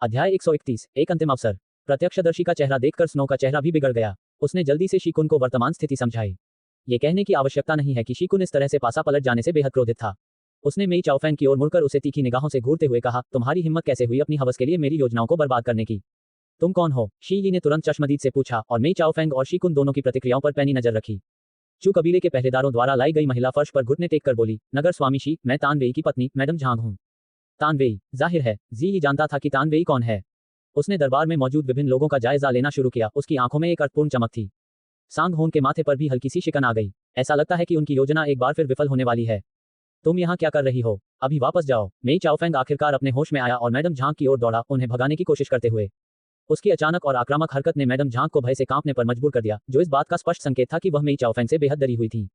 अध्याय 131 एक अंतिम अवसर। प्रत्यक्षदर्शी का चेहरा देखकर स्नो का चेहरा भी बिगड़ गया। उसने जल्दी से शीकुन को वर्तमान स्थिति समझाई। ये कहने की आवश्यकता नहीं है कि शीकुन इस तरह से पासा पलट जाने से बेहद क्रोधित था। उसने मेई चाओफेंग की ओर मुड़कर उसे तीखी निगाहों से घूरते हुए कहा, तुम्हारी हिम्मत कैसे हुई अपनी हवस के लिए मेरी योजनाओं को बर्बाद करने की? तुम कौन हो? शी यी ने तुरंत चश्मदीद से पूछा और मेई चाओफेंग और शीकुन दोनों की प्रतिक्रियाओं पर पैनी नजर रखी। चू कबीले के पहरेदारों द्वारा लाई गई महिला फर्श पर घुटने टेक कर बोली, नगर स्वामी शी, मैं तान वेई की पत्नी मैडम झांग हूँ। तान वेई? जाहिर है जी ही जानता था कि तान वेई कौन है। उसने दरबार में मौजूद विभिन्न लोगों का जायजा लेना शुरू किया। उसकी आंखों में एक अर्थपूर्ण चमक थी। सांग होन के माथे पर भी हल्की सी शिकन आ गई। ऐसा लगता है कि उनकी योजना एक बार फिर विफल होने वाली है। तुम यहाँ क्या कर रही हो? अभी वापस जाओ। मेई चाओफेंग आखिरकार अपने होश में आया और मैडम झांग की ओर दौड़ा, उन्हें भगाने की कोशिश करते हुए। उसकी अचानक और आक्रामक हरकत ने मैडम झांग को भय से कांपने पर मजबूर कर दिया, जो इस बात का स्पष्ट संकेत था कि वह मेई चाओफेंग से बेहद डरी हुई थी।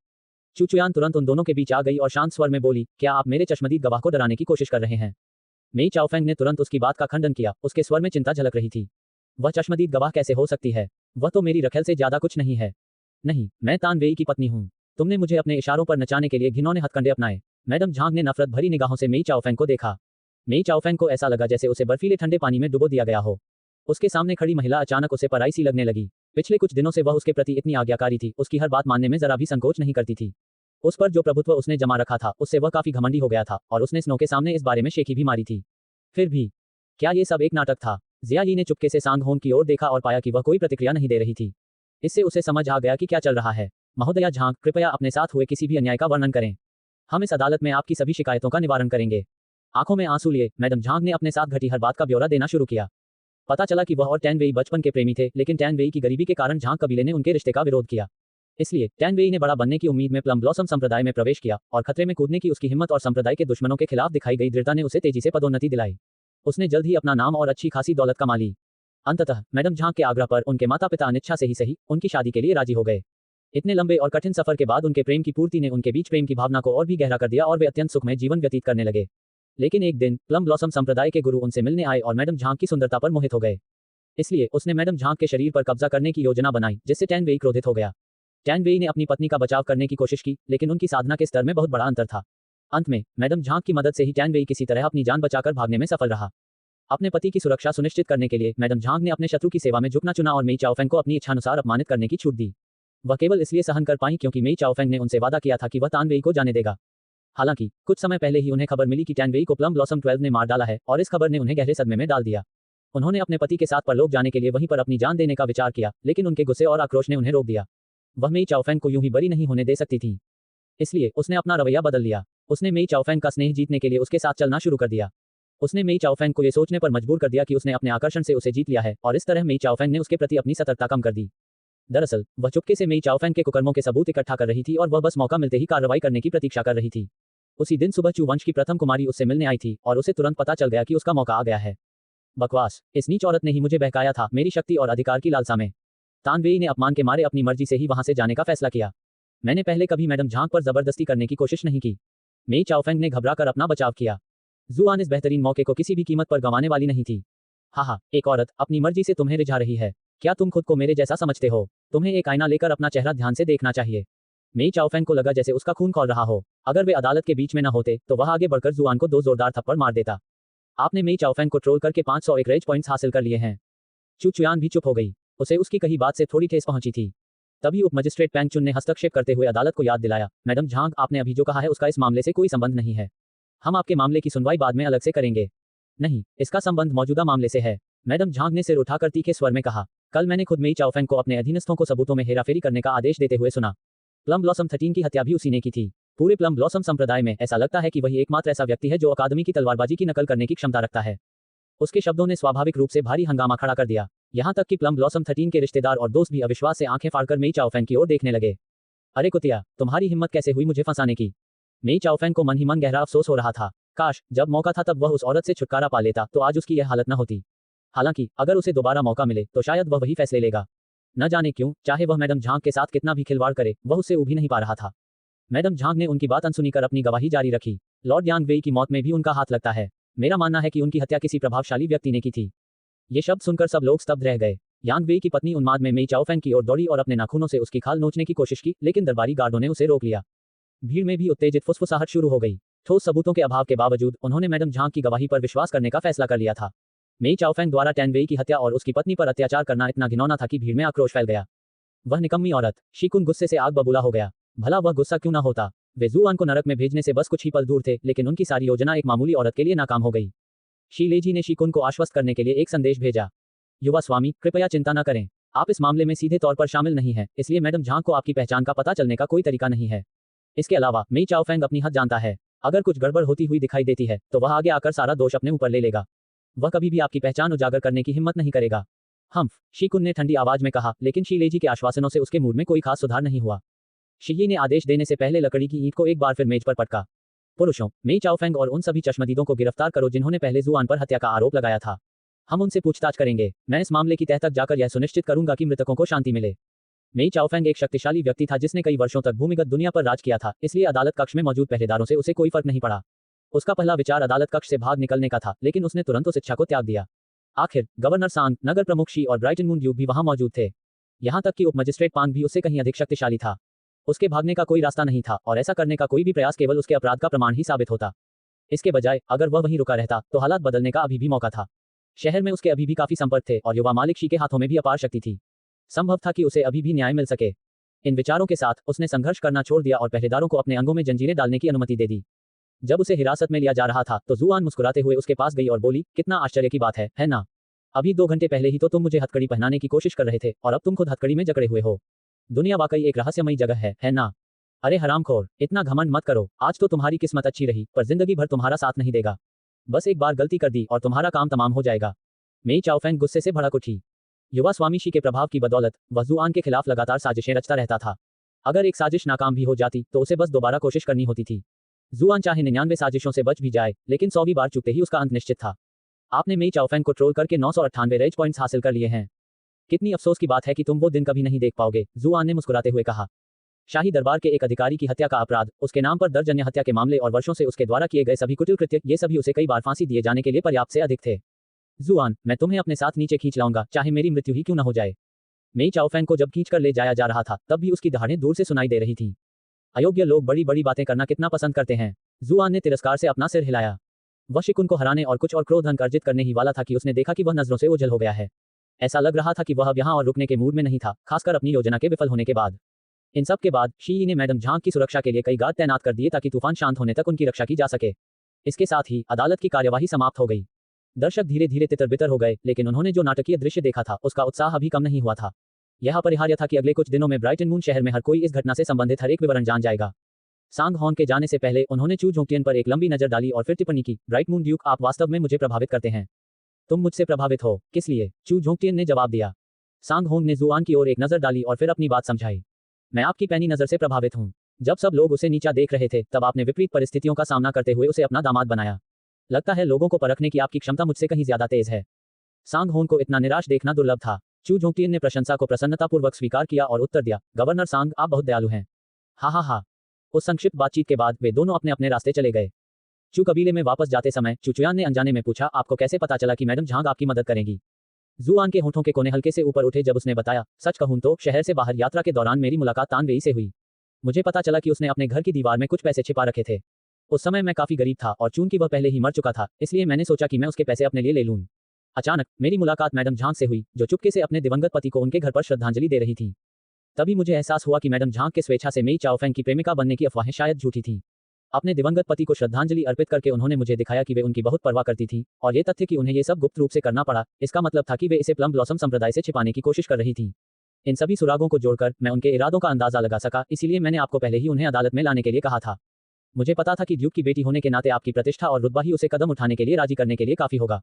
चुचुयान तुरंत उन दोनों के बीच आ गई और शांत स्वर में बोली, क्या आप मेरे चश्मदीद गवाह को डराने की कोशिश कर रहे हैं? मेई चाओफेंग ने तुरंत उसकी बात का खंडन किया। उसके स्वर में चिंता झलक रही थी। वह चश्मदीद गवाह कैसे हो सकती है? वह तो मेरी रखेल से ज्यादा कुछ नहीं है। नहीं, मैं तान वेई की पत्नी हूँ। तुमने मुझे अपने इशारों पर नचाने के लिए घिनौने हथकंडे अपनाए। मैडम झांग ने नफरत भरी निगाहों से मेई चाओफेंग को देखा। मेई चाओफेंग को ऐसा लगा जैसे उसे बर्फीले ठंडे पानी में डुबो दिया गया हो। उसके सामने खड़ी महिला अचानक उसे पराई सी लगने लगी। पिछले कुछ दिनों से वह उसके प्रति इतनी आज्ञाकारी थी, उसकी हर बात मानने में जरा भी संकोच नहीं करती थी। उस पर जो प्रभुत्व उसने जमा रखा था, उससे वह काफी घमंडी हो गया था और उसने स्नो के सामने इस बारे में शेखी भी मारी थी। फिर भी क्या ये सब एक नाटक था? जिया ली ने चुपके से सांग होन की ओर देखा और पाया कि वह कोई प्रतिक्रिया नहीं दे रही थी। इससे उसे समझ आ गया कि क्या चल रहा है। महोदया झांग, कृपया अपने साथ हुए किसी भी अन्याय का वर्णन करें। हम इस अदालत में आपकी सभी शिकायतों का निवारण करेंगे। आंखों में आंसू लिए मैडम झांग ने अपने साथ घटी हर बात का ब्यौरा देना शुरू किया। पता चला कि वह और टैन वेई बचपन के प्रेमी थे, लेकिन टैन वेई की गरीबी के कारण झांग कबीले ने उनके रिश्ते का विरोध किया। इसलिए टैन वेई ने बड़ा बनने की उम्मीद में प्लम ब्लॉसम संप्रदाय में प्रवेश किया और खतरे में कूदने की उसकी हिम्मत और संप्रदाय के दुश्मनों के खिलाफ दिखाई गई दृढ़ता ने उसे तेजी से पदोन्नति दिलाई। उसने जल्द ही अपना नाम और अच्छी खासी दौलत कमा ली। अंततः मैडम झांग के आग्रह पर उनके माता पिता अनिच्छा से ही सही उनकी शादी के लिए राजी हो गए। इतने लंबे और कठिन सफर के बाद उनके प्रेम की पूर्ति ने उनके बीच प्रेम की भावना को और भी गहरा कर दिया और वे अत्यंत सुखमय जीवन व्यतीत करने लगे। लेकिन एक दिन प्लम ब्लॉसम संप्रदाय के गुरु उनसे मिलने आए और मैडम झांग की सुंदरता पर मोहित हो गए। इसलिए उसने मैडम झांग के शरीर पर कब्जा करने की योजना बनाई, जिससे टैन वेई क्रोधित हो गया। टैन वेई ने अपनी पत्नी का बचाव करने की कोशिश की, लेकिन उनकी साधना के स्तर में बहुत बड़ा अंतर था। अंत में मैडम झांग की मदद से ही टैन वेई किसी तरह अपनी जान बचाकर भागने में सफल रहा। अपने पति की सुरक्षा सुनिश्चित करने के लिए मैडम झांग ने अपने शत्रु की सेवा में झुकना चुना और मेई चाओफेंग को अपनी इच्छानुसार अपमानित करने की छूट दी। वह केवल इसलिए सहन कर पाई क्योंकि मेई चाओफेंग ने उनसे वादा किया था कि वह तान वेई को जाने देगा। हालांकि कुछ समय पहले ही उन्हें खबर मिली कि टैन वेई को प्लम ब्लॉसम 12 ने मार डाला है और इस खबर ने उन्हें गहरे सदमे में डाल दिया। उन्होंने अपने पति के साथ परलोक जाने के लिए वहीं पर अपनी जान देने का विचार किया, लेकिन उनके गुस्से और आक्रोश ने उन्हें रोक दिया। वह मेई चाओफेंग को यूं ही बरी नहीं होने दे सकती थी। इसलिए उसने अपना रवैया बदल लिया। उसने मेई चाओफेंग का स्नेह जीतने के लिए उसके साथ चलना शुरू कर दिया। उसने मेई चाओफेंग को यह सोचने पर मजबूर कर दिया कि उसने अपने आकर्षण से उसे जीत लिया है और इस तरह मेई चाओफेंग ने उसके प्रति अपनी सतर्कता कम कर दी। दरअसल वह चुपके से मेई चाओफेंग के कुकर्मों के सबूत इकट्ठा कर रही थी और वह बस मौका मिलते ही कार्रवाई करने की प्रतीक्षा कर रही थी। उसी दिन सुबह चू वंश की प्रथम कुमारी उससे मिलने आई थी और उसे तुरंत पता चल गया कि उसका मौका आ गया है। बकवास, इस नीच औरत ने ही मुझे बहकाया था मेरी शक्ति और अधिकार की लालसा में। तान वेई ने अपमान के मारे अपनी मर्जी से ही वहां से जाने का फैसला किया। मैंने पहले कभी मैडम झांग पर जबरदस्ती करने की कोशिश नहीं की। मेई चाओफेंग ने घबराकर अपना बचाव किया। जुआन इस बेहतरीन मौके को किसी भी कीमत पर गंवाने वाली नहीं थी। हाँ, एक औरत अपनी मर्जी से तुम्हें रिझा रही है। क्या तुम खुद को मेरे जैसा समझते हो? तुम्हें एक आईना लेकर अपना चेहरा ध्यान से देखना चाहिए। मेई चाओफेंग को लगा जैसे उसका खून खौल रहा हो। अगर वे अदालत के बीच में न होते तो वह आगे बढ़कर जुआन को 2 जोरदार थप्पड़ मार देता। आपने मेई चाओफेंग को ट्रोल करके 501 रेज पॉइंट्स हासिल कर लिए हैं। चू चुयान भी चुप हो गई। उसे उसकी कही बात से थोड़ी ठेस पहुंची थी। तभी उप मजिस्ट्रेट पैंग चुन ने हस्तक्षेप करते हुए अदालत को याद दिलाया, मैडम झांग, आपने अभी जो कहा है उसका इस मामले से कोई संबंध नहीं है। हम आपके मामले की सुनवाई बाद में अलग से करेंगे। नहीं, इसका संबंध मौजूदा मामले से है। मैडम झांग ने सिर उठाकर तीखे स्वर में कहा, कल मैंने खुद मेई चाओफेंग को अपने अधीनस्थों को सबूतों में हेराफेरी करने का आदेश देते हुए सुना। प्लम ब्लॉसम 13 की हत्या भी उसी ने की थी। पूरे प्लम ब्लॉसम संप्रदाय में ऐसा लगता है कि वही एकमात्र ऐसा व्यक्ति है जो अकादमी की तलवारबाजी की नकल करने की क्षमता रखता है। उसके शब्दों ने स्वाभाविक रूप से भारी हंगामा खड़ा कर दिया। यहाँ तक कि प्लम ब्लॉसम 13 के रिश्तेदार और दोस्त भी अविश्वास से आंखें फाड़कर मेई चाओफेंग की ओर देखने लगे। अरे कुतिया, तुम्हारी हिम्मत कैसे हुई मुझे फंसाने की? मेई चाओफेंग को मन ही मन गहरा अफसोस हो रहा था। काश जब मौका था तब वह उस औरत से छुटकारा पा लेता तो आज उसकी यह हालत न होती। हालांकि अगर उसे दोबारा मौका मिले तो शायद वह वही फैसले लेगा। न जाने क्यों, चाहे वह मैडम झांग के साथ कितना भी खिलवाड़ करे, वह उससे उभी नहीं पा रहा था। मैडम झांग ने उनकी बात अनसुनी कर अपनी गवाही जारी रखी। लॉर्ड यांग वेई की मौत में भी उनका हाथ लगता है। मेरा मानना है कि उनकी हत्या किसी प्रभावशाली व्यक्ति ने की थी। ये शब्द सुनकर सब लोग स्तब्ध रह गए। यांग वेई की पत्नी उन्माद में मेई चाओफेंग की ओर दौड़ी और अपने नाखूनों से उसकी खाल नोचने की कोशिश की, लेकिन दरबारी गार्डों ने उसे रोक लिया। भीड़ में भी उत्तेजित फुसफुसाहट शुरू हो गई। ठोस सबूतों के अभाव के बावजूद उन्होंने मैडम झांग की गवाही पर विश्वास करने का फैसला कर लिया था। मेई चाओफेंग द्वारा टैन वेई की हत्या और उसकी पत्नी पर अत्याचार करना इतना घिनौना था कि भीड़ में आक्रोश फैल गया। वह निकम्मी औरत, शीकुन गुस्से से आग बबूला हो गया। भला वह गुस्सा क्यों ना होता। वे जुआन को नरक में भेजने से बस कुछ ही पल दूर थे, लेकिन उनकी सारी योजना एक मामूली औरत के लिए नाकाम हो गई। शी लेजी ने शीकुन को आश्वस्त करने के लिए एक संदेश भेजा। युवा स्वामी, कृपया चिंता न करें। आप इस मामले में सीधे तौर पर शामिल नहीं हैं, इसलिए मैडम झांग को आपकी पहचान का पता चलने का कोई तरीका नहीं है। इसके अलावा मेई चाओफेंग अपनी हद जानता है। अगर कुछ गड़बड़ होती हुई दिखाई देती है तो वह आगे आकर सारा दोष अपने ऊपर ले लेगा। वह कभी भी आपकी पहचान उजागर करने की हिम्मत नहीं करेगा। हम्फ, शीकुन ने ठंडी आवाज में कहा, लेकिन शी लेजी के आश्वासनों से उसके मूड में कोई खास सुधार नहीं हुआ। शी ने आदेश देने से पहले लकड़ी की ईंट को एक बार फिर मेज पर पटका। पुरुषों, मेई चाओफेंग और उन सभी चश्मदीदों को गिरफ्तार करो जिन्होंने पहले जुआन पर हत्या का आरोप लगाया था। हम उनसे पूछताछ करेंगे। मैं इस मामले की तह तक जाकर यह सुनिश्चित करूंगा कि मृतकों को शांति मिले। मेई चाओफेंग एक शक्तिशाली व्यक्ति था जिसने कई वर्षों तक भूमिगत दुनिया पर राज किया था, इसलिए अदालत कक्ष में मौजूद पहरेदारों से उसे कोई फर्क नहीं पड़ा। उसका पहला विचार अदालत कक्ष से भाग निकलने का था, लेकिन उसने तुरंत उस इच्छा को त्याग दिया। आखिर गवर्नर सांग, नगर प्रमुख शी और ब्राइटन मून ड्यूक भी वहां मौजूद थे। यहां तक कि उप मजिस्ट्रेट पांग भी उससे कहीं अधिक शक्तिशाली था। उसके भागने का कोई रास्ता नहीं था और ऐसा करने का कोई भी प्रयास केवल उसके अपराध का प्रमाण ही साबित होता। इसके बजाय अगर वह वहीं रुका रहता तो हालात बदलने का अभी भी मौका था। शहर में उसके अभी भी काफी संपर्क थे और युवा मालिक शी के हाथों में भी अपार शक्ति थी। संभव था कि उसे अभी भी न्याय मिल सके। इन विचारों के साथ उसने संघर्ष करना छोड़ दिया और पहरेदारों को अपने अंगों में जंजीरें डालने की अनुमति दे दी। जब उसे हिरासत में लिया जा रहा था तो जुआन मुस्कुराते हुए उसके पास गई और बोली, कितना आश्चर्य की बात है ना? अभी 2 घंटे पहले ही तो तुम मुझे हथकड़ी पहनाने की कोशिश कर रहे थे और अब तुम खुद हथकड़ी में जकड़े हुए हो। दुनिया वाकई एक रहस्यमयी जगह है ना? अरे हरामखोर, इतना घमंड मत करो। आज तो तुम्हारी किस्मत अच्छी रही, पर जिंदगी भर तुम्हारा साथ नहीं देगा। बस एक बार गलती कर दी और तुम्हारा काम तमाम हो जाएगा। मेई चाओफेंग गुस्से से भड़क उठी। युवा स्वामी शी के प्रभाव की बदौलत वह जुआन के खिलाफ लगातार साजिशें रचता रहता था। अगर एक साजिश नाकाम भी हो जाती तो उसे बस दोबारा कोशिश करनी होती थी। जुआन चाहे 99 साजिशों से बच भी जाए, लेकिन 100वीं बार चुकते ही उसका अंत निश्चित था। आपने मेई चाओफेंग को ट्रोल करके 998 रेज पॉइंट्स हासिल कर लिए हैं। कितनी अफसोस की बात है कि तुम वो दिन कभी नहीं देख पाओगे, जुआन ने मुस्कुराते हुए कहा। शाही दरबार के एक अधिकारी की हत्या का अपराध, उसके नाम पर दर्ज अन्य हत्या के मामले और वर्षों से उसके द्वारा किए गए सभी कुटिल कृत्य, ये सभी उसे कई बार फांसी दिए जाने के लिए पर्याप्त से अधिक थे। जुआन, मैं तुम्हें अपने साथ नीचे खींच लाऊंगा, चाहे मेरी मृत्यु ही क्यों न हो जाए। मेई चाओफेंग को जब खींचकर ले जाया जा रहा था तब भी उसकी दहाड़ें दूर से सुनाई दे रही थीं। अयोग्य लोग बड़ी बड़ी बातें करना कितना पसंद करते हैं। जुआन ने तिरस्कार से अपना सिर हिलाया। वह शिकुन को हराने और कुछ और क्रोध अंक अर्जित करने ही वाला था कि उसने देखा कि वह नजरों से ओझल हो गया है। ऐसा लग रहा था कि वह अब यहाँ और रुकने के मूड में नहीं था, खासकर अपनी योजना के विफल होने के बाद। इन सब के बाद शी ने मैडम झांग की सुरक्षा के लिए कई गार्ड तैनात कर दिए ताकि तूफान शांत होने तक उनकी रक्षा की जा सके। इसके साथ ही अदालत की कार्यवाही समाप्त हो गई। दर्शक धीरे धीरे तितर-बितर हो गए, लेकिन उन्होंने जो नाटकीय दृश्य देखा था उसका उत्साह अभी कम नहीं हुआ था। यह अपरिहार्य था कि अगले कुछ दिनों में ब्राइटन मून शहर में हर कोई इस घटना से संबंधित हर एक विवरण जान जाएगा। सांग हॉन के जाने से पहले उन्होंने चू जोंगटियन पर एक लंबी नजर डाली और फिर टिप्पणी की, ब्राइट मून ड्यूक, आप वास्तव में मुझे प्रभावित करते हैं। तुम मुझसे प्रभावित हो, किस लिए? चू जोंगटियन ने जवाब दिया। सांग होंग ने जुआन की ओर एक नजर डाली और फिर अपनी बात समझाई। मैं आपकी पैनी नजर से प्रभावित हूँ। जब सब लोग उसे नीचा देख रहे थे तब आपने विपरीत परिस्थितियों का सामना करते हुए उसे अपना दामाद बनाया। लगता है लोगों को परखने की आपकी क्षमता मुझसे कहीं ज्यादा तेज है। सांग होंग को इतना निराश देखना दुर्लभ था। चू जोंगटियन ने प्रशंसा को प्रसन्नतापूर्वक स्वीकार किया और उत्तर दिया, गवर्नर सांग, आप बहुत दयालु हैं। हा। उस संक्षिप्त बातचीत के बाद वे दोनों अपने अपने रास्ते चले गए। चू कबीले में वापस जाते समय चुचुयान ने अनजाने में पूछा, आपको कैसे पता चला कि मैडम झांग आपकी मदद करेंगी? जुआन के होठों के कोने हल्के से ऊपर उठे जब उसने बताया, सच कहूं तो शहर से बाहर यात्रा के दौरान मेरी मुलाकात तानवेई से हुई। मुझे पता चला कि उसने अपने घर की दीवार में कुछ पैसे छिपा रखे थे। उस समय मैं काफी गरीब था और चूंकि वह पहले ही मर चुका था, इसलिए मैंने सोचा कि मैं उसके पैसे अपने लिए ले लूं। अचानक मेरी मुलाकात मैडम झांग से हुई, जो चुपके से अपने दिवंगत पति को उनके घर पर श्रद्धांजलि दे रही थी। तभी मुझे एहसास हुआ कि मैडम झांग के स्वेच्छा से मेई चाओफेंग की प्रेमिका बनने की अफवाहें शायद झूठी थीं। अपने दिवंगत पति को श्रद्धांजलि अर्पित करके उन्होंने मुझे दिखाया कि वे उनकी बहुत परवाह करती थीं, और ये तथ्य कि उन्हें ये सब गुप्त रूप से करना पड़ा, इसका मतलब था कि वे इसे प्लम ब्लॉसम संप्रदाय से छिपाने की कोशिश कर रही थीं। इन सभी सुरागों को जोड़कर मैं उनके इरादों का अंदाजा लगा सका, इसीलिए मैंने आपको पहले ही उन्हें अदालत में लाने के लिए कहा था। मुझे पता था कि ड्यूक की बेटी होने के नाते आपकी प्रतिष्ठा और रुतबा ही उसे कदम उठाने के लिए राजी करने के लिए काफी होगा।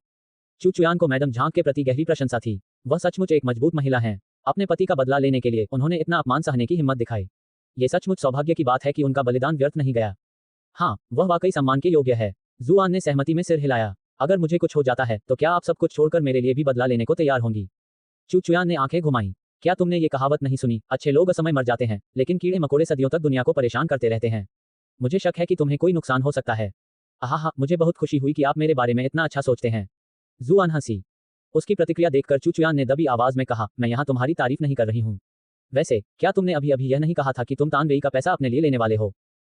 चुचुयान को मैडम झांग के प्रति गहरी प्रशंसा थी। वह सचमुच एक मजबूत महिला हैं। अपने पति का बदला लेने के लिए उन्होंने इतना अपमान सहने की हिम्मत दिखाई। ये सचमुच सौभाग्य की बात है कि उनका बलिदान व्यर्थ नहीं गया। हाँ, वह वाकई सम्मान के योग्य है। जुआन ने सहमति में सिर हिलाया। अगर मुझे कुछ हो जाता है तो क्या आप सब कुछ छोड़कर मेरे लिए भी बदला लेने को तैयार होंगी? चुचुयान ने आंखें घुमाई। क्या तुमने ये कहावत नहीं सुनी, अच्छे लोग असमय मर जाते हैं, लेकिन कीड़े मकोड़े सदियों तक दुनिया को परेशान करते रहते हैं। मुझे शक है कि तुम्हें कोई नुकसान हो सकता है। आहा, मुझे बहुत खुशी हुई कि आप मेरे बारे में इतना अच्छा सोचते हैं। जुआन हंसी। उसकी प्रतिक्रिया देखकर चुचुयान ने दबी आवाज में कहा, मैं यहाँ तुम्हारी तारीफ नहीं कर रही हूँ। वैसे क्या तुमने अभी अभी यह नहीं कहा था कि तुम तानवेई का पैसा अपने लिए लेने वाले हो?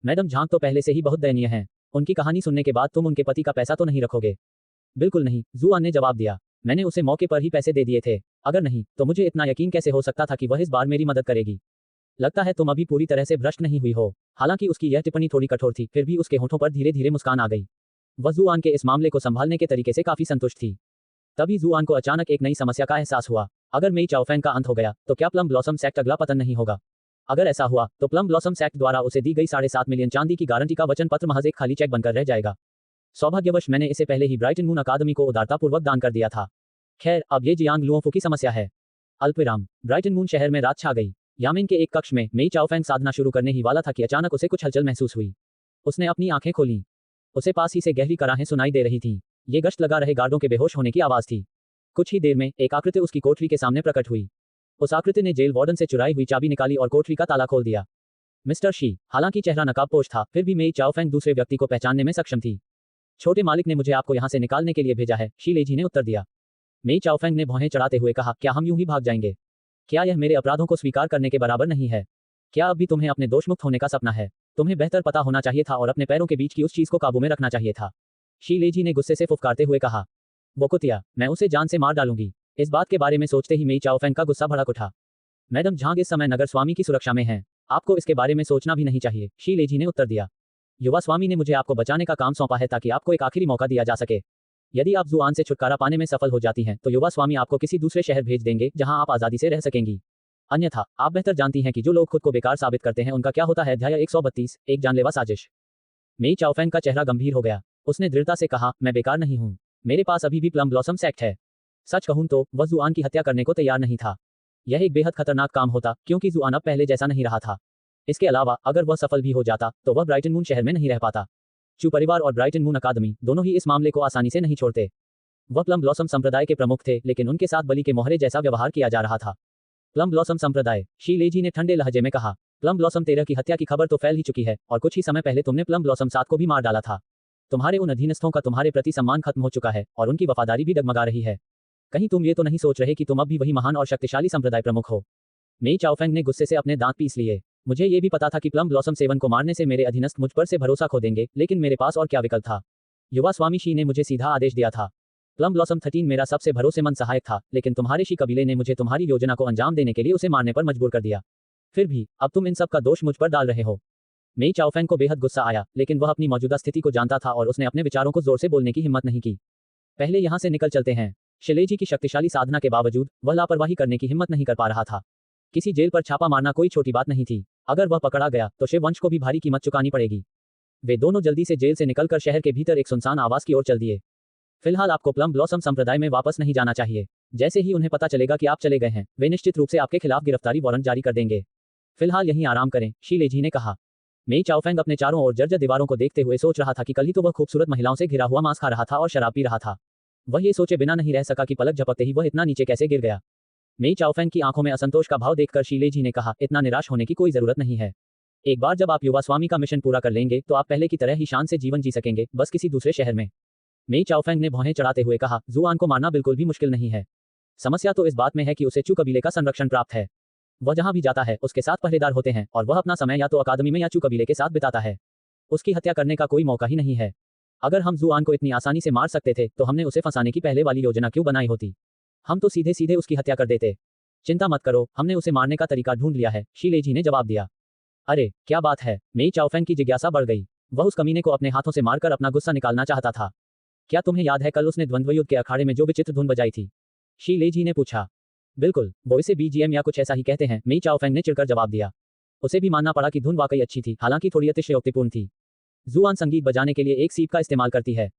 मैडम झांग तो पहले से ही बहुत दयनीय हैं। उनकी कहानी सुनने के बाद तुम उनके पति का पैसा तो नहीं रखोगे? बिल्कुल नहीं, जुआन ने जवाब दिया। मैंने उसे मौके पर ही पैसे दे दिए थे। अगर नहीं तो मुझे इतना यकीन कैसे हो सकता था कि वह इस बार मेरी मदद करेगी। लगता है तुम अभी पूरी तरह से भ्रष्ट नहीं हुई हो। हालांकि उसकी यह टिप्पणी थोड़ी कठोर थी, फिर भी उसके होठों पर धीरे धीरे मुस्कान आ गई। वह जुआन के इस मामले को संभालने के तरीके से काफी संतुष्ट थी। तभी जुआन को अचानक एक नई समस्या का एहसास हुआ। अगर मेई चाओफेंग का अंत हो गया तो क्या प्लम ब्लॉसम सेक्ट अगला पतन नहीं होगा? अगर ऐसा हुआ तो प्लम ब्लॉसम सेक्ट द्वारा उसे दी गई 7.5 मिलियन चांदी की गारंटी का वचन पत्र महज एक खाली चेक बनकर रह जाएगा। सौभाग्यवश मैंने इसे पहले ही ब्राइटन मून अकादमी को उदारतापूर्वक दान कर दिया था। खैर, अब ये जियांग लुओफू की समस्या है। अल्पविराम। ब्राइटन मून शहर में रात छा गई। यामिन के एक कक्ष में मेई चाओफेंग साधना शुरू करने ही वाला था कि अचानक उसे कुछ हलचल महसूस हुई। उसने अपनी आंखें खोलीं। उसे पास ही से गहरी कराहें सुनाई दे रही थीं। ये गश्त लगा रहे गार्डों के बेहोश होने की आवाज थी। कुछ ही देर में एक आकृति उसकी कोठरी के सामने प्रकट हुई। उस आकृति ने जेल वार्डन से चुराई हुई चाबी निकाली और कोठरी का ताला खोल दिया। Mister she. हालांकि चेहरा नकाबपोश था, फिर भी मेई चाओफेंग दूसरे व्यक्ति को पहचानने में सक्षम थी। छोटे मालिक ने मुझे आपको यहां से निकालने के लिए भेजा है, शी लेजी ने उत्तर दिया। मेई चाओफेंग ने भौहें चढ़ाते हुए कहा, क्या हम यूं ही भाग जाएंगे? क्या यह मेरे अपराधों को स्वीकार करने के बराबर नहीं है? क्या अब भी तुम्हें अपने दोषमुक्त होने का सपना है? तुम्हें बेहतर पता होना चाहिए था और अपने पैरों के बीच की उस चीज को काबू में रखना चाहिए था। शी लेजी ने गुस्से से फुफकारते हुए कहा। वो कुतिया, मैं उसे जान से मार डालूंगी। इस बात के बारे में सोचते ही मेई चाओफेंग का गुस्सा भड़क उठा। मैडम झांग इस समय नगर स्वामी की सुरक्षा में हैं। आपको इसके बारे में सोचना भी नहीं चाहिए, शी लेजी ने उत्तर दिया। युवा स्वामी ने मुझे आपको बचाने का काम सौंपा है ताकि आपको एक आखिरी मौका दिया जा सके। यदि आप जुआन से छुटकारा पाने में सफल हो जाती हैं तो युवा स्वामी आपको किसी दूसरे शहर भेज देंगे जहां आप आजादी से रह सकेंगी। अन्यथा आप बेहतर जानती हैं कि जो लोग खुद को बेकार साबित करते हैं उनका क्या होता है। अध्याय 132, एक जानलेवा साजिश। मेई चाओफेंग का चेहरा गंभीर हो गया। उसने दृढ़ता से कहा, मैं बेकार नहीं हूं। मेरे पास अभी भी प्लम ब्लॉसम सेक्ट है। सच कहूं तो वह जुआन की हत्या करने को तैयार नहीं था। यह एक बेहद खतरनाक काम होता क्योंकि जुआन अब पहले जैसा नहीं रहा था। इसके अलावा अगर वह सफल भी हो जाता तो वह ब्राइटन मून शहर में नहीं रह पाता। चू परिवार और ब्राइटन मून अकादमी दोनों ही इस मामले को आसानी से नहीं छोड़ते। वह प्लम ब्लॉसम संप्रदाय के प्रमुख थे, लेकिन उनके साथ बलि के मोहरे जैसा व्यवहार किया जा रहा था। प्लम ब्लॉसम संप्रदाय, शी लेजी ने ठंडे लहजे में कहा। प्लम ब्लॉसम 13 की हत्या की खबर तो फैल ही चुकी है और कुछ ही समय पहले तुमने प्लम ब्लॉसम 7 को भी मार डाला था। तुम्हारे उन अधीनस्थों का तुम्हारे प्रति सम्मान खत्म हो चुका है और उनकी वफादारी भी डगमगा रही है। कहीं तुम ये तो नहीं सोच रहे कि तुम अब भी वही महान और शक्तिशाली संप्रदाय प्रमुख हो? मेई चाओफेंग ने गुस्से से अपने दांत पीस लिए। मुझे ये भी पता था कि प्लम ब्लॉसम 7 को मारने से मेरे अधीनस्थ मुझ पर से भरोसा खो देंगे, लेकिन मेरे पास और क्या विकल्प था? युवा स्वामी शी ने मुझे सीधा आदेश दिया था। प्लम ब्लॉसम 13 मेरा सबसे भरोसेमंद सहायक था, लेकिन तुम्हारे शी कबीले ने मुझे तुम्हारी योजना को अंजाम देने के लिए उसे मारने पर मजबूर कर दिया। फिर भी अब तुम इन सब का दोष मुझ पर डाल रहे हो। मेई चाओफेंग को बेहद गुस्सा आया, लेकिन वह अपनी मौजूदा स्थिति को जानता था और उसने अपने विचारों को जोर से बोलने की हिम्मत नहीं की। पहले यहाँ से निकल चलते हैं। शिलेजी की शक्तिशाली साधना के बावजूद वह लापरवाही करने की हिम्मत नहीं कर पा रहा था। किसी जेल पर छापा मारना कोई छोटी बात नहीं थी। अगर वह पकड़ा गया तो शिव वंश को भी भारी कीमत चुकानी पड़ेगी। वे दोनों जल्दी से जेल से निकलकर शहर के भीतर एक सुनसान आवास की ओर चल दिए। फिलहाल आपको प्लम ब्लॉसम संप्रदाय में वापस नहीं जाना चाहिए। जैसे ही उन्हें पता चलेगा कि आप चले गए हैं, वे निश्चित रूप से आपके खिलाफ गिरफ्तारी वारंट जारी कर देंगे। फिलहाल यहीं आराम करें, शी लेजी ने कहा। मेई चाओफेंग अपने चारों ओर जर्जर दीवारों को देखते हुए सोच रहा था कि कल ही तो वह खूबसूरत महिलाओं से घिरा हुआ मांस खा रहा था और शराब पी रहा था। वह ये सोचे बिना नहीं रह सका कि पलक झपकते ही वह इतना नीचे कैसे गिर गया। मेई चाओफेंग की आंखों में असंतोष का भाव देखकर शी लेजी ने कहा, इतना निराश होने की कोई जरूरत नहीं है। एक बार जब आप युवा स्वामी का मिशन पूरा कर लेंगे तो आप पहले की तरह ही शान से जीवन जी सकेंगे, बस किसी दूसरे शहर में। मेई चाओफेंग ने भौहें चढ़ाते हुए कहा, जुआन को मारना बिल्कुल भी मुश्किल नहीं है। समस्या तो इस बात में है कि उसे चू कबीले का संरक्षण प्राप्त है। वह जहां भी जाता है उसके साथ पहरेदार होते हैं और वह अपना समय या तो अकादमी में या चू कबीले के साथ बिताता है। उसकी हत्या करने का कोई मौका ही नहीं है। अगर हम जुआन को इतनी आसानी से मार सकते थे तो हमने उसे फंसाने की पहले वाली योजना क्यों बनाई होती? हम तो सीधे सीधे उसकी हत्या कर देते। चिंता मत करो, हमने उसे मारने का तरीका ढूंढ लिया है, शी लेजी ने जवाब दिया। अरे क्या बात है, मेई चाओफेंग की जिज्ञासा बढ़ गई। वह उस कमीने को अपने हाथों से मारकर अपना गुस्सा निकालना चाहता था। क्या तुम्हें याद है कल उसने द्वंद्वयुद्ध के अखाड़े में जो विचित्र धुन बजाई थी? शी लेजी ने पूछा। बिल्कुल, वो इसे बीजीएम या कुछ ऐसा ही कहते हैं, मेई चाओफेंग ने चिढ़कर जवाब दिया। उसे भी मानना पड़ा कि धुन वाकई अच्छी थी, हालांकि थोड़ी अतिशयोक्तिपूर्ण थी। जुआन संगीत बजाने के लिए एक सीप का इस्तेमाल करती है।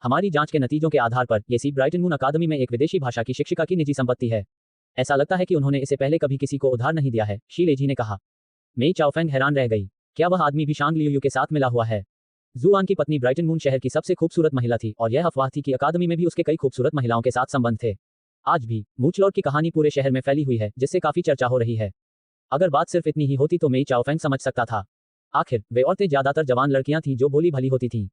हमारी जांच के नतीजों के आधार पर यह सीप ब्राइटन मून अकादमी में एक विदेशी भाषा की शिक्षिका की निजी संपत्ति है। ऐसा लगता है कि उन्होंने इसे पहले कभी किसी को उधार नहीं दिया है, शी लेजी ने कहा। मेई चाओफेंग हैरान रह गई। क्या वह आदमी भी शांग लियू के साथ मिला हुआ है? जुआन की पत्नी ब्राइटन मून शहर की सबसे खूबसूरत महिला थी और यह अफवाह थी कि अकादमी में भी उसके कई खूबसूरत महिलाओं के साथ संबंध थे। आज भी मूचलॉर्ड की कहानी पूरे शहर में फैली हुई है, जिससे काफी चर्चा हो रही है। अगर बात सिर्फ इतनी ही होती तो मेई चाओफेंग समझ सकता था। आखिर वे औरतें ज्यादातर जवान लड़कियां थीं जो भोली भली होती थीं।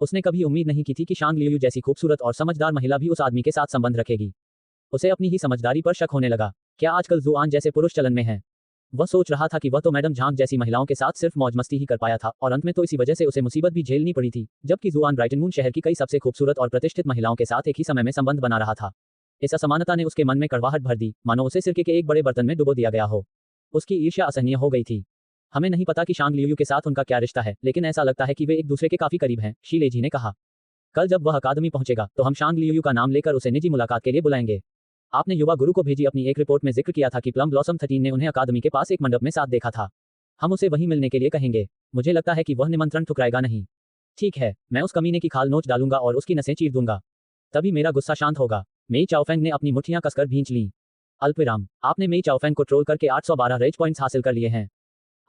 उसने कभी उम्मीद नहीं की थी कि शांग लियू जैसी खूबसूरत और समझदार महिला भी उस आदमी के साथ संबंध रखेगी। उसे अपनी ही समझदारी पर शक होने लगा। क्या आजकल जुआन जैसे पुरुष चलन में हैं? वह सोच रहा था कि वह तो मैडम झांग जैसी महिलाओं के साथ सिर्फ मौज मस्ती ही कर पाया था और अंत में तो इसी वजह से उसे मुसीबत भी झेलनी पड़ी थी, जबकि जुआन ब्राइटन मून शहर की कई सबसे खूबसूरत और प्रतिष्ठित महिलाओं के साथ एक ही समय में संबंध बना रहा था। इस असमानता ने उसके मन में कड़वाहट भर दी, मानो उसे सिरके के एक बड़े बर्तन में डुबो दिया गया हो। उसकी ईर्ष्या असहनीय हो गई थी। हमें नहीं पता कि शांग लियू के साथ उनका क्या रिश्ता है, लेकिन ऐसा लगता है कि वे एक दूसरे के काफी करीब हैं, शीलेजी ने कहा। कल जब वह अकादमी पहुंचेगा तो हम शांग लियू का नाम लेकर उसे निजी मुलाकात के लिए बुलाएंगे। आपने युवा गुरु को भेजी अपनी एक रिपोर्ट में जिक्र किया था कि प्लम ब्लॉसम 13 ने उन्हें अकादमी के पास एक मंडप में साथ देखा था। हम उसे वहीं मिलने के लिए कहेंगे। मुझे लगता है कि वह निमंत्रण ठुकराएगा नहीं। ठीक है, मैं उस कमीने की खाल नोच डालूंगा और उसकी नसें चीर दूंगा। तभी मेरा गुस्सा शांत होगा। मेई चाओफेंग ने अपनी मुट्ठियां कसकर भींच लीं। अल्पविराम। आपने मेई चाओफेंग को ट्रोल करके 812 रेज पॉइंट्स हासिल कर लिए हैं।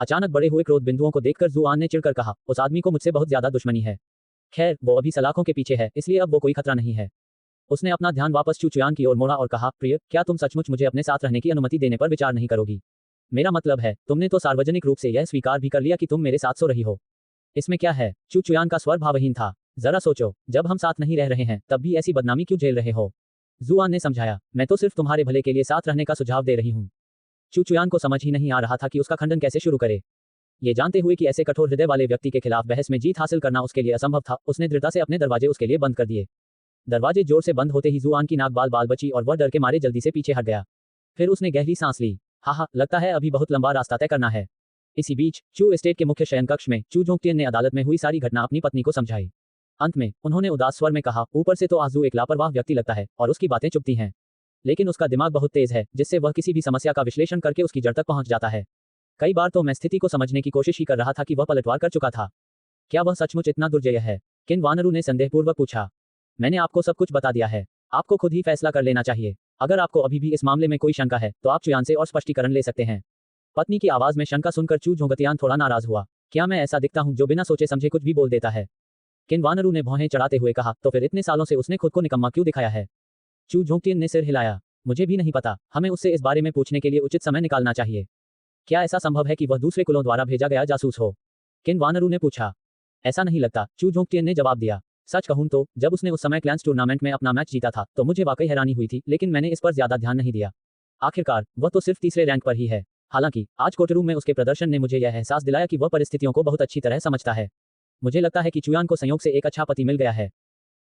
अचानक बड़े हुए क्रोध बिंदुओं को देखकर जुआन ने चिढ़कर कहा, उस आदमी को मुझसे बहुत ज्यादा दुश्मनी है। खैर, वो अभी सलाखों के पीछे है, इसलिए अब वो कोई खतरा नहीं है। उसने अपना ध्यान वापस चू चुयान की ओर मोड़ा और कहा, प्रिय, क्या तुम सचमुच मुझे अपने साथ रहने की अनुमति देने पर विचार नहीं करोगी? मेरा मतलब है, तुमने तो सार्वजनिक रूप से यह स्वीकार भी कर लिया कि तुम मेरे साथ सो रही हो। इसमें क्या है? चू चुयान का स्वर भावहीन था। जरा सोचो, जब हम साथ नहीं रह रहे हैं तब भी ऐसी बदनामी क्यों झेल रहे हो? जुआन ने समझाया, मैं तो सिर्फ तुम्हारे भले के लिए साथ रहने का सुझाव दे रही हूँ। चू चुयान को समझ ही नहीं आ रहा था कि उसका खंडन कैसे शुरू करे। ये जानते हुए कि ऐसे कठोर हृदय वाले व्यक्ति के खिलाफ बहस में जीत हासिल करना उसके लिए असंभव था, उसने दृढ़ता से अपने दरवाजे उसके लिए बंद कर दिए। दरवाजे जोर से बंद होते ही जुआन की नाक बाल बाल बची और वह डर के मारे जल्दी से पीछे हट गया। फिर उसने गहरी सांस ली। हाँ, लगता है अभी बहुत लंबा रास्ता तय करना है। इसी बीच चू एस्टेट के मुख्य शयन कक्ष में चू जोंगटियन ने अदालत में हुई सारी घटना अपनी पत्नी को समझाई। अंत में उन्होंने उदास स्वर में कहा, ऊपर से तो आजू एक लापरवाह व्यक्ति लगता है और उसकी बातें चुभती हैं, लेकिन उसका दिमाग बहुत तेज है, जिससे वह किसी भी समस्या का विश्लेषण करके उसकी जड़ तक पहुंच जाता है। कई बार तो मैं स्थिति को समझने की कोशिश ही कर रहा था कि वह पलटवार कर चुका था। क्या वह सचमुच इतना दुर्जय है? किन वानरू ने संदेहपूर्वक पूछा। मैंने आपको सब कुछ बता दिया है, आपको खुद ही फैसला कर लेना चाहिए। अगर आपको अभी भी इस मामले में कोई शंका है तो आप चुयान से और स्पष्टीकरण ले सकते हैं। पत्नी की आवाज में शंका सुनकर चू झोंगतियान थोड़ा नाराज हुआ। क्या मैं ऐसा दिखता हूं जो बिना सोचे समझे कुछ भी बोल देता है? किन वानरू ने भौहें चढ़ाते हुए कहा, तो फिर इतने सालों से उसने खुद को निकम्मा क्यों दिखाया है? चू झोंगटियन ने सिर हिलाया। मुझे भी नहीं पता, हमें उससे इस बारे में पूछने के लिए उचित समय निकालना चाहिए। क्या ऐसा संभव है कि वह दूसरे कुलों द्वारा भेजा गया जासूस हो? किन वानरू ने पूछा। ऐसा नहीं लगता, चू झोंगटियन ने जवाब दिया। सच कहूं तो जब उसने उस समय क्लैंस टूर्नामेंट में अपना मैच जीता था तो मुझे वाकई हैरानी हुई थी, लेकिन मैंने इस पर ज्यादा ध्यान नहीं दिया। आखिरकार वह तो सिर्फ तीसरे रैंक पर ही है। हालांकि आज कोर्टरूम में उसके प्रदर्शन ने मुझे यह एहसास दिलाया कि वह परिस्थितियों को बहुत अच्छी तरह समझता है। मुझे लगता है कि चुयान को संयोग से एक अच्छा पति मिल गया है।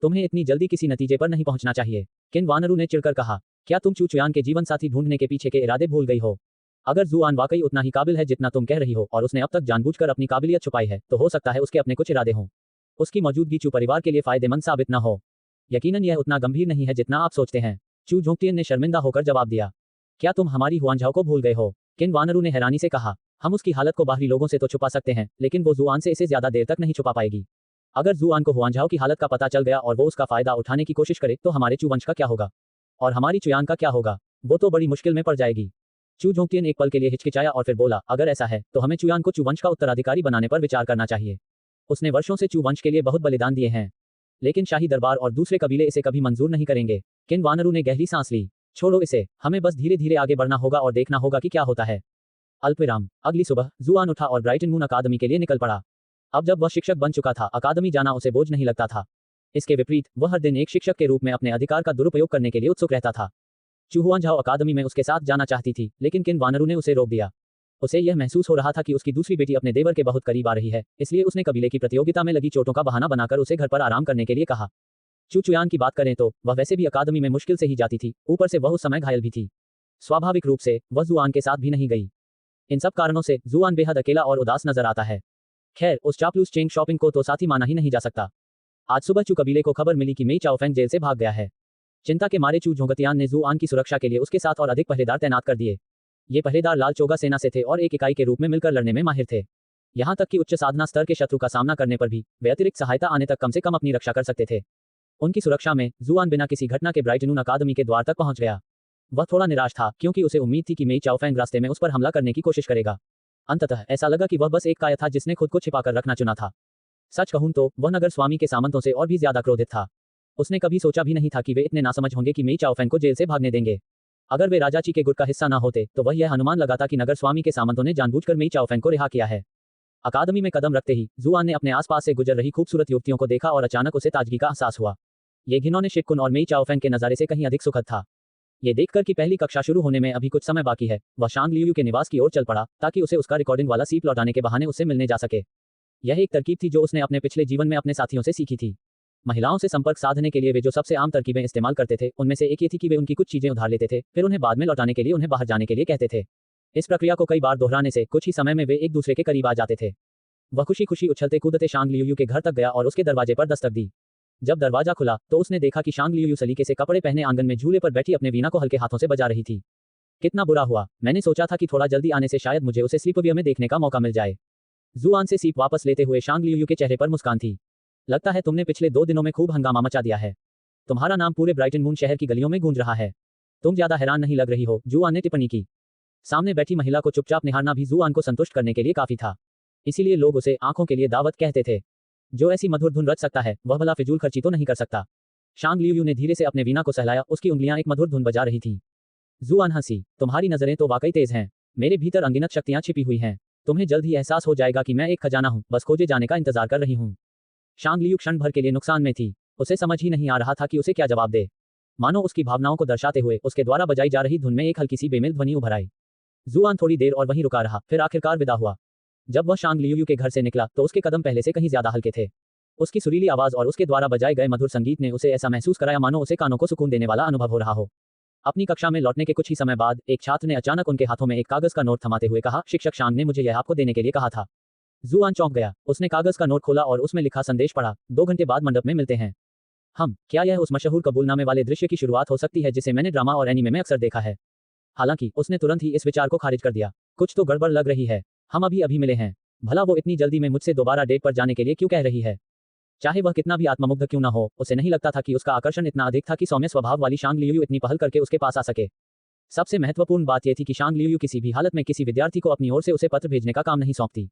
तुम्हें इतनी जल्दी किसी नतीजे पर नहीं पहुंचना चाहिए, किन वानरू ने चिढ़कर कहा। क्या तुम चू चुयान के जीवन साथी ढूंढने के पीछे के इरादे भूल गई हो? अगर जुआन वाकई उतना ही काबिल है जितना तुम कह रही हो और उसने अब तक जानबूझकर अपनी काबिलियत छुपाई है, तो हो सकता है उसके अपने कुछ इरादे हों। उसकी मौजूदगी चू परिवार के लिए फायदेमंद साबित न हो। यकीनन यह उतना गंभीर नहीं है जितना आप सोचते हैं, चू झोंगटियन ने शर्मिंदा होकर जवाब दिया। क्या तुम हमारी हुआंझाओ को भूल गए हो? किन वानरू ने हैरानी से कहा। हम उसकी हालत को बाहरी लोगों से तो छुपा सकते हैं, लेकिन वो जुआन से इसे ज्यादा देर तक नहीं छुपा पाएगी। अगर जुआन को हुआंझाओ की हालत का पता चल गया और वो उसका फायदा उठाने की कोशिश करे तो हमारे चू वंश का क्या होगा? और हमारी चुयान का क्या होगा? वो तो बड़ी मुश्किल में पड़ जाएगी। चू झोंगटियन एक पल के लिए हिचकिचाया और फिर बोला, अगर ऐसा है तो हमें चुयान को चू वंश का उत्तराधिकारी बनाने पर विचार करना चाहिए। उसने वर्षों से चू वंश के लिए बहुत बलिदान दिए हैं, लेकिन शाही दरबार और दूसरे कबीले इसे कभी मंजूर नहीं करेंगे। किन वानरू ने गहरी सांस ली। छोड़ो इसे, हमें बस धीरे धीरे आगे बढ़ना होगा और देखना होगा कि क्या होता है। अल्पविराम। अगली सुबह जुआन उठा और ब्राइटन मून अकादमी के लिए निकल पड़ा। अब जब वह शिक्षक बन चुका था, अकादमी जाना उसे बोझ नहीं लगता था। इसके विपरीत वह हर दिन एक शिक्षक के रूप में अपने अधिकार का दुरुपयोग करने के लिए उत्सुक रहता था। चू हुआंझाओ अकादमी में उसके साथ जाना चाहती थी, लेकिन किन वानरू ने उसे रोक दिया। उसे यह महसूस हो रहा था कि उसकी दूसरी बेटी अपने देवर के बहुत करीब आ रही है, इसलिए उसने कबीले की प्रतियोगिता में लगी चोटों का बहाना बनाकर उसे घर पर आराम करने के लिए कहा। चू चुयान की बात करें तो वह वैसे भी अकादमी में मुश्किल से ही जाती थी, ऊपर से वह उस समय घायल भी थी। स्वाभाविक रूप से वह जुआन के साथ भी नहीं गई। इन सब कारणों से जुआन बेहद अकेला और उदास नजर आता है। खैर, उस चापलूस चेंग शॉपिंग को तो साथी माना ही नहीं जा सकता। आज सुबह चू कबीले को खबर मिली कि मेई चाओफेंग जेल से भाग गया है। चिंता के मारे चू झोंगतियान ने जुआन की सुरक्षा के लिए उसके साथ और अधिक पहरेदार तैनात कर दिए। ये पहरेदार लाल चोगा सेना से थे और एक इकाई के रूप में मिलकर लड़ने में माहिर थे। यहाँ तक कि उच्च साधना स्तर के शत्रु का सामना करने पर भी वे अतिरिक्त सहायता आने तक कम से कम अपनी रक्षा कर सकते थे। उनकी सुरक्षा में जुआन बिना किसी घटना के ब्राइटनून अकादमी के द्वार तक पहुंच गया। वह थोड़ा निराश था, क्योंकि उसे उम्मीद थी कि मेई चाओफेंग रास्ते में उस पर हमला करने की कोशिश करेगा। अंततः ऐसा लगा कि वह बस एक काया था जिसने खुद को छिपाकर रखना चुना था। सच कहूं तो वह नगर स्वामी के सामंतों से और भी ज्यादा क्रोधित था। उसने कभी सोचा भी नहीं था कि वे इतने नासमझ होंगे कि मेई चाओफेंग को जेल से भागने देंगे। अगर वे राजाची के गुट का हिस्सा ना होते तो वह यह अनुमान लगाता कि नगर स्वामी के सामंतों ने जानबूझकर मेई चाओफेंग को रिहा किया है। अकादमी में कदम रखते ही जुआन ने अपने आसपास से गुजर रही खूबसूरत युवतियों को देखा और अचानक उसे ताजगी का एहसास हुआ। ये घिनौने शिक्कुन और मेई चाओफेंग के नजारे से कहीं अधिक सुखद था। ये देखकर कि पहली कक्षा शुरू होने में अभी कुछ समय बाकी है, वह शांग लियू के निवास की ओर चल पड़ा ताकि उसे उसका रिकॉर्डिंग वाला सीप लौटाने के बहाने उससे मिलने जा सके। यह एक तरकीब थी जो उसने अपने पिछले जीवन में अपने साथियों से सीखी थी। महिलाओं से संपर्क साधने के लिए वे जो सबसे आम तरकीबें इस्तेमाल करते थे उनमें से एक ये थी कि वे उनकी कुछ चीजें उधार लेते थे, फिर उन्हें बाद में लौटाने के लिए उन्हें बाहर जाने के लिए कहते थे। इस प्रक्रिया को कई बार दोहराने से कुछ ही समय में वे एक दूसरे के करीब आ जाते थे। वह खुशी खुशी उछलते कूदते शांग लियू के घर तक गया और उसके दरवाजे पर दस्तक दी। जब दरवाजा खुला तो उसने देखा कि शांग लियू सलीके से कपड़े पहने आंगन में झूले पर बैठी अपने वीणा को हल्के हाथों से बजा रही थी। कितना बुरा हुआ, मैंने सोचा था कि थोड़ा जल्दी आने से शायद मुझे उसे स्लीपवियर में देखने का मौका मिल जाए। जुआन से सीप वापस लेते हुए शांग लियू के चेहरे पर मुस्कान थी। लगता है तुमने पिछले 2 दिनों में खूब हंगामा मचा दिया है। तुम्हारा नाम पूरे ब्राइटन मून शहर की गलियों में गूंज रहा है। तुम ज्यादा हैरान नहीं लग रही हो, जुआन ने टिप्पणी की। सामने बैठी महिला को चुपचाप निहारना भी जुआन को संतुष्ट करने के लिए काफी था। इसीलिए लोग उसे आंखों के लिए दावत कहते थे। जो ऐसी मधुर धुन रच सकता है वह भला फिजूल खर्ची तो नहीं कर सकता। शांग लियू ने धीरे से अपने वीणा को सहलाया, उसकी उंगलियां एक मधुर धुन बजा रही थीं। जुआन हंसी, तुम्हारी नजरें तो वाकई तेज हैं। मेरे भीतर अनगिनत शक्तियां छिपी हुई हैं। तुम्हें जल्द ही एहसास हो जाएगा कि मैं एक खजाना हूं, बस खोजे जाने का इंतजार कर रही हूं। शांग लियू क्षण भर के लिए नुकसान में थी। उसे समझ ही नहीं आ रहा था कि उसे क्या जवाब दे। मानो उसकी भावनाओं को दर्शाते हुए उसके द्वारा बजाई जा रही धुन में एक हल्की सी बेमेल ध्वनि उभर आई। जुआन थोड़ी देर और वहीं रुका रहा, फिर आखिरकार विदा हुआ। जब वह शांग लियू के घर से निकला तो उसके कदम पहले से कहीं ज्यादा हल्के थे। उसकी सुरीली आवाज और उसके द्वारा बजाए गए मधुर संगीत ने उसे ऐसा महसूस कराया मानो उसे कानों को सुकून देने वाला अनुभव हो रहा हो। अपनी कक्षा में लौटने के कुछ ही समय बाद एक छात्र ने अचानक उनके हाथों में एक कागज का नोट थमाते हुए कहा, शिक्षक शांग ने मुझे यह आपको देने के लिए कहा था। जुआन चौंक गया। उसने कागज का नोट खोला और उसमें लिखा संदेश पढ़ा, 2 घंटे बाद मंडप में मिलते हैं। क्या यह उस मशहूर कबूलनामे वाले दृश्य की शुरुआत हो सकती है जिसे मैंने ड्रामा और एनीमे में अक्सर देखा है? हालांकि उसने तुरंत ही इस विचार को खारिज कर दिया। कुछ तो गड़बड़ लग रही है। हम अभी अभी मिले हैं। भला वो इतनी जल्दी में मुझसे दोबारा डेट पर जाने के लिए क्यों कह रही है? चाहे वह कितना भी आत्ममुग्ध क्यों न हो, उसे नहीं लगता था कि उसका आकर्षण इतना अधिक था कि सौम्य स्वभाव वाली शांग लियू इतनी पहल करके उसके पास आ सके। सबसे महत्वपूर्ण बात यह थी कि शांग लियू किसी भी हालत में किसी विद्यार्थी को अपनी ओर से उसे पत्र भेजने का काम नहीं सौंपती।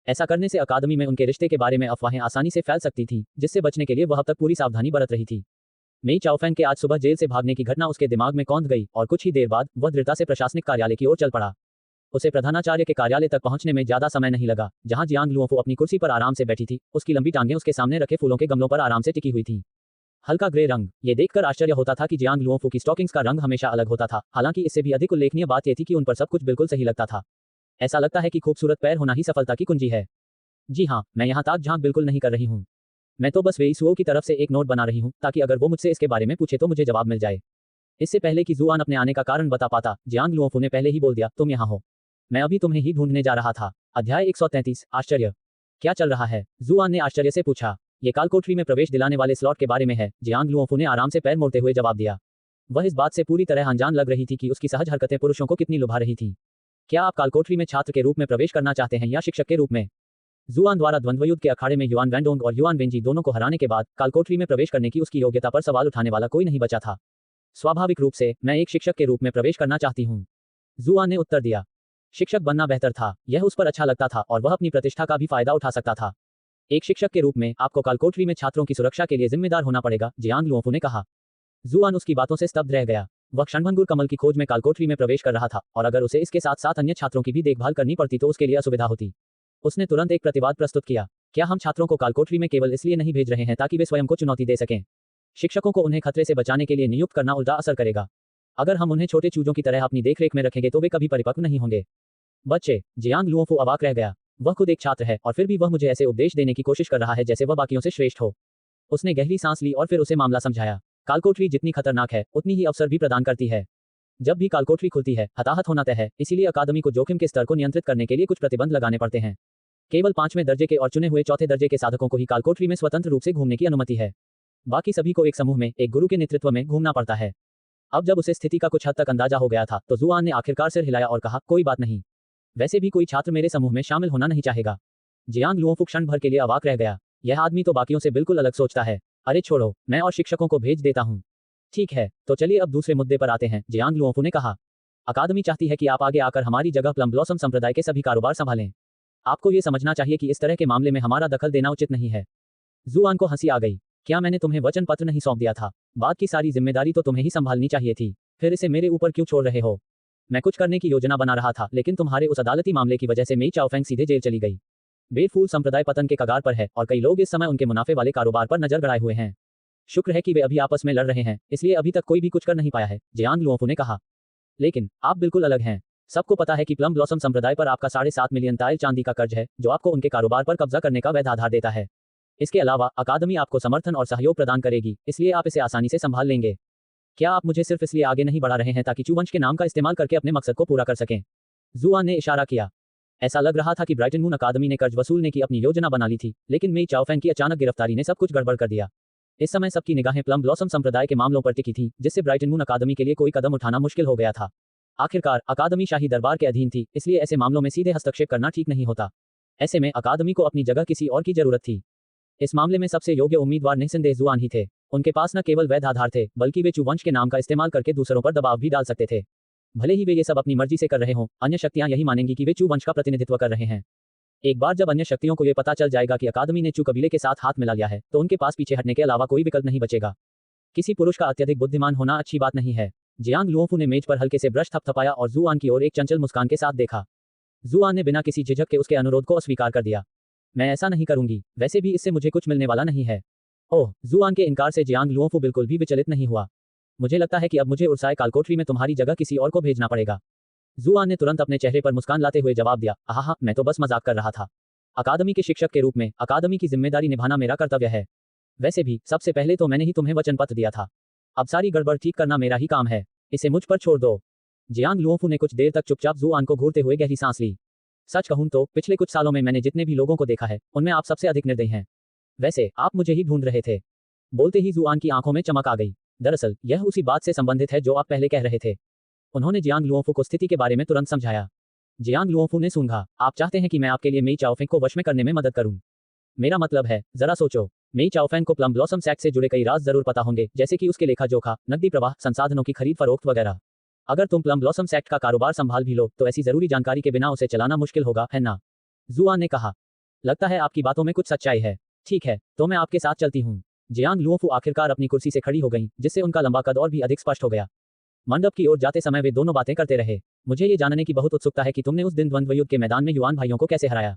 ऐसा करने से अकादमी में उनके रिश्ते के बारे में अफवाहें आसानी से फैल सकती थीं, जिससे बचने के लिए वह अब तक पूरी सावधानी बरत रही थी। मेई चाओफेंग के आज सुबह जेल से भागने की घटना उसके दिमाग में कौंध गई और कुछ ही देर बाद वह दृढ़ता से प्रशासनिक कार्यालय की ओर चल पड़ा। उसे प्रधानाचार्य के कार्यालय तक पहुंचने में ज्यादा समय नहीं लगा, जहां जियांग लुओफू अपनी कुर्सी पर आराम से बैठी थी। उसकी लंबी टांगें उसके सामने रखे फूलों के गमलों पर आराम से टिकी हुई थीं। हल्का ग्रे रंग, ये देखकर आश्चर्य होता था कि जियांग लुओफू की स्टॉकिंग्स का रंग हमेशा अलग होता था। हालांकि इससे भी अधिक उल्लेखनीय बात यह थी कि उन पर सब कुछ बिल्कुल सही लगता था। ऐसा लगता है कि खूबसूरत पैर होना ही सफलता की कुंजी है। जी हाँ, मैं यहाँ ताक झांक बिल्कुल नहीं कर रही हूँ। मैं तो बस वेईसुओ की तरफ से एक नोट बना रही हूँ, ताकि अगर वो मुझसे इसके बारे में पूछे तो मुझे जवाब मिल जाए। इससे पहले कि जुआन अपने आने का कारण बता पाता, जियांग लुओफू ने पहले ही बोल दिया, तुम यहाँ हो। मैं अभी तुम्हें ही ढूंढने जा रहा था। अध्याय 133, आश्चर्य। क्या चल रहा है? जुआन ने आश्चर्य से पूछा। ये कालकोठरी में प्रवेश दिलाने वाले स्लॉट के बारे में है, जियांग लुओफू ने आराम से पैर मोड़ते हुए जवाब दिया। वह इस बात से पूरी तरह अनजान लग रही थी कि उसकी सहज हरकतें पुरुषों को कितनी लुभा रही थीं। क्या आप कालकोठरी में छात्र के रूप में प्रवेश करना चाहते हैं या शिक्षक के रूप में? जुआन द्वारा द्वंद्वयुद्ध के अखाड़े में युआन वैंडोंग और युआन वेंजी दोनों को हराने के बाद कालकोठरी में प्रवेश करने की उसकी योग्यता पर सवाल उठाने वाला कोई नहीं बचा था। स्वाभाविक रूप से मैं एक शिक्षक के रूप में प्रवेश करना चाहती हूँ, जुआन ने उत्तर दिया। शिक्षक बनना बेहतर था, यह उस पर अच्छा लगता था और वह अपनी प्रतिष्ठा का भी फायदा उठा सकता था। एक शिक्षक के रूप में आपको कालकोठरी में छात्रों की सुरक्षा के लिए जिम्मेदार होना पड़ेगा, जियांग लुओफू ने कहा। जुआन उसकी बातों से स्तब्ध रह गया। वह क्षणभंगुर कमल की खोज में कालकोठरी में प्रवेश कर रहा था और अगर उसे इसके साथ साथ अन्य छात्रों की भी देखभाल करनी पड़ती तो उसके लिए असुविधा होती। उसने तुरंत एक प्रतिवाद प्रस्तुत किया। क्या हम छात्रों को कालकोठरी में केवल इसलिए नहीं भेज रहे हैं ताकि वे स्वयं को चुनौती दे सकें? शिक्षकों को उन्हें खतरे से बचाने के लिए नियुक्त करना उल्टा असर करेगा। अगर हम उन्हें छोटे चूजों की तरह अपनी देखरेख में रखेंगे तो वे कभी परिपक्व नहीं होंगे। बच्चे, जियांग लुओफू अवाक रह गया। वह खुद एक छात्र है और फिर भी वह मुझे ऐसे उपदेश देने की कोशिश कर रहा है जैसे वह बाकियों से श्रेष्ठ हो। उसने गहरी सांस ली और फिर उसे मामला समझाया। कालकोठरी जितनी खतरनाक है उतनी ही अवसर भी प्रदान करती है। जब भी कालकोठरी खुलती है, हताहत होना तय है, इसीलिए अकादमी को जोखिम के स्तर को नियंत्रित करने के लिए कुछ प्रतिबंध लगाने पड़ते हैं। केवल 5वें दर्जे के और चुने हुए चौथे दर्जे के साधकों को ही कालकोठरी में स्वतंत्र रूप से घूमने की अनुमति है। बाकी सभी को एक समूह में एक गुरु के नेतृत्व में घूमना पड़ता है। अब जब उसे स्थिति का कुछ हद तक अंदाजा हो गया था तो जुआन ने आखिरकार सिर हिलाया और कहा, कोई बात नहीं। वैसे भी कोई छात्र मेरे समूह में शामिल होना नहीं चाहेगा। जियांग लुओफू क्षण भर के लिए अवाक रह गया। यह आदमी तो बाकियों से बिल्कुल अलग सोचता है। अरे छोड़ो, मैं और शिक्षकों को भेज देता हूँ। ठीक है, तो चलिए अब दूसरे मुद्दे पर आते हैं, जियांग लुओफू ने कहा। अकादमी चाहती है कि आप आगे आकर हमारी जगह प्लम ब्लॉसम संप्रदाय के सभी कारोबार संभालें। आपको ये समझना चाहिए कि इस तरह के मामले में हमारा दखल देना उचित नहीं है। जुआन को हंसी आ गई। क्या मैंने तुम्हें वचन पत्र नहीं सौंप दिया था? बात की सारी जिम्मेदारी तो तुम्हें ही संभालनी चाहिए थी, फिर इसे मेरे ऊपर क्यों छोड़ रहे हो? मैं कुछ करने की योजना बना रहा था, लेकिन तुम्हारे उस अदालती मामले की वजह से मेई चाओफेंग सीधे जेल चली गई। बेफूल संप्रदाय पतन के कगार पर है और कई लोग इस समय उनके मुनाफे वाले कारोबार पर नजर गड़ाए हुए हैं। शुक्र है कि वे अभी आपस में लड़ रहे हैं, इसलिए अभी तक कोई भी कुछ कर नहीं पाया है, जियांग लुओफू ने कहा। लेकिन आप बिल्कुल अलग हैं। सबको पता है कि प्लम ब्लॉसम संप्रदाय पर आपका 7.5 मिलियन ताइल चांदी का कर्ज है, जो आपको उनके कारोबार पर कब्जा करने का वैध आधार देता है। इसके अलावा अकादमी आपको समर्थन और सहयोग प्रदान करेगी, इसलिए आप इसे आसानी से संभाल लेंगे। क्या आप मुझे सिर्फ इसलिए आगे नहीं बढ़ा रहे हैं ताकि चू वंश के नाम का इस्तेमाल करके अपने मकसद को पूरा कर सकें? जुआन ने इशारा किया। ऐसा लग रहा था कि ब्राइटन मून अकादमी ने कर्ज वसूलने की अपनी योजना बना ली थी, लेकिन मेई चाओफेंग की अचानक गिरफ्तारी ने सब कुछ गड़बड़ कर दिया। इस समय सबकी निगाहें प्लम ब्लॉसम संप्रदाय के मामलों पर टिकी थीं, जिससे ब्राइटन मून अकादमी के लिए कोई कदम उठाना मुश्किल हो गया था। आखिरकार अकादमी शाही दरबार के अधीन थी, इसलिए ऐसे मामलों में सीधे हस्तक्षेप करना ठीक नहीं होता। ऐसे में अकादमी को अपनी जगह किसी और की जरूरत थी। इस मामले में सबसे योग्य उम्मीदवार निस्संदेह जुआन ही थे। उनके पास न केवल वैध आधार थे, बल्कि वे चू वंश के नाम का इस्तेमाल करके दूसरों पर दबाव भी डाल सकते थे। भले ही वे ये सब अपनी मर्जी से कर रहे हों, अन्य शक्तियां यही मानेंगी कि वे चू वंश का प्रतिनिधित्व कर रहे हैं। एक बार जब अन्य शक्तियों को यह पता चल जाएगा कि अकादमी ने चू कबीले के साथ हाथ मिला लिया है, तो उनके पास पीछे हटने के अलावा कोई विकल्प नहीं बचेगा। किसी पुरुष का अत्यधिक बुद्धिमान होना अच्छी बात नहीं है। जियांग लुओफू ने मेज पर हल्के से ब्रश थपथपाया और जुआन की ओर एक चंचल मुस्कान के साथ देखा। जुआन ने बिना किसी झिझक के उसके अनुरोध को अस्वीकार कर दिया। मैं ऐसा नहीं करूंगी, वैसे भी इससे मुझे कुछ मिलने वाला नहीं है। ओह, जुआन के इनकार से जियांग लुओफू बिल्कुल भी विचलित नहीं हुआ। मुझे लगता है कि अब मुझे उर्साए कालकोठरी में तुम्हारी जगह किसी और को भेजना पड़ेगा। जुआन ने तुरंत अपने चेहरे पर मुस्कान लाते हुए जवाब दिया, आहा, मैं तो बस मजाक कर रहा था। अकादमी के शिक्षक के रूप में अकादमी की जिम्मेदारी निभाना मेरा कर्तव्य है। वैसे भी सबसे पहले तो मैंने ही तुम्हें वचन पत्र दिया था। अब सारी गड़बड़ ठीक करना मेरा ही काम है। इसे मुझ पर छोड़ दो। जियांग लुओफू ने कुछ देर तक चुपचाप जुआन को घूरते हुए गहरी सांस ली। सच कहूं तो पिछले कुछ सालों में मैंने जितने भी लोगों को देखा है, उनमें आप सबसे अधिक निर्दयी हैं। वैसे आप मुझे ही ढूंढ रहे थे। बोलते ही जुआन की आंखों में चमक आ गई। दरअसल यह उसी बात से संबंधित है जो आप पहले कह रहे थे। उन्होंने जियांग लुओफू को स्थिति के बारे में तुरंत समझाया। जियांग लुओफू ने सूंघा। आप चाहते हैं कि मैं आपके लिए मेई चाओफेंग को वश में करने में मदद करूं? मेरा मतलब है, जरा सोचो, मेई चाओफेंग को प्लम ब्लॉसम सैक से जुड़े कई राज जरूर पता होंगे, जैसे कि उसके लेखा जोखा, नकदी प्रवाह, संसाधनों की खरीद फरोख्त वगैरह। अगर तुम प्लम ब्लॉसम सैक्ट का कारोबार संभाल भी लो, तो ऐसी जरूरी जानकारी के बिना उसे चलाना मुश्किल होगा, है ना? जुआन ने कहा। लगता है आपकी बातों में कुछ सच्चाई है। ठीक है, तो मैं आपके साथ चलती हूँ। जियांग लुओफू आखिरकार अपनी कुर्सी से खड़ी हो गईं, जिससे उनका लंबा कद और भी अधिक स्पष्ट हो गया। मंडप की ओर जाते समय वे दोनों बातें करते रहे। मुझे ये जानने की बहुत उत्सुकता है कि तुमने उस दिन द्वंद्व युद्ध के मैदान में युआन भाइयों को कैसे हराया।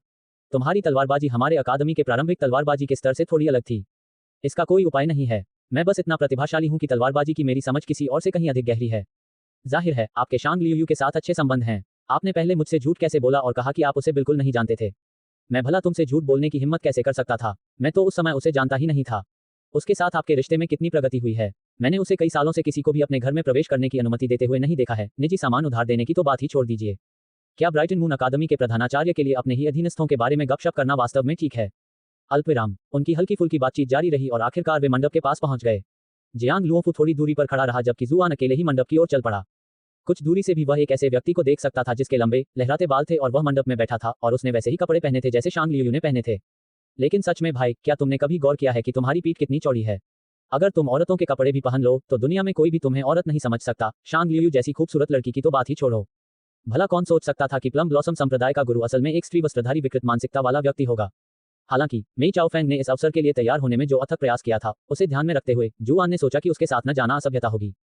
तुम्हारी तलवारबाजी हमारे अकादमी के प्रारंभिक तलवारबाजी के स्तर से थोड़ी अलग थी। इसका कोई उपाय नहीं है। मैं बस इतना प्रतिभाशाली हूं कि तलवारबाजी की मेरी समझ किसी और से कहीं अधिक गहरी है। जाहिर है आपके शांग लियू के साथ अच्छे संबंध हैं। आपने पहले मुझसे झूठ कैसे बोला और कहा कि आप उसे बिल्कुल नहीं जानते थे? मैं भला तुमसे झूठ बोलने की हिम्मत कैसे कर सकता था? मैं तो उस समय उसे जानता ही नहीं था। उसके साथ आपके रिश्ते में कितनी प्रगति हुई है। मैंने उसे कई सालों से किसी को भी अपने घर में प्रवेश करने की अनुमति देते हुए नहीं देखा है। निजी सामान उधार देने की तो बात ही छोड़ दीजिए। क्या ब्राइटन मून अकादमी के प्रधानाचार्य के लिए अपने ही अधीनस्थों के बारे में गपशप करना वास्तव में ठीक है? अल्पविराम। उनकी हल्की फुल्की बातचीत जारी रही और आखिरकार वे मंडप के पास पहुंच गए। जियांग लुओफू थोड़ी दूरी पर खड़ा रहा, जबकि जुआन अकेले ही मंडप की ओर चल पड़ा। कुछ दूरी से भी वह एक ऐसे व्यक्ति को देख सकता था जिसके लंबे लहराते बाल थे और वह मंडप में बैठा था और उसने वैसे ही कपड़े पहने थे जैसे शांग लियू ने पहने थे। लेकिन सच में भाई, क्या तुमने कभी गौर किया है कि तुम्हारी पीठ कितनी चौड़ी है? अगर तुम औरतों के कपड़े भी पहन लो तो दुनिया में कोई भी तुम्हें औरत नहीं समझ सकता। शांग लियू जैसी खूबसूरत लड़की की तो बात ही छोड़ो। भला कौन सोच सकता था कि प्लम ब्लॉसम संप्रदाय का गुरु असल में एक स्त्री वस्त्रधारी विकृत मानसिकता वाला व्यक्ति होगा। हालांकि मेई चाओफेंग ने इस अवसर के लिए तैयार होने में जो अथक प्रयास किया था, उसे ध्यान में रखते हुए जुआन ने सोचा कि उसके साथ न जाना असभ्यता होगी।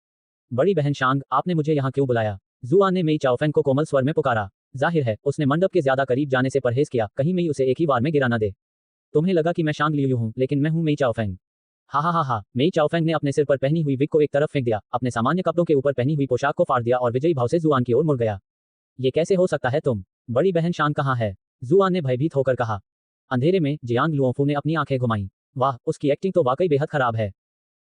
बड़ी बहन शांग, आपने मुझे यहाँ क्यों बुलाया? जुआन ने मेई चाओफेंग को कोमल स्वर में पुकारा। जाहिर है उसने मंडप के ज्यादा करीब जाने से परहेज किया, कहीं मेई उसे एक ही बार में गिरा न दे। तुम्हें लगा कि मैं शांग लियू हूँ, लेकिन मैं हूँ मेई चाओफेंग। हा हा हा हा। मेई चाओफेंग ने अपने सिर पर पहनी हुई विग को एक तरफ फेंक दिया, अपने सामान्य कपड़ों के ऊपर पहनी हुई पोशाक को फाड़ दिया और विजयी भाव से जुआन की ओर मुड़ गया। ये कैसे हो सकता है? तुम बड़ी बहन शांग कहाँ है? जुआन ने भयभीत होकर कहा। अंधेरे में जियांग लुओफू ने अपनी आंखें घुमाई। वाह, उसकी एक्टिंग तो वाकई बेहद खराब है।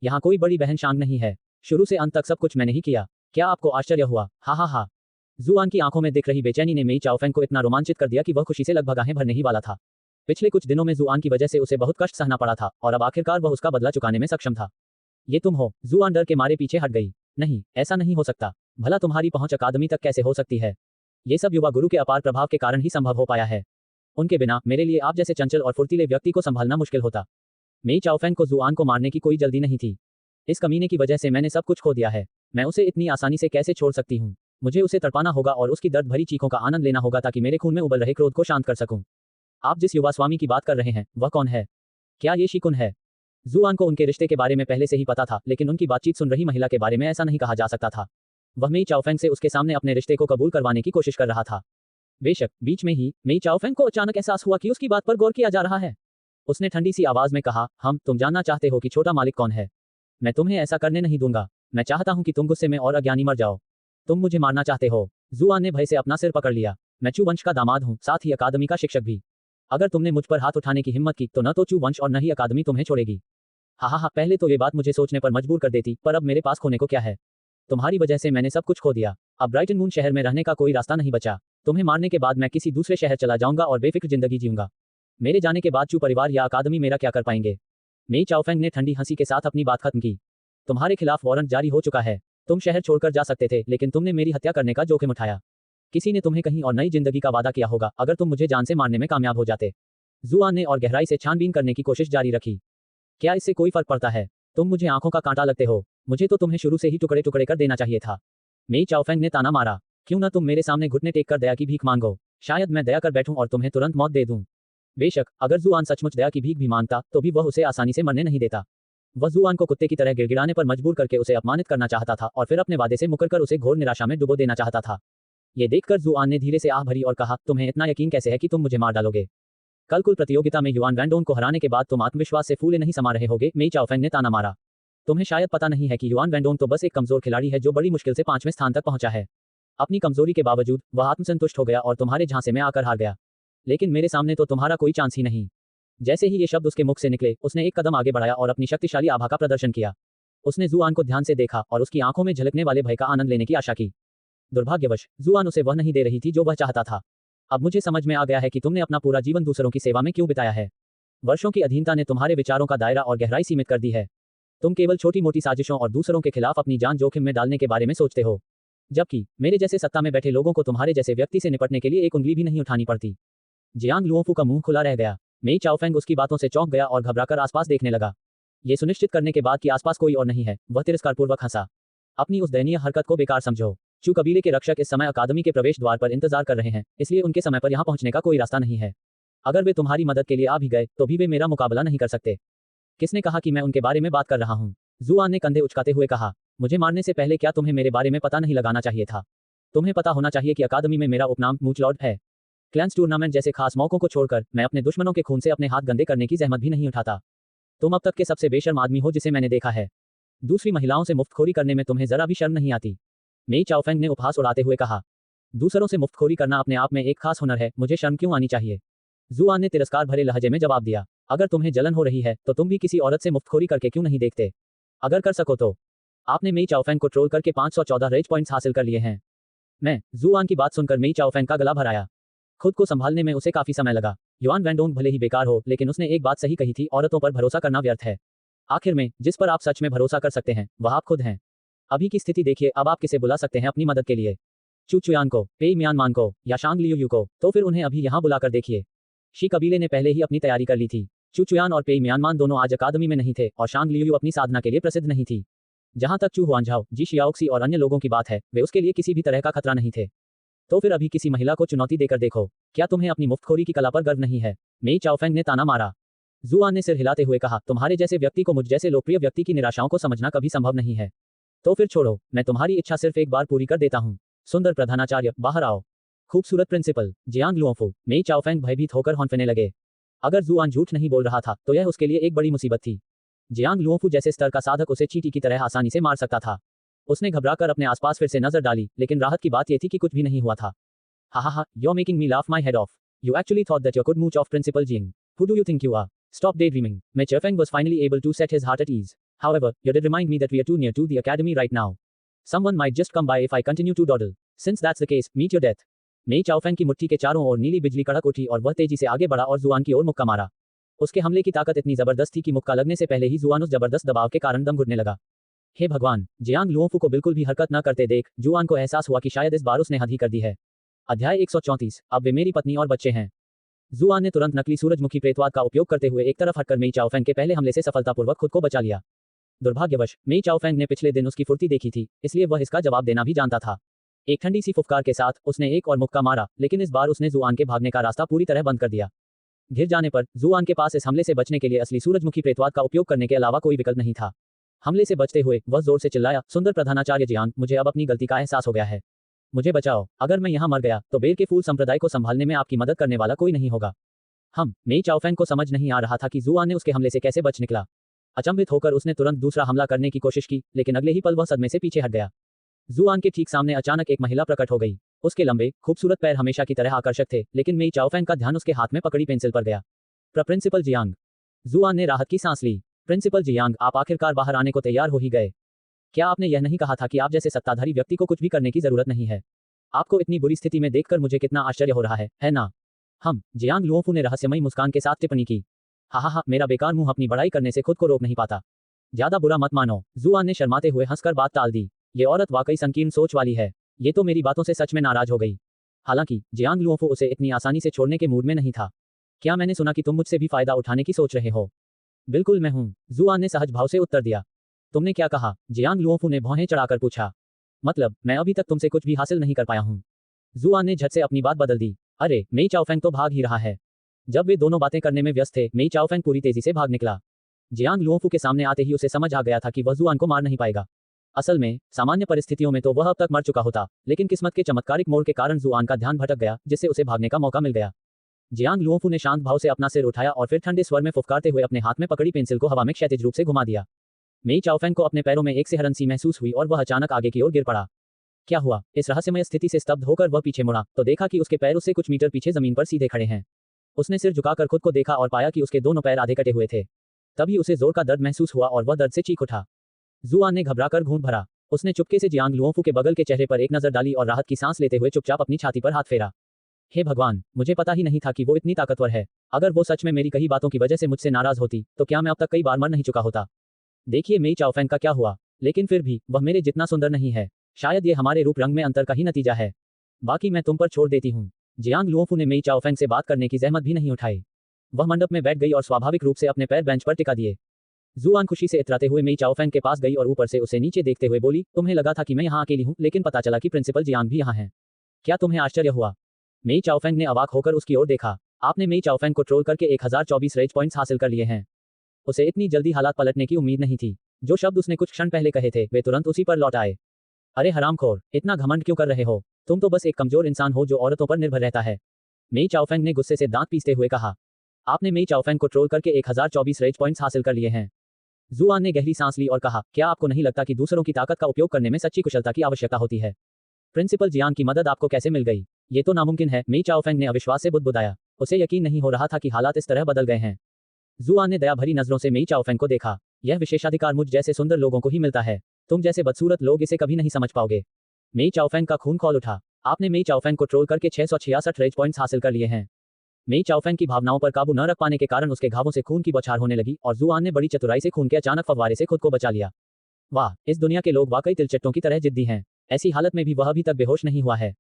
यहाँ कोई बड़ी बहन शांग नहीं है। शुरू से अंत तक सब कुछ मैंने ही किया। क्या आपको आश्चर्य हुआ? हा हा हा। जुआन की आंखों में दिख रही बेचैनी ने मेई चाओफेंग को इतना रोमांचित कर दिया कि वह खुशी से लगभग आंखें भरने ही वाला था। पिछले कुछ दिनों में जुआन की वजह से उसे बहुत कष्ट सहना पड़ा था और अब आखिरकार वह उसका बदला चुकाने में सक्षम था। ये तुम हो? जुआन डर के मारे पीछे हट गई। नहीं, ऐसा नहीं हो सकता। भला तुम्हारी पहुंच अकादमी तक कैसे हो सकती है? ये सब युवा गुरु के अपार प्रभाव के कारण ही संभव हो पाया है। उनके बिना मेरे लिए आप जैसे चंचल और फुर्तीले व्यक्ति को संभालना मुश्किल होता। मेई चाओफेंग को जुआन को मारने की कोई जल्दी नहीं थी। इस कमीने की वजह से मैंने सब कुछ खो दिया है। मैं उसे इतनी आसानी से कैसे छोड़ सकती हूँ? मुझे उसे तड़पाना होगा और उसकी दर्द भरी चीखों का आनंद लेना होगा ताकि मेरे खून में उबल रहे क्रोध को शांत कर सकूं। आप जिस युवा स्वामी की बात कर रहे हैं, वह कौन है? क्या ये शिकुन है? जुआन को उनके रिश्ते के बारे में पहले से ही पता था, लेकिन उनकी बातचीत सुन रही महिला के बारे में ऐसा नहीं कहा जा सकता था। वह मेई चाओफेंग से उसके सामने अपने रिश्ते को कबूल करवाने की कोशिश कर रहा था। बेशक बीच में ही मेई चाओफेंग को अचानक एहसास हुआ कि उसकी बात पर गौर किया जा रहा है। उसने ठंडी सी आवाज में कहा, तुम जानना चाहते हो कि छोटा मालिक कौन है? मैं तुम्हें ऐसा करने नहीं दूंगा। मैं चाहता हूं कि तुम गुस्से में और अज्ञानी मर जाओ। तुम मुझे मारना चाहते हो? जुआन ने भय से अपना सिर पकड़ लिया। मैं चू वंश का दामाद हूं, साथ ही अकादमी का शिक्षक भी। अगर तुमने मुझ पर हाथ उठाने की हिम्मत की तो न तो चू वंश और न ही अकादमी तुम्हें छोड़ेगी। हा, पहले तो ये बात मुझे सोचने पर मजबूर कर देती, पर अब मेरे पास खोने को क्या है। तुम्हारी वजह से मैंने सब कुछ खो दिया। अब ब्राइटन मून शहर में रहने का कोई रास्ता नहीं बचा। तुम्हें मारने के बाद मैं किसी दूसरे शहर चला जाऊंगा और बेफिक्र जिंदगी जीऊंगा। मेरे जाने के बाद चू परिवार या अकादमी मेरा क्या कर पाएंगे। मेई चाओफेंग ने ठंडी हंसी के साथ अपनी बात खत्म की। तुम्हारे खिलाफ वारंट जारी हो चुका है। तुम शहर छोड़कर जा सकते थे, लेकिन तुमने मेरी हत्या करने का जोखिम उठाया। किसी ने तुम्हें कहीं और नई जिंदगी का वादा किया होगा अगर तुम मुझे जान से मारने में कामयाब हो जाते। जुआन ने और गहराई से छानबीन करने की कोशिश जारी रखी। क्या इससे कोई फर्क पड़ता है? तुम मुझे आंखों का कांटा लगते हो। मुझे तो तुम्हें शुरू से ही टुकड़े टुकड़े कर देना चाहिए था। मेई चाओफेंग ने ताना मारा। क्यों न तुम मेरे सामने घुटने टेक कर दया की भीख मांगो। शायद मैं दया कर बैठूं और तुम्हें तुरंत मौत दे दूं। बेशक अगर जुआन सचमुच दया की भीख भी मांगता तो भी वह उसे आसानी से मरने नहीं देता। वह जुआन को कुत्ते की तरह गिड़गिड़ाने पर मजबूर करके उसे अपमानित करना चाहता था और फिर अपने वादे से मुकरकर उसे घोर निराशा में डुबो देना चाहता था। ये देखकर जुआन ने धीरे से आह भरी और कहा, तुम्हें इतना यकीन कैसे है कि तुम मुझे मार डालोगे? कल कुल प्रतियोगिता में युआन वैंडोन को हराने के बाद तुम आत्मविश्वास से फूले नहीं समा रहे होगे। मेई चाओफेंग ने ताना मारा। तुम्हें शायद पता नहीं है कि युआन वैंडोन तो बस एक कमजोर खिलाड़ी है जो बड़ी मुश्किल से 5वें स्थान तक पहुंचा है। अपनी कमजोरी के बावजूद वह आत्मसंतुष्ट हो गया और तुम्हारे झांसे में आकर हार गया। लेकिन मेरे सामने तो तुम्हारा कोई चांस ही नहीं। जैसे ही ये शब्द उसके मुख से निकले उसने एक कदम आगे बढ़ाया और अपनी शक्तिशाली आभा का प्रदर्शन किया। उसने जुआन को ध्यान से देखा और उसकी आंखों में झलकने वाले भय का आनंद लेने की आशा की। दुर्भाग्यवश जुआन उसे वह नहीं दे रही थी जो वह चाहता था। अब मुझे समझ में आ गया है कि तुमने अपना पूरा जीवन दूसरों की सेवा में क्यों बिताया है। वर्षों की अधीनता ने तुम्हारे विचारों का दायरा और गहराई सीमित कर दी है। तुम केवल छोटी मोटी साजिशों और दूसरों के खिलाफ अपनी जान जोखिम में डालने के बारे में सोचते हो, जबकि मेरे जैसे सत्ता में बैठे लोगों को तुम्हारे जैसे व्यक्ति से निपटने के लिए एक उंगली भी नहीं उठानी पड़ती। जियांग लुओफू का मुंह खुला रह गया। मेई चाओफेंग उसकी बातों से चौंक गया और घबराकर आसपास देखने लगा। ये सुनिश्चित करने के बाद कि आसपास कोई और नहीं है, वह तिरस्कारपूर्वक हंसा। अपनी उस दयनीय हरकत को बेकार समझो। चू कबीले के रक्षक इस समय अकादमी के प्रवेश द्वार पर इंतजार कर रहे हैं, इसलिए उनके समय पर यहां पहुंचने का कोई रास्ता नहीं है। अगर वे तुम्हारी मदद के लिए आ भी गए तो भी वे मेरा मुकाबला नहीं कर सकते। किसने कहा कि मैं उनके बारे में बात कर रहा हूं? जुआन ने कंधे उचकाते हुए कहा। मुझे मारने से पहले क्या तुम्हें मेरे बारे में पता नहीं लगाना चाहिए था? तुम्हें पता होना चाहिए कि अकादमी में मेरा उपनाम मूचलॉर्ड है। क्लैंस टूर्नामेंट जैसे खास मौकों को छोड़कर मैं अपने दुश्मनों के खून से अपने हाथ गंदे करने की जहमत भी नहीं उठाता। तुम अब तक के सबसे बेशर्म आदमी हो जिसे मैंने देखा है। दूसरी महिलाओं से मुफ्तखोरी करने में तुम्हें जरा भी शर्म नहीं आती। मेई चाओफेंग ने उपहास उड़ाते हुए कहा। दूसरों से मुफ्तखोरी करना अपने आप में एक खास हुनर है, मुझे शर्म क्यों आनी चाहिए? जुआन ने तिरस्कार भरे लहजे में जवाब दिया। अगर तुम्हें जलन हो रही है तो तुम भी किसी औरत से मुफ्तखोरी करके क्यों नहीं देखते? अगर कर सको तो। आपने मेई चाओफेंग को ट्रोल करके 514 रेज पॉइंट्स हासिल कर लिए हैं। जुआन की बात सुनकर मेई चाओफेंग का गला भर आया। खुद को संभालने में उसे काफी समय लगा। युआन वैंडोंग भले ही बेकार हो, लेकिन उसने एक बात सही कही थी, औरतों पर भरोसा करना व्यर्थ है। आखिर में जिस पर आप सच में भरोसा कर सकते हैं वह आप खुद हैं। अभी की स्थिति देखिए, अब आप किसे बुला सकते हैं अपनी मदद के लिए? चू चुयान को, पेई म्यानमान को या शांग लियू को? तो फिर उन्हें अभी यहाँ बुलाकर देखिए। शी कबीले ने पहले ही अपनी तैयारी कर ली थी। चू चुयान और पेई म्यानमान दोनों आज अकादमी में नहीं थे और शांग लियू अपनी साधना के लिए प्रसिद्ध नहीं थी। जहां तक चू हुआनझाओ, जी शियाओक्सी और अन्य लोगों की बात है, वे उसके लिए किसी भी तरह का खतरा नहीं थे। तो फिर अभी किसी महिला को चुनौती देकर देखो। क्या तुम्हें अपनी मुफ्तखोरी की कला पर गर्व नहीं है? मेई चाओफेंग ने ताना मारा। जुआन ने सिर हिलाते हुए कहा, तुम्हारे जैसे व्यक्ति को मुझ जैसे लोकप्रिय व्यक्ति की निराशाओं को समझना कभी संभव नहीं है। तो फिर छोड़ो, मैं तुम्हारी इच्छा सिर्फ एक बार पूरी कर देता हूँ। सुंदर प्रधानाचार्य, बाहर आओ। खूबसूरत प्रिंसिपल, जियांग लुओफू। मेई चाओफेंग भयभीत होकर हौंफने लगे। अगर जुआन झूठ नहीं बोल रहा था तो यह उसके लिए एक बड़ी मुसीबत थी। जियांग लुओफू जैसे स्तर का साधक उसे चींटी की तरह आसानी से मार सकता था। उसने घबराकर अपने आसपास फिर से नजर डाली, लेकिन राहत की बात यह थी कि कुछ भी नहीं हुआ था। हा, you're making me laugh my head off. You actually thought that you could mooch off Principal Jing. Who do you think you are? Stop daydreaming. Mei Chaofeng was finally able to set his heart at ease. However, you did remind me that we are too near to the academy right now. Someone might just come by if I continue to dawdle. Since that's the case, meet your death. May चाओफेंग की मुट्ठी के चारों ओर नीली बिजली कड़क उठी और वह तेजी से आगे बढ़ा और जुआन की ओर मुक्का मारा। उसके हमले की ताकत इतनी जबरदस्त थी कि मुक्का लगने से पहले ही जुआन उस जबरदस्त दबाव के कारण दम घुटने लगा। हे भगवान! जियांग लुओफू को बिल्कुल भी हरकत न करते देख जुआन को एहसास हुआ कि शायद इस बार उसने हद ही कर दी है। अध्याय 134। अब वे मेरी पत्नी और बच्चे हैं। जुआन ने तुरंत नकली सूरजमुखी प्रेतवाद का उपयोग करते हुए एक तरफ हटकर मेई चाओफेंग के पहले हमले से सफलतापूर्वक खुद को बचा लिया। दुर्भाग्यवश मेई चाओफेंग ने पिछले दिन उसकी फुर्ती देखी थी, इसलिए वह इसका जवाब देना भी जानता था। एक ठंडी सी फुफकार के साथ उसने एक और मुक्का मारा, लेकिन इस बार उसने जुआन के भागने का रास्ता पूरी तरह बंद कर दिया। घिर जाने पर जुआन के पास इस हमले से बचने के लिए असली सूरजमुखी प्रेतवाद का उपयोग करने के अलावा कोई विकल्प नहीं था। हमले से बचते हुए वह जोर से चिल्लाया, सुंदर प्रधानाचार्य जियांग, मुझे अब अपनी गलती का एहसास हो गया है। मुझे बचाओ। अगर मैं यहाँ मर गया तो बेर के फूल संप्रदाय को संभालने में आपकी मदद करने वाला कोई नहीं होगा। मेई चाओफेंग को समझ नहीं आ रहा था कि जुआन ने उसके हमले से कैसे बच निकला। अचंभित होकर उसने तुरंत दूसरा हमला करने की कोशिश की, लेकिन अगले ही पल वह सदमे से पीछे हट गया। जुआन के ठीक सामने अचानक एक महिला प्रकट हो गई। उसके लंबे, खूबसूरत पैर हमेशा की तरह आकर्षक थे, लेकिन मेई चाओफेंग का ध्यान उसके हाथ में पकड़ी पेंसिल पर गया। Principal Jiang. जुआन ने राहत की सांस ली। प्रिंसिपल जियांग, आप आखिरकार बाहर आने को तैयार हो ही गए। क्या आपने यह नहीं कहा था कि आप जैसे सत्ताधारी व्यक्ति को कुछ भी करने की जरूरत नहीं है? आपको इतनी बुरी स्थिति में देखकर मुझे कितना आश्चर्य हो रहा है ना? जियांग लुओफू ने रहस्यमयी मुस्कान के साथ टिप्पणी की। हा, मेरा बेकार मुंह अपनी बड़ाई करने से खुद को रोक नहीं पाता। ज्यादा बुरा मत मानो। जुआन ने शर्माते हुए हंसकर बात टाल दी। ये औरत वाकई संकीर्ण सोच वाली है। ये तो मेरी बातों से सच में नाराज हो गई। हालांकि जियांग लुओफू उसे इतनी आसानी से छोड़ने के मूड में नहीं था। क्या मैंने सुना कि तुम मुझसे भी फायदा उठाने की सोच रहे हो? बिल्कुल मैं हूं, जुआन ने सहज भाव से उत्तर दिया। तुमने क्या कहा? जियांग लुओफू ने भौहें चढ़ाकर पूछा। मतलब, मैं अभी तक तुमसे कुछ भी हासिल नहीं कर पाया हूं। जुआन ने झट से अपनी बात बदल दी। अरे, मेई चाओफेंग तो भाग ही रहा है। जब वे दोनों बातें करने में व्यस्त थे, मेई चाओफेंग पूरी तेजी से भाग निकला। जियांग लुओफू के सामने आते ही उसे समझ आ गया था कि वह जुआन को मार नहीं पाएगा। असल में, सामान्य परिस्थितियों में तो वह अब तक मर चुका होता, लेकिन किस्मत के चमत्कारिक मोड़ के कारण जुआन का ध्यान भटक गया, जिससे उसे भागने का मौका मिल गया। जियांग लुओफू ने शांत भाव से अपना सिर उठाया और फिर ठंडे स्वर में फुफकारते हुए अपने हाथ में पकड़ी पेंसिल को हवा में क्षैतिज रूप से घुमा दिया। मेई चाओफेंग को अपने पैरों में एक सिहरन सी महसूस हुई और वह अचानक आगे की ओर गिर पड़ा। क्या हुआ? इस रहस्यमय स्थिति से स्तब्ध होकर वह पीछे मुड़ा तो देखा कि उसके पैर उससे कुछ मीटर पीछे जमीन पर सीधे खड़े हैं। उसने सिर झुकाकर खुद को देखा और पाया कि उसके दोनों पैर आधे कटे हुए थे। तभी उसे जोर का दर्द महसूस हुआ और वह दर्द से चीख उठा। जुआन ने घबराकर घूंट भरा। उसने चुपके से जियांग लुओफू के बगल के चेहरे पर एक नजर डाली और राहत की सांस लेते हुए चुपचाप अपनी छाती पर हाथ फेरा। हे भगवान, मुझे पता ही नहीं था कि वो इतनी ताकतवर है। अगर वो सच में मेरी कही बातों की वजह से मुझसे नाराज होती, तो क्या मैं अब तक कई बार मर नहीं चुका होता? देखिए मेई चाओफेंग का क्या हुआ, लेकिन फिर भी वह मेरे जितना सुंदर नहीं है। शायद ये हमारे रूप रंग में अंतर का ही नतीजा है। बाकी मैं तुम पर छोड़ देती हूँ। जियांग लुओफू ने मेई चाओफेंग से बात करने की जहमत भी नहीं उठाई। वह मंडप में बैठ गई और स्वाभाविक रूप से अपने पैर बेंच पर टिका दिए। जुआन खुशी से इतराते हुए मेई चाओफेंग के पास गई और ऊपर से उसे नीचे देखते हुए बोली, तुम्हें लगा था कि मैं यहाँ अकेली हूँ, लेकिन पता चला कि प्रिंसिपल जियांग भी यहाँ हैं। क्या तुम्हें आश्चर्य हुआ? मेई चाओफेंग ने अवाक होकर उसकी ओर देखा। आपने मेई चाओफेंग को ट्रोल करके 1024 रेज पॉइंट्स हासिल कर लिए हैं। उसे इतनी जल्दी हालात पलटने की उम्मीद नहीं थी। जो शब्द उसने कुछ क्षण पहले कहे थे, वे तुरंत उसी पर लौट आए। अरे हरामखोर, इतना घमंड क्यों कर रहे हो? तुम तो बस एक कमजोर इंसान हो जो औरतों पर निर्भर रहता है। मेई चाओफेंग ने गुस्से से दांत पीसते हुए कहा। आपने मेई चाओफेंग को ट्रोल करके 1024 रेज पॉइंट्स हासिल कर लिए हैं। जुआन ने गहरी सांस ली और कहा, क्या आपको नहीं लगता कि दूसरों की ताकत का उपयोग करने में सच्ची कुशलता की आवश्यकता होती है? प्रिंसिपल जियांग की मदद आपको कैसे मिल गई? ये तो नामुमकिन है, मेई चाओफेंग ने अविश्वास से बुदबुदाया। उसे यकीन नहीं हो रहा था कि हालात इस तरह बदल गए हैं। जुआन ने दया भरी नजरों से मेई चाओफेंग को देखा। यह विशेषाधिकार मुझ जैसे सुंदर लोगों को ही मिलता है। तुम जैसे बदसूरत लोग इसे कभी नहीं समझ पाओगे। मेई चाओफेंग का खून खौल उठा। आपने मेई चाओफेंग को ट्रोल करके 666 रेज पॉइंट्स हासिल कर लिए हैं। मेई चाओफेंग की भावनाओं पर काबू न रख पाने के कारण उसके घावों से खून की बौछार होने लगी और जुआन ने बड़ी चतुराई से खून के अचानक फव्वारे से खुद को बचा लिया। वाह, इस दुनिया के लोग वाकई तिलचट्टों की तरह जिद्दी हैं। ऐसी हालत में भी वह अभी तक बेहोश नहीं हुआ है।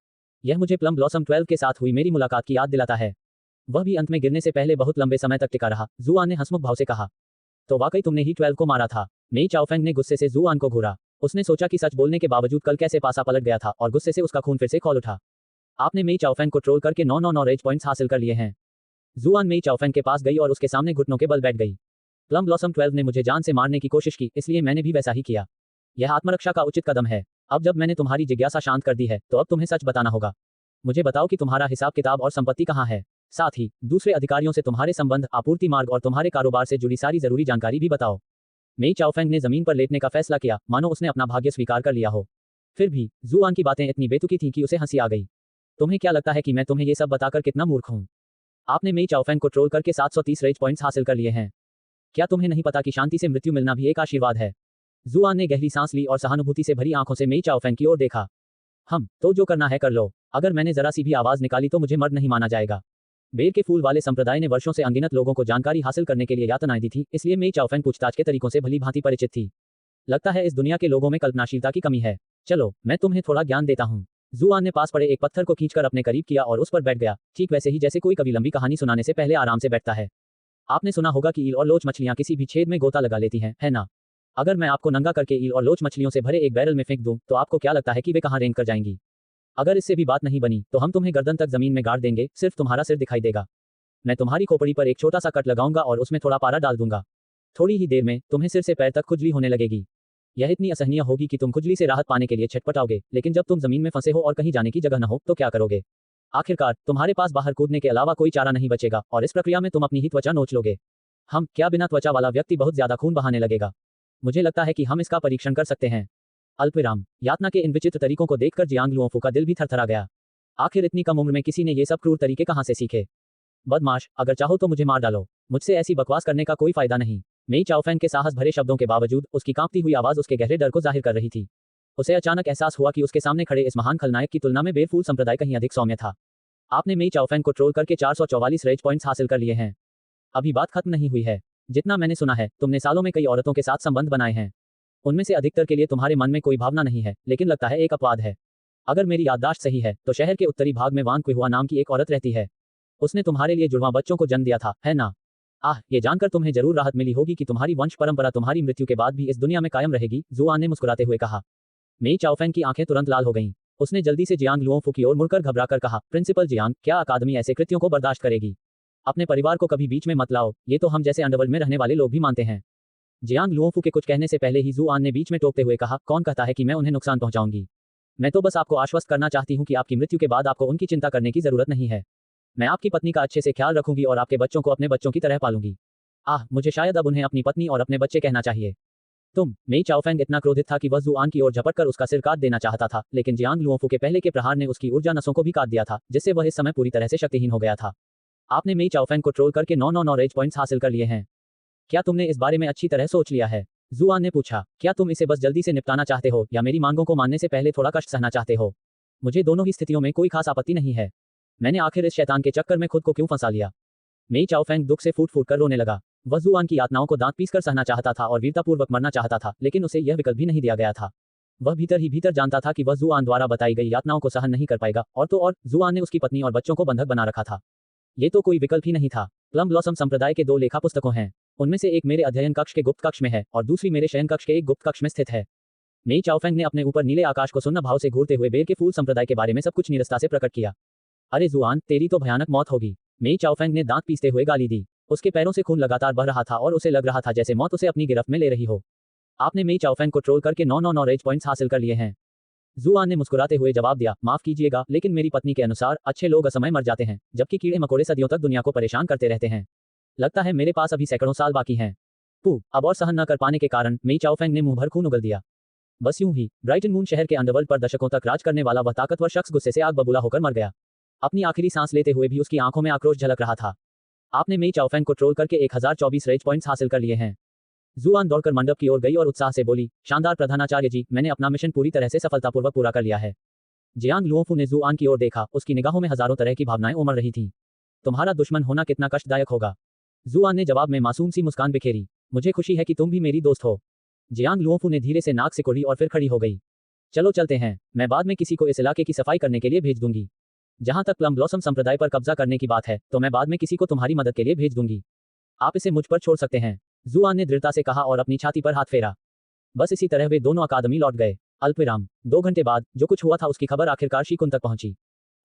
यह मुझे प्लम ब्लॉसम 12 के साथ हुई मेरी मुलाकात की याद दिलाता है। वह भी अंत में गिरने से पहले बहुत लंबे समय तक टिका रहा। जुआन ने हंसमुख भाव से कहा। तो वाकई तुमने ही 12 को मारा था? मेई चाओफेंग ने गुस्से से जुआन को घूरा। उसने सोचा कि सच बोलने के बावजूद कल कैसे पासा पलट गया था और गुस्से से उसका खून फिर से खौल उठा। आपने मेई चाओफेंग को ट्रोल करके 999 रेज पॉइंट्स हासिल कर लिए हैं। जुआन मेई चाओफेंग के पास गई और उसके सामने घुटनों के बल बैठ गई। प्लम ब्लॉसम 12 ने मुझे जान से मारने की कोशिश की, इसलिए मैंने भी वैसा ही किया। यह आत्मरक्षा का उचित कदम है। अब जब मैंने तुम्हारी जिज्ञासा शांत कर दी है, तो अब तुम्हें सच बताना होगा। मुझे बताओ कि तुम्हारा हिसाब किताब और संपत्ति कहाँ है। साथ ही दूसरे अधिकारियों से तुम्हारे संबंध, आपूर्ति मार्ग और तुम्हारे कारोबार से जुड़ी सारी जरूरी जानकारी भी बताओ। मेई चाओफेंग ने जमीन पर लेटने का फैसला किया, मानो उसने अपना भाग्य स्वीकार कर लिया हो। फिर भी जुआन की बातें इतनी बेतुकी थीं कि उसे हंसी आ गई। तुम्हें क्या लगता है कि मैं तुम्हें ये सब बताकर कितना मूर्ख हूँ? आपने मेई चाओफेंग को ट्रोल करके 730 रेज पॉइंट्स हासिल कर लिए हैं। क्या तुम्हें नहीं पता कि शांति से मृत्यु मिलना भी एक आशीर्वाद है? जुआन ने गहरी सांस ली और सहानुभूति से भरी आंखों से मेई चाओफेंग की ओर देखा। तो जो करना है कर लो। अगर मैंने जरा सी भी आवाज निकाली तो मुझे मर्द नहीं माना जाएगा। बेर के फूल वाले संप्रदाय ने वर्षों से अनगिनत लोगों को जानकारी हासिल करने के लिए यातनाएं दी थी, इसलिए मेई चाओफेंग पूछताछ के तरीकों से भली भांति परिचित थी। लगता है इस दुनिया के लोगों में कल्पनाशीलता की कमी है। चलो, मैं तुम्हें थोड़ा ज्ञान देता हूँ। जुआन ने पास पड़े एक पत्थर को खींचकर अपने करीब किया और उस पर बैठ गया, ठीक वैसे ही जैसे कोई कभी लंबी कहानी सुनाने से पहले आराम से बैठता है। आपने सुना होगा कि ईल और लोच मछलियां किसी भी छेद में गोता लगा लेती हैं, है ना? अगर मैं आपको नंगा करके ईल और लोच मछलियों से भरे एक बैरल में फेंक दूं, तो आपको क्या लगता है कि वे कहाँ रेंग कर जाएंगी? अगर इससे भी बात नहीं बनी, तो हम तुम्हें गर्दन तक जमीन में गाड़ देंगे, सिर्फ तुम्हारा सिर दिखाई देगा। मैं तुम्हारी खोपड़ी पर एक छोटा सा कट लगाऊंगा और उसमें थोड़ा पारा डाल दूंगा। थोड़ी ही देर में तुम्हें सिर से पैर तक खुजली होने लगेगी। यह इतनी असहनीय होगी कि तुम खुजली से राहत पाने के लिए छटपटाओगे, लेकिन जब तुम जमीन में फंसे हो और कहीं जाने की जगह न हो, तो क्या करोगे? आखिरकार तुम्हारे पास बाहर कूदने के अलावा कोई चारा नहीं बचेगा और इस प्रक्रिया में तुम अपनी ही त्वचा नोच लोगे। क्या बिना त्वचा वाला व्यक्ति बहुत ज्यादा खून बहाने लगेगा? मुझे लगता है कि हम इसका परीक्षण कर सकते हैं। अल्पविराम। यातना के इन विचित्र तरीकों को देखकर जियांग लुओफू का दिल भी थरथरा गया। आखिर इतनी कम उम्र में किसी ने ये सब क्रूर तरीके कहाँ से सीखे? बदमाश, अगर चाहो तो मुझे मार डालो, मुझसे ऐसी बकवास करने का कोई फायदा नहीं। मेई चाओफेंग के साहस भरे शब्दों के बावजूद उसकी कांपती हुई आवाज उसके गहरे डर को जाहिर कर रही थी। उसे अचानक एहसास हुआ कि उसके सामने खड़े इस महान खलनायक की तुलना में बेरफूल संप्रदाय कहीं अधिक सौम्य था। आपने मेई चाओफेंग को ट्रोल करके 444 रेज पॉइंट्स हासिल कर लिए हैं। अभी बात खत्म नहीं हुई है। जितना मैंने सुना है, तुमने सालों में कई औरतों के साथ संबंध बनाए हैं। उनमें से अधिकतर के लिए तुम्हारे मन में कोई भावना नहीं है, लेकिन लगता है एक अपवाद है। अगर मेरी याददाश्त सही है तो शहर के उत्तरी भाग में वांग कुहुआ नाम की एक औरत रहती है। उसने तुम्हारे लिए जुड़वां बच्चों को जन्म दिया था, है ना? ये जानकर तुम्हें जरूर राहत मिली होगी कि तुम्हारी वंश परंपरा तुम्हारी मृत्यु के बाद भी इस दुनिया में कायम रहेगी, जुआन ने मुस्कुराते हुए कहा। मेई चाओफेंग की आंखें तुरंत लाल हो गईं। उसने जल्दी से जियांग लुओफू की ओर मुड़कर घबराकर कहा, प्रिंसिपल जियांग, क्या अकादमी ऐसे कृत्यों को बर्दाश्त करेगी? अपने परिवार को कभी बीच में मत लाओ, ये तो हम जैसे अंडरवर्ल्ड में रहने वाले लोग भी मानते हैं। जियांग लुओफू के कुछ कहने से पहले ही जुआन ने बीच में टोकते हुए कहा, कौन कहता है कि मैं उन्हें नुकसान पहुंचाऊंगी? मैं तो बस आपको आश्वस्त करना चाहती हूँ कि आपकी मृत्यु के बाद आपको उनकी चिंता करने की जरूरत नहीं है। मैं आपकी पत्नी का अच्छे से ख्याल रखूंगी और आपके बच्चों को अपने बच्चों की तरह पालूंगी। मुझे शायद अब उन्हें अपनी पत्नी और अपने बच्चे कहना चाहिए। मेई चाओफेंग इतना क्रोधित था कि वह जुआन की ओर झपटकर उसका सिर काट देना चाहता था, लेकिन जियांग लुओफू के पहले के प्रहार ने उसकी ऊर्जा नसों को भी काट दिया था, जिससे वह इस समय पूरी तरह से शक्तिहीन हो गया था। आपने मेई चाओफेंग को ट्रोल करके 999 रेज पॉइंट्स हासिल कर लिए हैं। क्या तुमने इस बारे में अच्छी तरह सोच लिया है? जुआन ने पूछा। क्या तुम इसे बस जल्दी से निपटाना चाहते हो या मेरी मांगों को मानने से पहले थोड़ा कष्ट सहना चाहते हो? मुझे दोनों ही स्थितियों में कोई खास आपत्ति नहीं है। मैंने आखिर इस शैतान के चक्कर में खुद को क्यों फंसा लिया? मेई चाओफेंग दुख से फूट फूट कर रोने लगा। वह जुआन की यातनाओं को दांत पीसकर सहना चाहता था और वीरतापूर्वक मरना चाहता था, लेकिन उसे यह विकल्प भी नहीं दिया गया था। वह भीतर ही भीतर जानता था कि वह जुआन द्वारा बताई गई यातनाओं को सहन नहीं कर पाएगा, और तो और जुआन ने उसकी पत्नी और बच्चों को बंधक बना रखा था। ये तो कोई विकल्प ही नहीं था। प्लम ब्लॉसम संप्रदाय के 2 लेखा पुस्तकों हैं। उनमें से एक मेरे अध्ययन कक्ष के गुप्त कक्ष में है और दूसरी मेरे शयन कक्ष के एक गुप्त कक्ष में स्थित है। मेई चाओफेंग ने अपने ऊपर नीले आकाश को सुन्न भाव से घूरते हुए बेर के फूल संप्रदाय के बारे में सब कुछ नीरसता से प्रकट किया। अरे जुआन, तेरी तो भयानक मौत होगी। मेई चाओफेंग ने दांत पीसते हुए गाली दी। उसके पैरों से खून लगातार बह रहा था और उसे लग रहा था जैसे मौत उसे अपनी गिरफ्त में ले रही हो। आपने मेई चाओफेंग को ट्रोल करके 999 रेज पॉइंट्स हासिल कर लिए हैं। जुआन ने मुस्कुराते हुए जवाब दिया, माफ कीजिएगा, लेकिन मेरी पत्नी के अनुसार अच्छे लोग असमय मर जाते हैं, जबकि कीड़े मकोड़े सदियों तक दुनिया को परेशान करते रहते हैं। लगता है मेरे पास अभी सैकड़ों साल बाकी हैं। अब और सहन न कर पाने के कारण मेई चाओफेंग ने मुंह भर खून उगल दिया। बस यूं ही ब्राइटन मून शहर के अंडरवर्ल्ड पर दशकों तक राज करने वाला वह ताकतवर शख्स गुस्से से आग बबूला होकर मर गया। अपनी आखिरी सांस लेते हुए भी उसकी आंखों में आक्रोश झलक रहा था। आपने मेई चाओफेंग को ट्रोल करके 1024 रेज पॉइंट्स हासिल कर लिए हैं। जुआन दौड़कर मंडप की ओर गई और उत्साह से बोली, शानदार प्रधानाचार्य जी, मैंने अपना मिशन पूरी तरह से सफलतापूर्वक पूरा कर लिया है। जियांग लुओफू ने जुआन की ओर देखा, उसकी निगाहों में हजारों तरह की भावनाएं उमड़ रही थीं। तुम्हारा दुश्मन होना कितना कष्टदायक होगा? जुआन ने जवाब में मासूम सी मुस्कान बिखेरी। मुझे खुशी है कि तुम भी मेरी दोस्त हो। जियांग लुओफू ने धीरे से नाक सिकुड़ी और फिर खड़ी हो गई। चलो चलते हैं, मैं बाद में किसी को इस इलाके की सफाई करने के लिए भेज दूंगी। जहां तक प्लम ब्लॉसम संप्रदाय पर कब्जा करने की बात है, तो मैं बाद में किसी को तुम्हारी मदद के लिए भेज दूंगी। आप इसे मुझ पर छोड़ सकते हैं, जुआन ने दृढ़ता से कहा और अपनी छाती पर हाथ फेरा। बस इसी तरह वे दोनों अकादमी लौट गए। अल्पविराम। 2 घंटे बाद जो कुछ हुआ था उसकी खबर आखिरकार शीकुन तक पहुंची।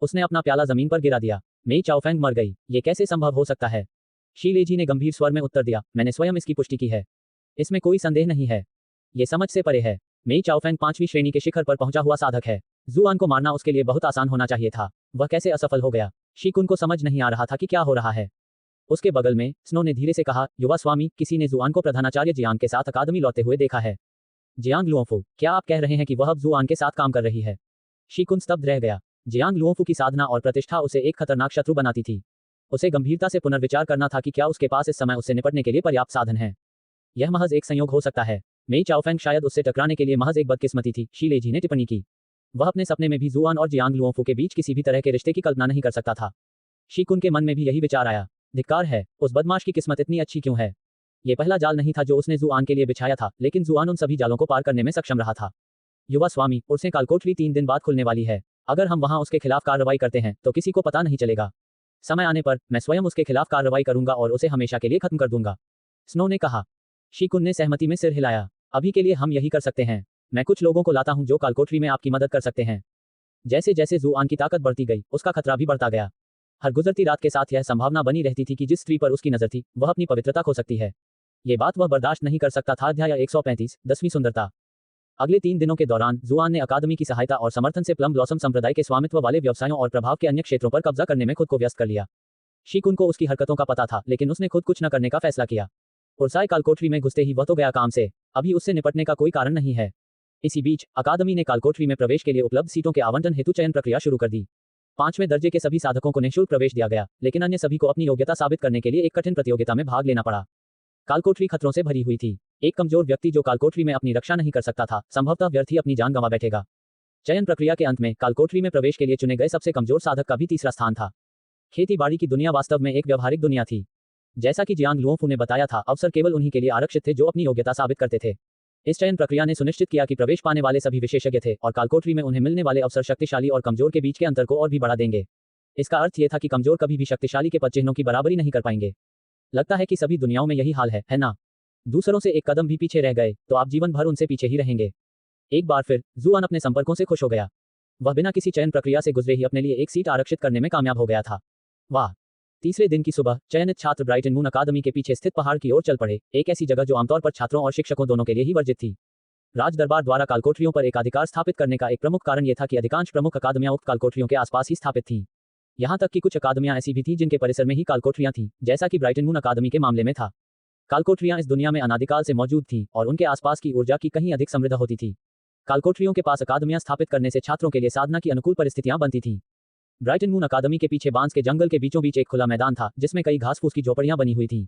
उसने अपना प्याला जमीन पर गिरा दिया। मेई चाओफेंग मर गई, ये कैसे संभव हो सकता है? शी लेजी ने गंभीर स्वर में उत्तर दिया, मैंने स्वयं इसकी पुष्टि की है। इसमें कोई संदेह नहीं है। ये समझ से परे है। मेई चाओफेंग 5वीं श्रेणी के शिखर पर पहुंचा हुआ साधक है। जुआन को मारना उसके लिए बहुत आसान होना चाहिए था। वह कैसे असफल हो गया? शीकुन को समझ नहीं आ रहा था कि क्या हो रहा है। उसके बगल में स्नो ने धीरे से कहा, युवा स्वामी, किसी ने जुआन को प्रधानाचार्य जियांग के साथ अकादमी लौटते हुए देखा है। जियांग लुओफू, क्या आप कह रहे हैं कि वह अब जुआन के साथ काम कर रही है? शीकुन स्तब्ध रह गया। जियांग लुओफू की साधना और प्रतिष्ठा उसे एक खतरनाक शत्रु बनाती थी। उसे गंभीरता से पुनर्विचार करना था कि क्या उसके पास इस समय उससे निपटने के लिए पर्याप्त साधन है। यह महज एक संयोग हो सकता है। मेई चाओफेंग शायद उससे टकराने के लिए महज एक बदकिस्मती थी, शी लेजी ने टिप्पणी की। वह अपने सपने में भी जुआन और जियांग लुओफू के बीच किसी भी तरह के रिश्ते की कल्पना नहीं कर सकता था। शीकुन के मन में भी यही विचार आया। धिक्कार है, उस बदमाश की किस्मत इतनी अच्छी क्यों है? ये पहला जाल नहीं था जो उसने जुआन के लिए बिछाया था, लेकिन जुआन उन सभी जालों को पार करने में सक्षम रहा था। युवा स्वामी, उर्से कालकोठरी 3 दिन बाद खुलने वाली है। अगर हम वहां उसके खिलाफ कार्रवाई करते हैं तो किसी को पता नहीं चलेगा। समय आने पर मैं स्वयं उसके खिलाफ कार्रवाई करूंगा और उसे हमेशा के लिए खत्म कर दूंगा, स्नो ने कहा। शीकुन ने सहमति में सिर हिलाया। अभी के लिए हम यही कर सकते हैं। मैं कुछ लोगों को लाता हूं जो कालकोठरी में आपकी मदद कर सकते हैं। जैसे जैसे जुआन की ताकत बढ़ती गई, उसका खतरा भी बढ़ता गया। हर गुजरती रात के साथ यह संभावना बनी रहती थी कि जिस स्त्री पर उसकी नजर थी, वह अपनी पवित्रता खो सकती है। ये बात वह बर्दाश्त नहीं कर सकता था। अध्याय 135, 10वीं सुंदरता। अगले 3 दिनों के दौरान जुआन ने अकादमी की सहायता और समर्थन से प्लम ब्लॉसम संप्रदाय के स्वामित्व वाले व्यवसायों और प्रभाव के अन्य क्षेत्रों पर कब्जा करने में खुद को व्यस्त कर लिया। शीकुन को उसकी हरकतों का पता था, लेकिन उसने खुद कुछ न करने का फैसला किया। उर्साई कालकोठरी में घुसते ही वह तो गया काम से। अभी उससे निपटने का कोई कारण नहीं है। इसी बीच अकादमी ने कालकोठरी में प्रवेश के लिए उपलब्ध सीटों के आवंटन हेतु चयन प्रक्रिया शुरू कर दी। 5वें दर्जे के सभी साधकों को निःशुल्क प्रवेश दिया गया, लेकिन अन्य सभी को अपनी योग्यता साबित करने के लिए एक कठिन प्रतियोगिता में भाग लेना पड़ा। कालकोठरी खतरों से भरी हुई थी। एक कमजोर व्यक्ति जो कालकोठरी में अपनी रक्षा नहीं कर सकता था, संभवतः व्यर्थ ही अपनी जान गंवा बैठेगा। चयन प्रक्रिया के अंत में कालकोठरी में प्रवेश के लिए चुने गए सबसे कमजोर साधक का भी तीसरा स्थान था। खेती-बाड़ी की दुनिया वास्तव में एक व्यवहारिक दुनिया थी। जैसा कि जियांग लुओफू ने बताया था, अवसर केवल उन्हीं के लिए आरक्षित थे जो अपनी योग्यता साबित करते थे। इस चयन प्रक्रिया ने सुनिश्चित किया कि प्रवेश पाने वाले सभी विशेषज्ञ थे और कालकोठरी में उन्हें मिलने वाले अवसर शक्तिशाली और कमजोर के बीच के अंतर को और भी बढ़ा देंगे। इसका अर्थ यह था कि कमजोर कभी भी शक्तिशाली के पदचिह्नों की बराबरी नहीं कर पाएंगे। लगता है कि सभी दुनियाओं में यही हाल है ना? दूसरों से एक कदम भी पीछे रह गए तो आप जीवन भर उनसे पीछे ही रहेंगे। एक बार फिर जुआन अपने संपर्कों से खुश हो गया। वह बिना किसी चयन प्रक्रिया से गुजरे ही अपने लिए एक सीट आरक्षित करने में कामयाब हो गया था। वाह! तीसरे दिन की सुबह चयनित छात्र ब्राइटन मून अकादमी के पीछे स्थित पहाड़ की ओर चल पड़े, एक ऐसी जगह जो आमतौर पर छात्रों और शिक्षकों दोनों के लिए ही वर्जित थी। राज दरबार द्वारा कालकोठरियों पर एकाधिकार स्थापित करने का एक प्रमुख कारण यह था कि अधिकांश प्रमुख अकादमियां उक्त कालकोठरियों के आसपास ही स्थापित थीं। यहां तक कि कुछ अकादमियां ऐसी भी थीं जिनके परिसर में ही कालकोठरियां थीं, जैसा कि ब्राइटन मून अकादमी के मामले में था। कालकोठरियां इस दुनिया में अनादिकाल से मौजूद थीं और उनके आसपास की ऊर्जा की कहीं अधिक समृद्ध होती थी। कालकोठरियों के पास अकादमियां स्थापित करने से छात्रों के लिए साधना की अनुकूल परिस्थितियां बनती थीं। ब्राइटन मून अकादमी के पीछे बांस के जंगल के बीचों बीच एक खुला मैदान था जिसमें कई घास फूस की झोपड़ियां बनी हुई थीं।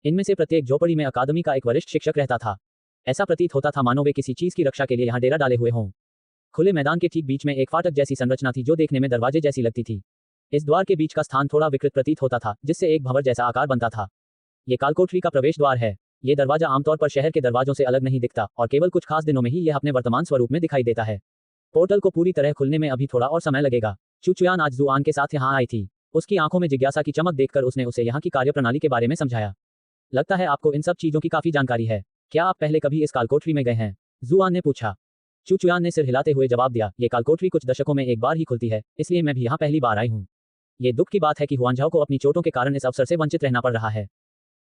इनमें से प्रत्येक झोपड़ी में अकादमी का एक वरिष्ठ शिक्षक रहता था। ऐसा प्रतीत होता था मानो वे किसी चीज की रक्षा के लिए यहां डेरा डाले हुए हों। खुले मैदान के ठीक बीच में एक फाटक जैसी संरचना थी जो देखने में दरवाजे जैसी लगती थी। इस द्वार के बीच का स्थान थोड़ा विकृत प्रतीत होता था, जिससे एक भंवर जैसा आकार बनता था। ये कालकोठरी का प्रवेश द्वार है। ये दरवाजा आमतौर पर शहर के दरवाजों से अलग नहीं दिखता और केवल कुछ खास दिनों में ही यह अपने वर्तमान स्वरूप में दिखाई देता है। पोर्टल को पूरी तरह खुलने में अभी थोड़ा और समय लगेगा। चुचुयान आज जुआन के साथ यहाँ आई थी। उसकी आंखों में जिज्ञासा की चमक देखकर उसने उसे यहाँ की कार्यप्रणाली के बारे में समझाया। लगता है आपको इन सब चीजों की काफी जानकारी है। क्या आप पहले कभी इस कालकोठरी में गए हैं? जुआन ने पूछा। चुचुयान ने सिर हिलाते हुए जवाब दिया, ये कालकोठरी कुछ दशकों में एक बार ही खुलती है, इसलिए मैं भी यहाँ पहली बार आई हूँ। ये दुख की बात है कि हुआनझाओ को अपनी चोटों के कारण इस अवसर से वंचित रहना पड़ रहा है।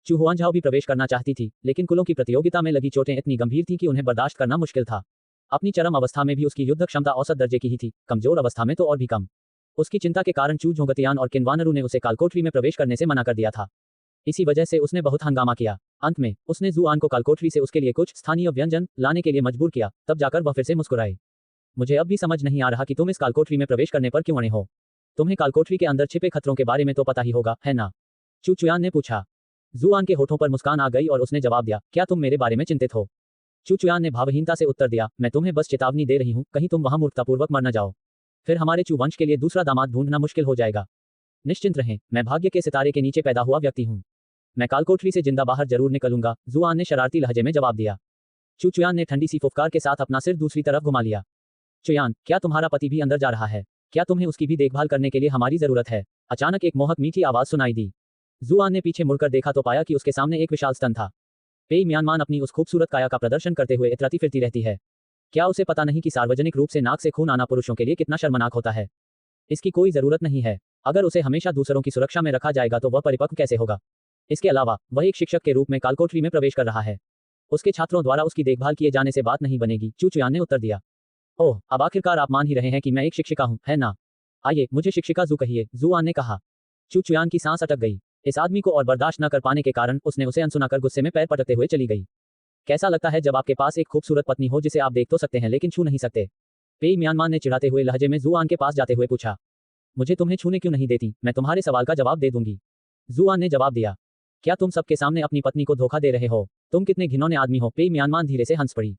चू हुआनझाओ भी प्रवेश करना चाहती थी, लेकिन कुलों की प्रतियोगिता में लगी चोटें इतनी गंभीर थी कि उन्हें बर्दाश्त करना मुश्किल था। अपनी चरम अवस्था में भी उसकी युद्ध क्षमता औसत दर्जे की ही थी, कमजोर अवस्था में तो और भी कम। उसकी चिंता के कारण चू झोंगतियान और किनवानरू ने उसे कालकोठरी में प्रवेश करने से मना कर दिया था। इसी वजह से उसने बहुत हंगामा किया। अंत में उसने जुआन को कालकोठरी से उसके लिए कुछ स्थानीय व्यंजन लाने के लिए मजबूर किया, तब जाकर वह फिर से मुस्कुराए। मुझे अब भी समझ नहीं आ रहा कि तुम इस कालकोठरी में प्रवेश करने पर क्यों अड़े हो। तुम्हें कालकोठरी के अंदर छिपे खतरों के बारे में तो पता ही होगा, है ना? चुचुयान ने पूछा। जुआन के होठों पर मुस्कान आ गई और उसने जवाब दिया, क्या तुम मेरे बारे में चिंतित हो? चुचुयान ने भावहीनता से उत्तर दिया, मैं तुम्हें बस चेतावनी दे रही हूँ, कहीं तुम वहां मूर्खतापूर्वक मर न जाओ। फिर हमारे चू वंश के लिए दूसरा दामाद ढूंढना मुश्किल हो जाएगा। निश्चिंत रहें, मैं भाग्य के सितारे के नीचे पैदा हुआ व्यक्ति हूँ। मैं कालकोठरी से जिंदा बाहर जरूर निकलूंगा, जुआन ने शरारती लहजे में जवाब दिया। चुचुयान ने ठंडी सी फुफकार के साथ अपना सिर दूसरी तरफ घुमा लिया। चुयान, क्या तुम्हारा पति भी अंदर जा रहा है? क्या तुम्हें उसकी भी देखभाल करने के लिए हमारी जरूरत है? अचानक एक मोहक मीठी आवाज सुनाई दी। जुआन ने पीछे मुड़कर देखा तो पाया कि उसके सामने एक विशाल स्तन था। पेई म्यानमान अपनी उस खूबसूरत काया का प्रदर्शन करते हुए इतराती फिरती रहती है। क्या उसे पता नहीं कि सार्वजनिक रूप से नाक से खून आना पुरुषों के लिए कितना शर्मनाक होता है? इसकी कोई जरूरत नहीं है। अगर उसे हमेशा दूसरों की सुरक्षा में रखा जाएगा तो वह परिपक्व कैसे होगा? इसके अलावा वह एक शिक्षक के रूप में कालकोठरी में प्रवेश कर रहा है। उसके छात्रों द्वारा उसकी देखभाल किए जाने से बात नहीं बनेगी, चुचुयान ने उत्तर दिया। ओह, अब आखिरकार आप मान ही रहे हैं कि मैं एक शिक्षिका हूं, है ना? आइए, मुझे शिक्षिका जू कहिए, जुआन ने कहा। चुचुयान की सांस अटक गई। इस आदमी को और बर्दाश्त न कर पाने के कारण उसने उसे अनसुना कर गुस्से में पैर पटकते हुए चली गई। कैसा लगता है जब आपके पास एक खूबसूरत पत्नी हो जिसे आप देख तो सकते हैं लेकिन छू नहीं सकते? पेई म्यानमान ने चिढ़ाते हुए लहजे में जुआन के पास जाते हुए पूछा। मुझे तुम्हें छूने क्यों नहीं देती? मैं तुम्हारे सवाल का जवाब दे दूंगी, जुआन ने जवाब दिया। क्या तुम सबके सामने अपनी पत्नी को धोखा दे रहे हो? तुम कितने घिनौने आदमी हो? पेई म्यानमान धीरे से हंस पड़ी।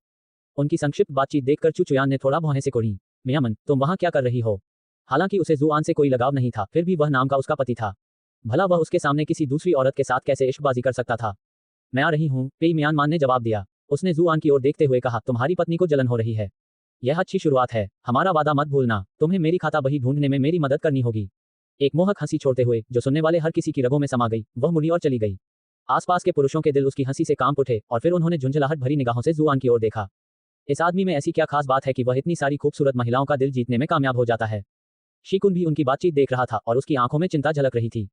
उनकी संक्षिप्त बातचीत देखकर चुचुयान ने थोड़ा भौहें से कोड़ी। म्यामन, तुम वहां क्या कर रही हो? हालांकि उसे जुआन से कोई लगाव नहीं था, फिर भी वह नाम का उसका पति था। भला वह उसके सामने किसी दूसरी औरत के साथ कैसे इश्कबाजी कर सकता था? मैं आ रही हूँ, पेई म्यानमान ने जवाब दिया। उसने जुआन की ओर देखते हुए कहा, तुम्हारी पत्नी को जलन हो रही है। यह अच्छी शुरुआत है। हमारा वादा मत भूलना, तुम्हें मेरी खाता बही ढूंढने में मेरी मदद करनी होगी। एक मोहक हंसी छोड़ते हुए जो सुनने वाले हर किसी की रगों में समा गई, वह मुड़ी और चली गई। आसपास के पुरुषों के दिल उसकी हंसी से कांप उठे और फिर उन्होंने झुंझलाहट भरी निगाहों से जुआन की ओर देखा। इस आदमी में ऐसी क्या खास बात है कि वह इतनी सारी खूबसूरत महिलाओं का दिल जीतने में कामयाब हो जाता है? शिकुन भी उनकी बातचीत देख रहा था और उसकी आंखों में चिंता झलक रही थी।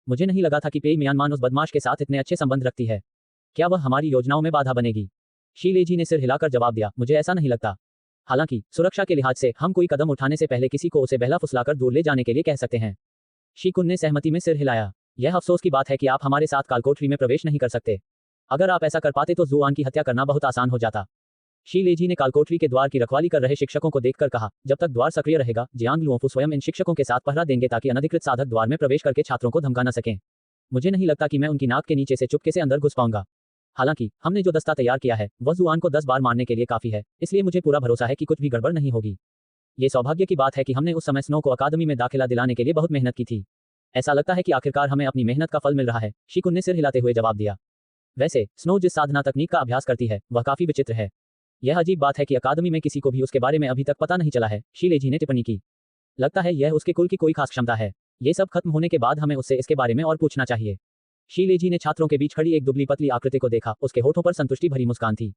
मुझे नहीं लगा था कि पेई म्यानमान उस बदमाश के साथ इतने अच्छे संबंध रखती है। क्या वह हमारी योजनाओं में बाधा बनेगी? शीलेजी ने सिर हिलाकर जवाब दिया, मुझे ऐसा नहीं लगता। हालांकि सुरक्षा के लिहाज से हम कोई कदम उठाने से पहले किसी को उसे बहला फुसलाकर दूर ले जाने के लिए कह सकते हैं। शिकुन ने सहमति में सिर हिलाया। यह अफसोस की बात है कि आप हमारे साथ कालकोठरी में प्रवेश नहीं कर सकते। अगर आप ऐसा कर पाते तो जुआन की हत्या करना बहुत आसान हो जाता। शी लेजी ने कालकोठरी के द्वार की रखवाली कर रहे शिक्षकों को देखकर कहा, जब तक द्वार सक्रिय रहेगा, जियांग लुओफू स्वयं इन शिक्षकों के साथ पहरा देंगे ताकि अनधिकृत साधक द्वार में प्रवेश करके छात्रों को धमका न सकें। मुझे नहीं लगता कि मैं उनकी नाक के नीचे से चुपके से अंदर घुस पाऊंगा। हालांकि हमने जो दस्ता तैयार किया है वह जुआन को 10 बार मारने के लिए काफी है, इसलिए मुझे पूरा भरोसा है कि कुछ भी गड़बड़ नहीं होगी। ये सौभाग्य की बात है कि हमने उस समय स्नो को अकादमी में दाखिला दिलाने के लिए बहुत मेहनत की थी। ऐसा लगता है कि आखिरकार हमें अपनी मेहनत का फल मिल रहा है, शिकुन ने सिर हिलाते हुए जवाब दिया। वैसे स्नो जिस साधना तकनीक का अभ्यास करती है वह काफी विचित्र है। यह अजीब बात है कि अकादमी में किसी को भी उसके बारे में अभी तक पता नहीं चला है, शीलेजी ने टिप्पणी की। लगता है यह उसके कुल की कोई खास क्षमता है। ये सब खत्म होने के बाद हमें उससे इसके बारे में और पूछना चाहिए। शीलेजी ने छात्रों के बीच खड़ी एक दुबली पतली आकृति को देखा, उसके होठों पर संतुष्टि भरी मुस्कान थी।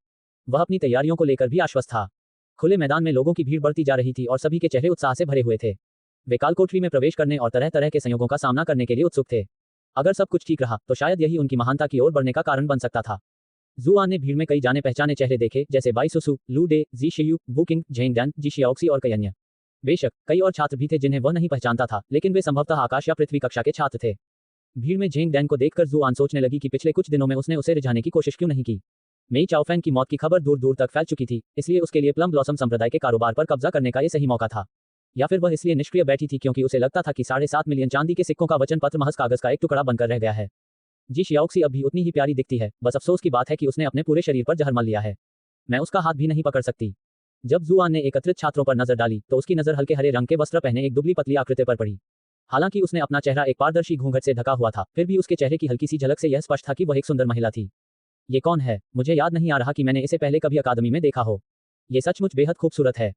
वह अपनी तैयारियों को लेकर भी आश्वस्त था। खुले मैदान में लोगों की भीड़ बढ़ती जा रही थी और सभी के चेहरे उत्साह से भरे हुए थे। वे कालकोठरी में प्रवेश करने और तरह तरह के संयोगों का सामना करने के लिए उत्सुक थे। अगर सब कुछ ठीक रहा तो शायद यही उनकी महानता की ओर बढ़ने का कारण बन सकता था। जुआन ने भीड़ में कई जाने पहचाने चेहरे देखे, जैसे बाई सुसु, लू डे, जी शियू, वुकिंग, झेंग डैन, जी शियाओक्सी और कई अन्य। बेशक कई और छात्र भी थे जिन्हें वह नहीं पहचानता था, लेकिन वे संभवतः आकाश या पृथ्वी कक्षा के छात्र थे। भीड़ में झेंग डैन को देखकर जुआन सोचने लगी कि पिछले कुछ दिनों में उसने उसे रिझाने की कोशिश क्यों नहीं की। मेई चाओफैन की मौत की खबर दूर दूर तक फैल चुकी थी, इसलिए उसके लिए प्लम ब्लॉसम संप्रदाय के कारोबार पर कब्जा करने का ये सही मौका था। या फिर वह इसलिए निष्क्रिय बैठी थी क्योंकि उसे लगता था कि 7.5 मिलियन चांदी के सिक्कों का वचन पत्र महज कागज का एक टुकड़ा बनकर रह गया है। जी शियाओक्सी अब भी उतनी ही प्यारी दिखती है, बस अफसोस की बात है कि उसने अपने पूरे शरीर पर जहर मल लिया है। मैं उसका हाथ भी नहीं पकड़ सकती। जब जुआन ने एकत्रित छात्रों पर नजर डाली तो उसकी नजर हल्के हरे रंग के वस्त्र पहने एक दुबली पतली आकृति पर पड़ी। हालांकि उसने अपना चेहरा एक पारदर्शी घूंघट से ढका हुआ था, फिर भी उसके चेहरे की हल्की सी झलक से यह स्पष्ट था कि वह एक सुंदर महिला थी। ये कौन है? मुझे याद नहीं आ रहा कि मैंने इसे पहले कभी अकादमी में देखा हो। ये सचमुच बेहद खूबसूरत है।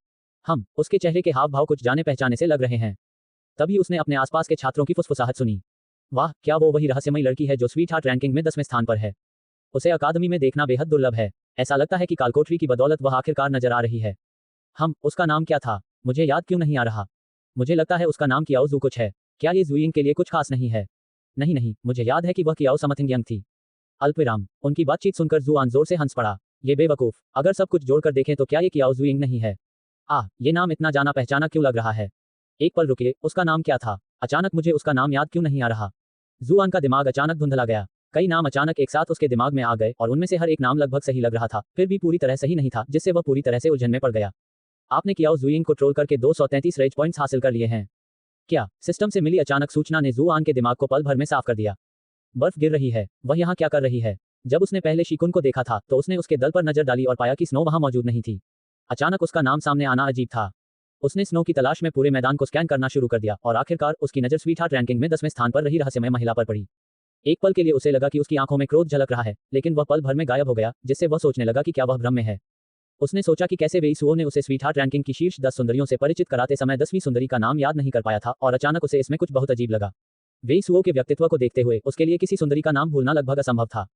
उसके चेहरे के हाव भाव कुछ जाने पहचाने से लग रहे हैं। तभी उसने अपने आसपास के छात्रों की फुसफुसाहट सुनी। वाह, क्या वो वही रहस्यमयी लड़की है जो स्वीट हार्ट रैंकिंग में 10वें स्थान पर है? उसे अकादमी में देखना बेहद दुर्लभ है। ऐसा लगता है कि कालकोठरी की बदौलत वह आखिरकार नजर आ रही है। उसका नाम क्या था? मुझे याद क्यों नहीं आ रहा? मुझे लगता है उसका नाम कियाओ जू कुछ है। क्या ये जुइंग के लिए कुछ खास नहीं है? नहीं, मुझे याद है कि वह कियाओ समथिंग यंग थी। अल्पविराम। उनकी बातचीत सुनकर जुआन जोर से हंस पड़ा। ये बेवकूफ, अगर सब कुछ जोड़कर देखें तो क्या ये कियाओ जुइंग नहीं है? ये नाम इतना जाना पहचाना क्यों लग रहा है? एक पल रुकिए, उसका नाम क्या था? अचानक मुझे उसका नाम याद क्यों नहीं आ रहा? जुआन का दिमाग अचानक धुंधला गया। कई नाम अचानक एक साथ उसके दिमाग में आ गए और उनमें से हर एक नाम लगभग सही लग रहा था, फिर भी पूरी तरह सही नहीं था, जिससे वह पूरी तरह से उलझन में पड़ गया। आपने कियाओ जुइंग को ट्रोल करके 233 रेज पॉइंट्स हासिल कर लिए हैं। क्या? सिस्टम से मिली अचानक सूचना ने जुआन के दिमाग को पल भर में साफ कर दिया। बर्फ गिर रही है। वह यहाँ क्या कर रही है? जब उसने पहले शिकुन को देखा था तो उसने उसके दल पर नजर डाली और पाया कि स्नो वहां मौजूद नहीं थी। अचानक उसका नाम सामने आना अजीब था। उसने स्नो की तलाश में पूरे मैदान को स्कैन करना शुरू कर दिया और आखिरकार उसकी नजर स्वीटहार्ट रैंकिंग में 10वें स्थान पर रही रहस्यमय महिला पर पड़ी। एक पल के लिए उसे लगा कि उसकी आंखों में क्रोध झलक रहा है, लेकिन वह पल भर में गायब हो गया, जिससे वह सोचने लगा कि क्या वह भ्रम में है। उसने सोचा कि कैसे वेईसुओ ने उसे स्वीटहार्ट रैंकिंग की शीर्ष 10 सुंदरियों से परिचित कराते समय 10वीं सुंदरी का नाम याद नहीं कर पाया था और अचानक उसे इसमें कुछ बहुत अजीब लगा। वेईसुओ के व्यक्तित्व को देखते हुए उसके लिए किसी सुंदरी का नाम भूलना लगभग असंभव था।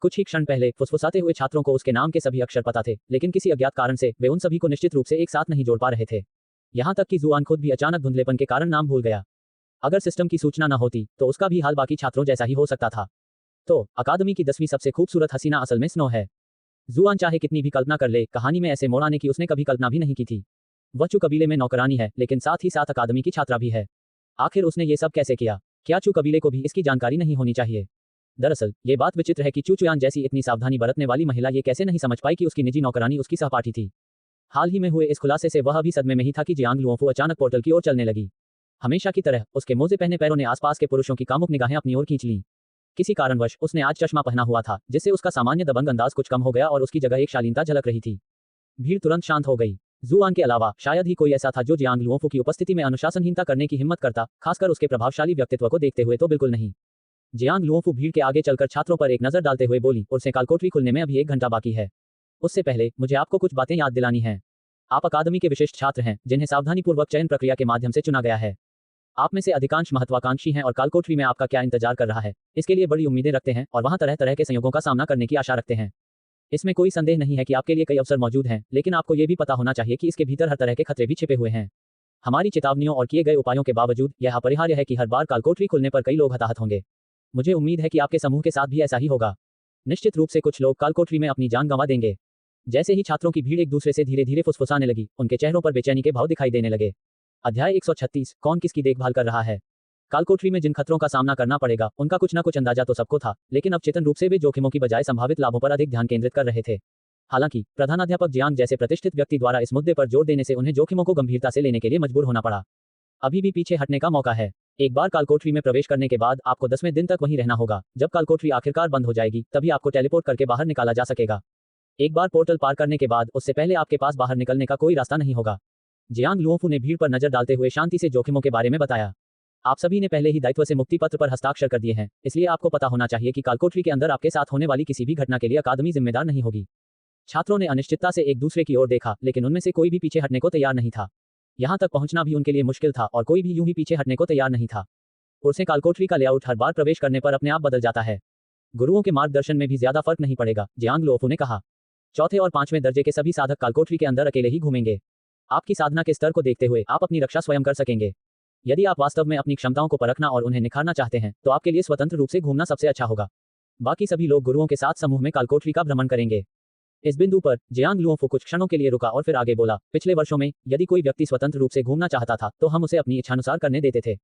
कुछ ही क्षण पहले फुसफुसाते हुए छात्रों को उसके नाम के सभी अक्षर पता थे, लेकिन किसी अज्ञात कारण से वे उन सभी को निश्चित रूप से एक साथ नहीं जोड़ पा रहे थे। यहाँ तक कि जुआन खुद भी अचानक धुंधलेपन के कारण नाम भूल गया। अगर सिस्टम की सूचना न होती तो उसका भी हाल बाकी छात्रों जैसा ही हो सकता था। तो अकादमी की 10वीं सबसे खूबसूरत हसीना असल में स्नो है। जुआन चाहे कितनी भी कल्पना कर ले, कहानी में ऐसे मोड़ आने की उसने कभी कल्पना भी नहीं की थी। वह चू कबीले में नौकरानी है, लेकिन साथ ही साथ अकादमी की छात्रा भी है। आखिर उसने ये सब कैसे किया? क्या चू कबीले को भी इसकी जानकारी नहीं होनी चाहिए? दरअसल ये बात विचित्र है कि चू चुयान जैसी इतनी सावधानी बरतने वाली महिला ये कैसे नहीं समझ पाई कि उसकी निजी नौकरानी उसकी सहपाठी थी। हाल ही में हुए इस खुलासे से वह अभी सदमे में ही था कि जियांग लुओफू अचानक पोर्टल की ओर चलने लगी। हमेशा की तरह उसके मोजे पहने पैरों ने आसपास के पुरुषों की कामुक निगाहें अपनी ओर खींच लीं। किसी कारणवश उसने आज चश्मा पहना हुआ था, जिससे उसका सामान्य दबंग अंदाज कुछ कम हो गया और उसकी जगह एक शालीनता झलक रही थी। भीड़ तुरंत शांत हो गई। जुआन के अलावा शायद ही कोई ऐसा था जो जियांग लुओफू की उपस्थिति में अनुशासनहीनता करने की हिम्मत करता, खासकर उसके प्रभावशाली व्यक्तित्व को देखते हुए तो बिल्कुल नहीं। जियांग लुओफू भीड़ के आगे चलकर छात्रों पर एक नजर डालते हुए बोली, उर्से कालकोठरी खुलने में अभी 1 घंटा बाकी है। उससे पहले मुझे आपको कुछ बातें याद दिलानी हैं। आप अकादमी के विशिष्ट छात्र हैं, जिन्हें सावधानीपूर्वक चयन प्रक्रिया के माध्यम से चुना गया है। आप में से अधिकांश महत्वाकांक्षी हैं और कालकोठरी में आपका क्या इंतजार कर रहा है, इसके लिए बड़ी उम्मीदें रखते हैं और वहां तरह तरह के संयोगों का सामना करने की आशा रखते हैं। इसमें कोई संदेह नहीं है कि आपके लिए कई अवसर मौजूद हैं, लेकिन आपको ये भी पता होना चाहिए कि इसके भीतर हर तरह के खतरे भी छिपे हुए हैं। हमारी चेतावनियों और किए गए उपायों के बावजूद यह अपरिहार्य है कि हर बार कालकोठरी खुलने पर कई लोग हताहत होंगे। मुझे उम्मीद है कि आपके समूह के साथ भी ऐसा ही होगा। निश्चित रूप से कुछ लोग कालकोठरी में अपनी जान गंवा देंगे। जैसे ही छात्रों की भीड़ एक दूसरे से धीरे धीरे फुसफुसाने लगी, उनके चेहरों पर बेचैनी के भाव दिखाई देने लगे। अध्याय 136, कौन किसकी देखभाल कर रहा है? कालकोठरी में जिन खतरों का सामना करना पड़ेगा, उनका कुछ न कुछ अंदाजा तो सबको था, लेकिन अब चेतन रूप से वे जोखिमों की बजाय संभावित लाभों पर अधिक ध्यान केंद्रित कर रहे थे। हालांकि प्रधानाध्यापक जियांग जैसे प्रतिष्ठित व्यक्ति द्वारा इस मुद्दे पर जोर देने से उन्हें जोखिमों को गंभीरता से लेने के लिए मजबूर होना पड़ा। अभी भी पीछे हटने का मौका है। एक बार कालकोठरी में प्रवेश करने के बाद आपको 10वें दिन तक वहीं रहना होगा। जब कालकोठरी आखिरकार बंद हो जाएगी तभी आपको टेलीपोर्ट करके बाहर निकाला जा सकेगा। एक बार पोर्टल पार करने के बाद उससे पहले आपके पास बाहर निकलने का कोई रास्ता नहीं होगा। जियांग लुओफू ने भीड़ पर नजर डालते हुए शांति से जोखिमों के बारे में बताया। आप सभी ने पहले ही दायित्व से मुक्ति पत्र पर हस्ताक्षर कर दिए हैं, इसलिए आपको पता होना चाहिए कि कालकोठरी के अंदर आपके साथ होने वाली किसी भी घटना के लिए अकादमी जिम्मेदार नहीं होगी। छात्रों ने अनिश्चितता से एक दूसरे की ओर देखा, लेकिन उनमें से कोई भी पीछे हटने को तैयार नहीं था। यहाँ तक पहुंचना भी उनके लिए मुश्किल था और कोई भी यूं ही पीछे हटने को तैयार नहीं था। उर्से कालकोठरी का लेआउट हर बार प्रवेश करने पर अपने आप बदल जाता है। गुरुओं के मार्गदर्शन में भी ज्यादा फर्क नहीं पड़ेगा, जियांग लुओफू ने कहा। चौथे और 5वें दर्जे के सभी साधक कालकोठरी के अंदर अकेले ही घूमेंगे। आपकी साधना के स्तर को देखते हुए आप अपनी रक्षा स्वयं कर सकेंगे। यदि आप वास्तव में अपनी क्षमताओं को परखना और उन्हें निखारना चाहते हैं तो आपके लिए स्वतंत्र रूप से घूमना सबसे अच्छा होगा। बाकी सभी लोग गुरुओं के साथ समूह में कालकोठरी का भ्रमण करेंगे। इस बिंदु पर जियांग लुओफू कुछ क्षणों के लिए रुका और फिर आगे बोला, पिछले वर्षों में यदि कोई व्यक्ति स्वतंत्र रूप से घूमना चाहता था तो हम उसे अपनी इच्छानुसार करने देते थे।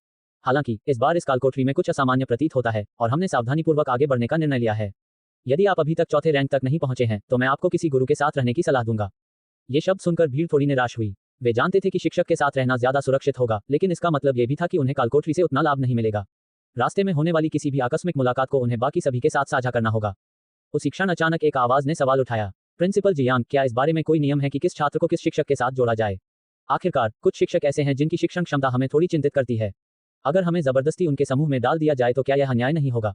हालांकि इस बार इस कालकोठरी में कुछ असामान्य प्रतीत होता है और हमने सावधानीपूर्वक आगे बढ़ने का निर्णय लिया है। यदि आप अभी तक चौथे रैंक तक नहीं पहुंचे हैं तो मैं आपको किसी गुरु के साथ रहने की सलाह दूंगा। ये शब्द सुनकर भीड़ थोड़ी निराश हुई। वे जानते थे कि शिक्षक के साथ रहना ज्यादा सुरक्षित होगा, लेकिन इसका मतलब ये भी था कि उन्हें कालकोठरी से उतना लाभ नहीं मिलेगा। रास्ते में होने वाली किसी भी आकस्मिक मुलाकात को उन्हें बाकी सभी के साथ साझा करना होगा। उसी क्षण अचानक एक आवाज ने सवाल उठाया, प्रिंसिपल जियांग, क्या इस बारे में कोई नियम है कि किस छात्र को किस शिक्षक के साथ जोड़ा जाए? आखिरकार कुछ शिक्षक ऐसे हैं जिनकी शिक्षण क्षमता हमें थोड़ी चिंतित करती है। अगर हमें जबरदस्ती उनके समूह में डाल दिया जाए तो क्या यह अन्याय नहीं होगा?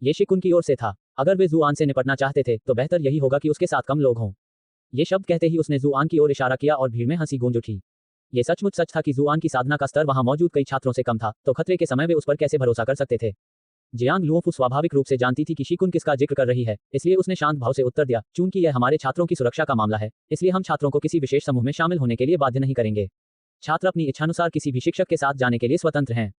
ये शिक उनकी ओर से था। अगर वे जुआन से निपटना चाहते थे तो बेहतर यही होगा कि उसके साथ कम लोग हों। ये शब्द कहते ही उसने जुआन की ओर इशारा किया और भीड़ में हंसी गूंज उठी। ये सचमुच सच था कि जुआन की साधना का स्तर वहां मौजूद कई छात्रों से कम था, तो खतरे के समय वे उस पर कैसे भरोसा कर सकते थे? जियांग लुओफू स्वाभाविक रूप से जानती थी कि शिकुन किसका जिक्र कर रही है, इसलिए उसने शांत भाव से उत्तर दिया, चूंकि यह हमारे छात्रों की सुरक्षा का मामला है, इसलिए हम छात्रों को किसी विशेष समूह में शामिल होने के लिए बाध्य नहीं करेंगे। छात्र अपनी इच्छानुसार किसी भी शिक्षक के साथ जाने के लिए स्वतंत्र हैं।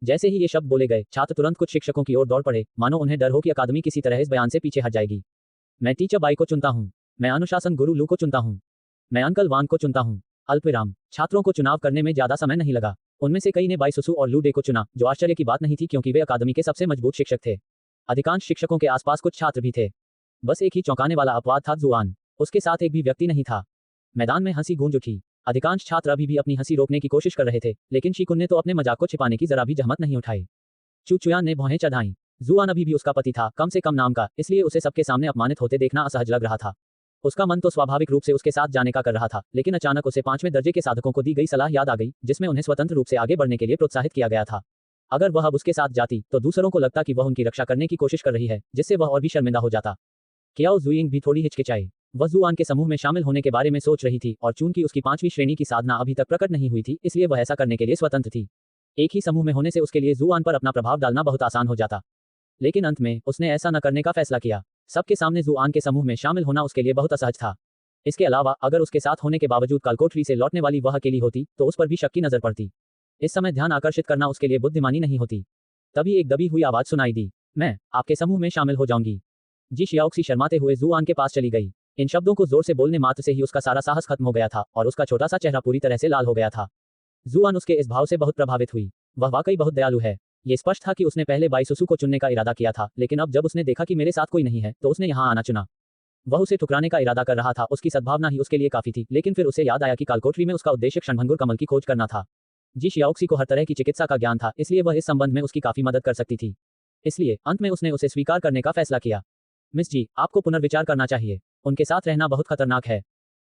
जैसे ही ये शब्द बोले गए, छात्र तुरंत कुछ शिक्षकों की ओर दौड़ पड़े, मानो उन्हें डर हो कि अकादमी किसी तरह इस बयान से पीछे हट जाएगी। मैं टीचर बाई को चुनता हूँ। मैं अनुशासन गुरु लू को चुनता हूँ। मैं अंकल वांग को चुनता हूँ। अल्पविराम। छात्रों को चुनाव करने में ज्यादा समय नहीं लगा। उनमें से कई ने बाई सुसु और लू डे को चुना, जो आश्चर्य की बात नहीं थी क्योंकि वे अकादमी के सबसे मजबूत शिक्षक थे। अधिकांश शिक्षकों के आसपास कुछ छात्र भी थे। बस एक ही चौंकाने वाला अपवाद था, जुआन। उसके साथ एक भी व्यक्ति नहीं था। मैदान में हंसी गूंज उठी। अधिकांश छात्र अभी भी अपनी हंसी रोकने की कोशिश कर रहे थे, लेकिन शिकुन ने तो अपने मजाक को छिपाने की जरा भी जहमत नहीं उठाई। चुचुयान ने भौहें चढ़ाईं। जुआन अभी भी उसका पति था, कम से कम नाम का, इसलिए उसे सबके सामने अपमानित होते देखना असहज लग रहा था। उसका मन तो स्वाभाविक रूप से उसके साथ जाने का कर रहा था, लेकिन अचानक उसे 5वें दर्जे के साधकों को दी गई सलाह याद आ गई, जिसमें उन्हें स्वतंत्र रूप से आगे बढ़ने के लिए प्रोत्साहित किया गया था। अगर वह अब उसके साथ जाती तो दूसरों को लगता कि वह उनकी रक्षा करने की कोशिश कर रही है, जिससे वह और भी शर्मिंदा हो जाता। क्याओ जुइंग भी थोड़ी हिचकिचाई। वह जुआन के समूह में शामिल होने के बारे में सोच रही थी और चूंकि उसकी 5वीं श्रेणी की साधना अभी तक प्रकट नहीं हुई थी, इसलिए वह ऐसा करने के लिए स्वतंत्र थी। एक ही समूह में होने से उसके लिए जुआन पर अपना प्रभाव डालना बहुत आसान हो जाता। लेकिन अंत में उसने ऐसा न करने का फैसला किया। सबके सामने जुआन के समूह में शामिल होना उसके लिए बहुत असहज था। इसके अलावा अगर उसके साथ होने के बावजूद कालकोठरी से लौटने वाली वह अकेली होती तो उस पर भी शक की नजर पड़ती। इस समय ध्यान आकर्षित करना उसके लिए बुद्धिमानी नहीं होती। तभी एक दबी हुई आवाज सुनाई दी, मैं आपके समूह में शामिल हो जाऊंगी। जी शियाओक्सी शर्माते हुए जुआन के पास चली गई। इन शब्दों को जोर से बोलने मात्र से ही उसका सारा साहस खत्म हो गया था और उसका छोटा सा चेहरा पूरी तरह से लाल हो गया था। जुआन उसके इस भाव से बहुत प्रभावित हुई। वह वाकई बहुत दयालु है। ये स्पष्ट था कि उसने पहले बाई सुसु को चुनने का इरादा किया था, लेकिन अब जब उसने देखा कि मेरे साथ कोई नहीं है तो उसने यहाँ आना चुना। वह उसे ठुकराने का इरादा कर रहा था, उसकी सद्भावना ही उसके लिए काफी थी, लेकिन फिर उसे याद आया कि कालकोठरी में उसका उद्देश्य क्षणभंगुर कमल की खोज करना था। जी शियाओक्सी को हर तरह की चिकित्सा का ज्ञान था, इसलिए वह इस संबंध में उसकी काफी मदद कर सकती थी। इसलिए अंत में उसने उसे स्वीकार करने का फैसला किया। मिस जी, आपको पुनर्विचार करना चाहिए। उनके साथ रहना बहुत खतरनाक है।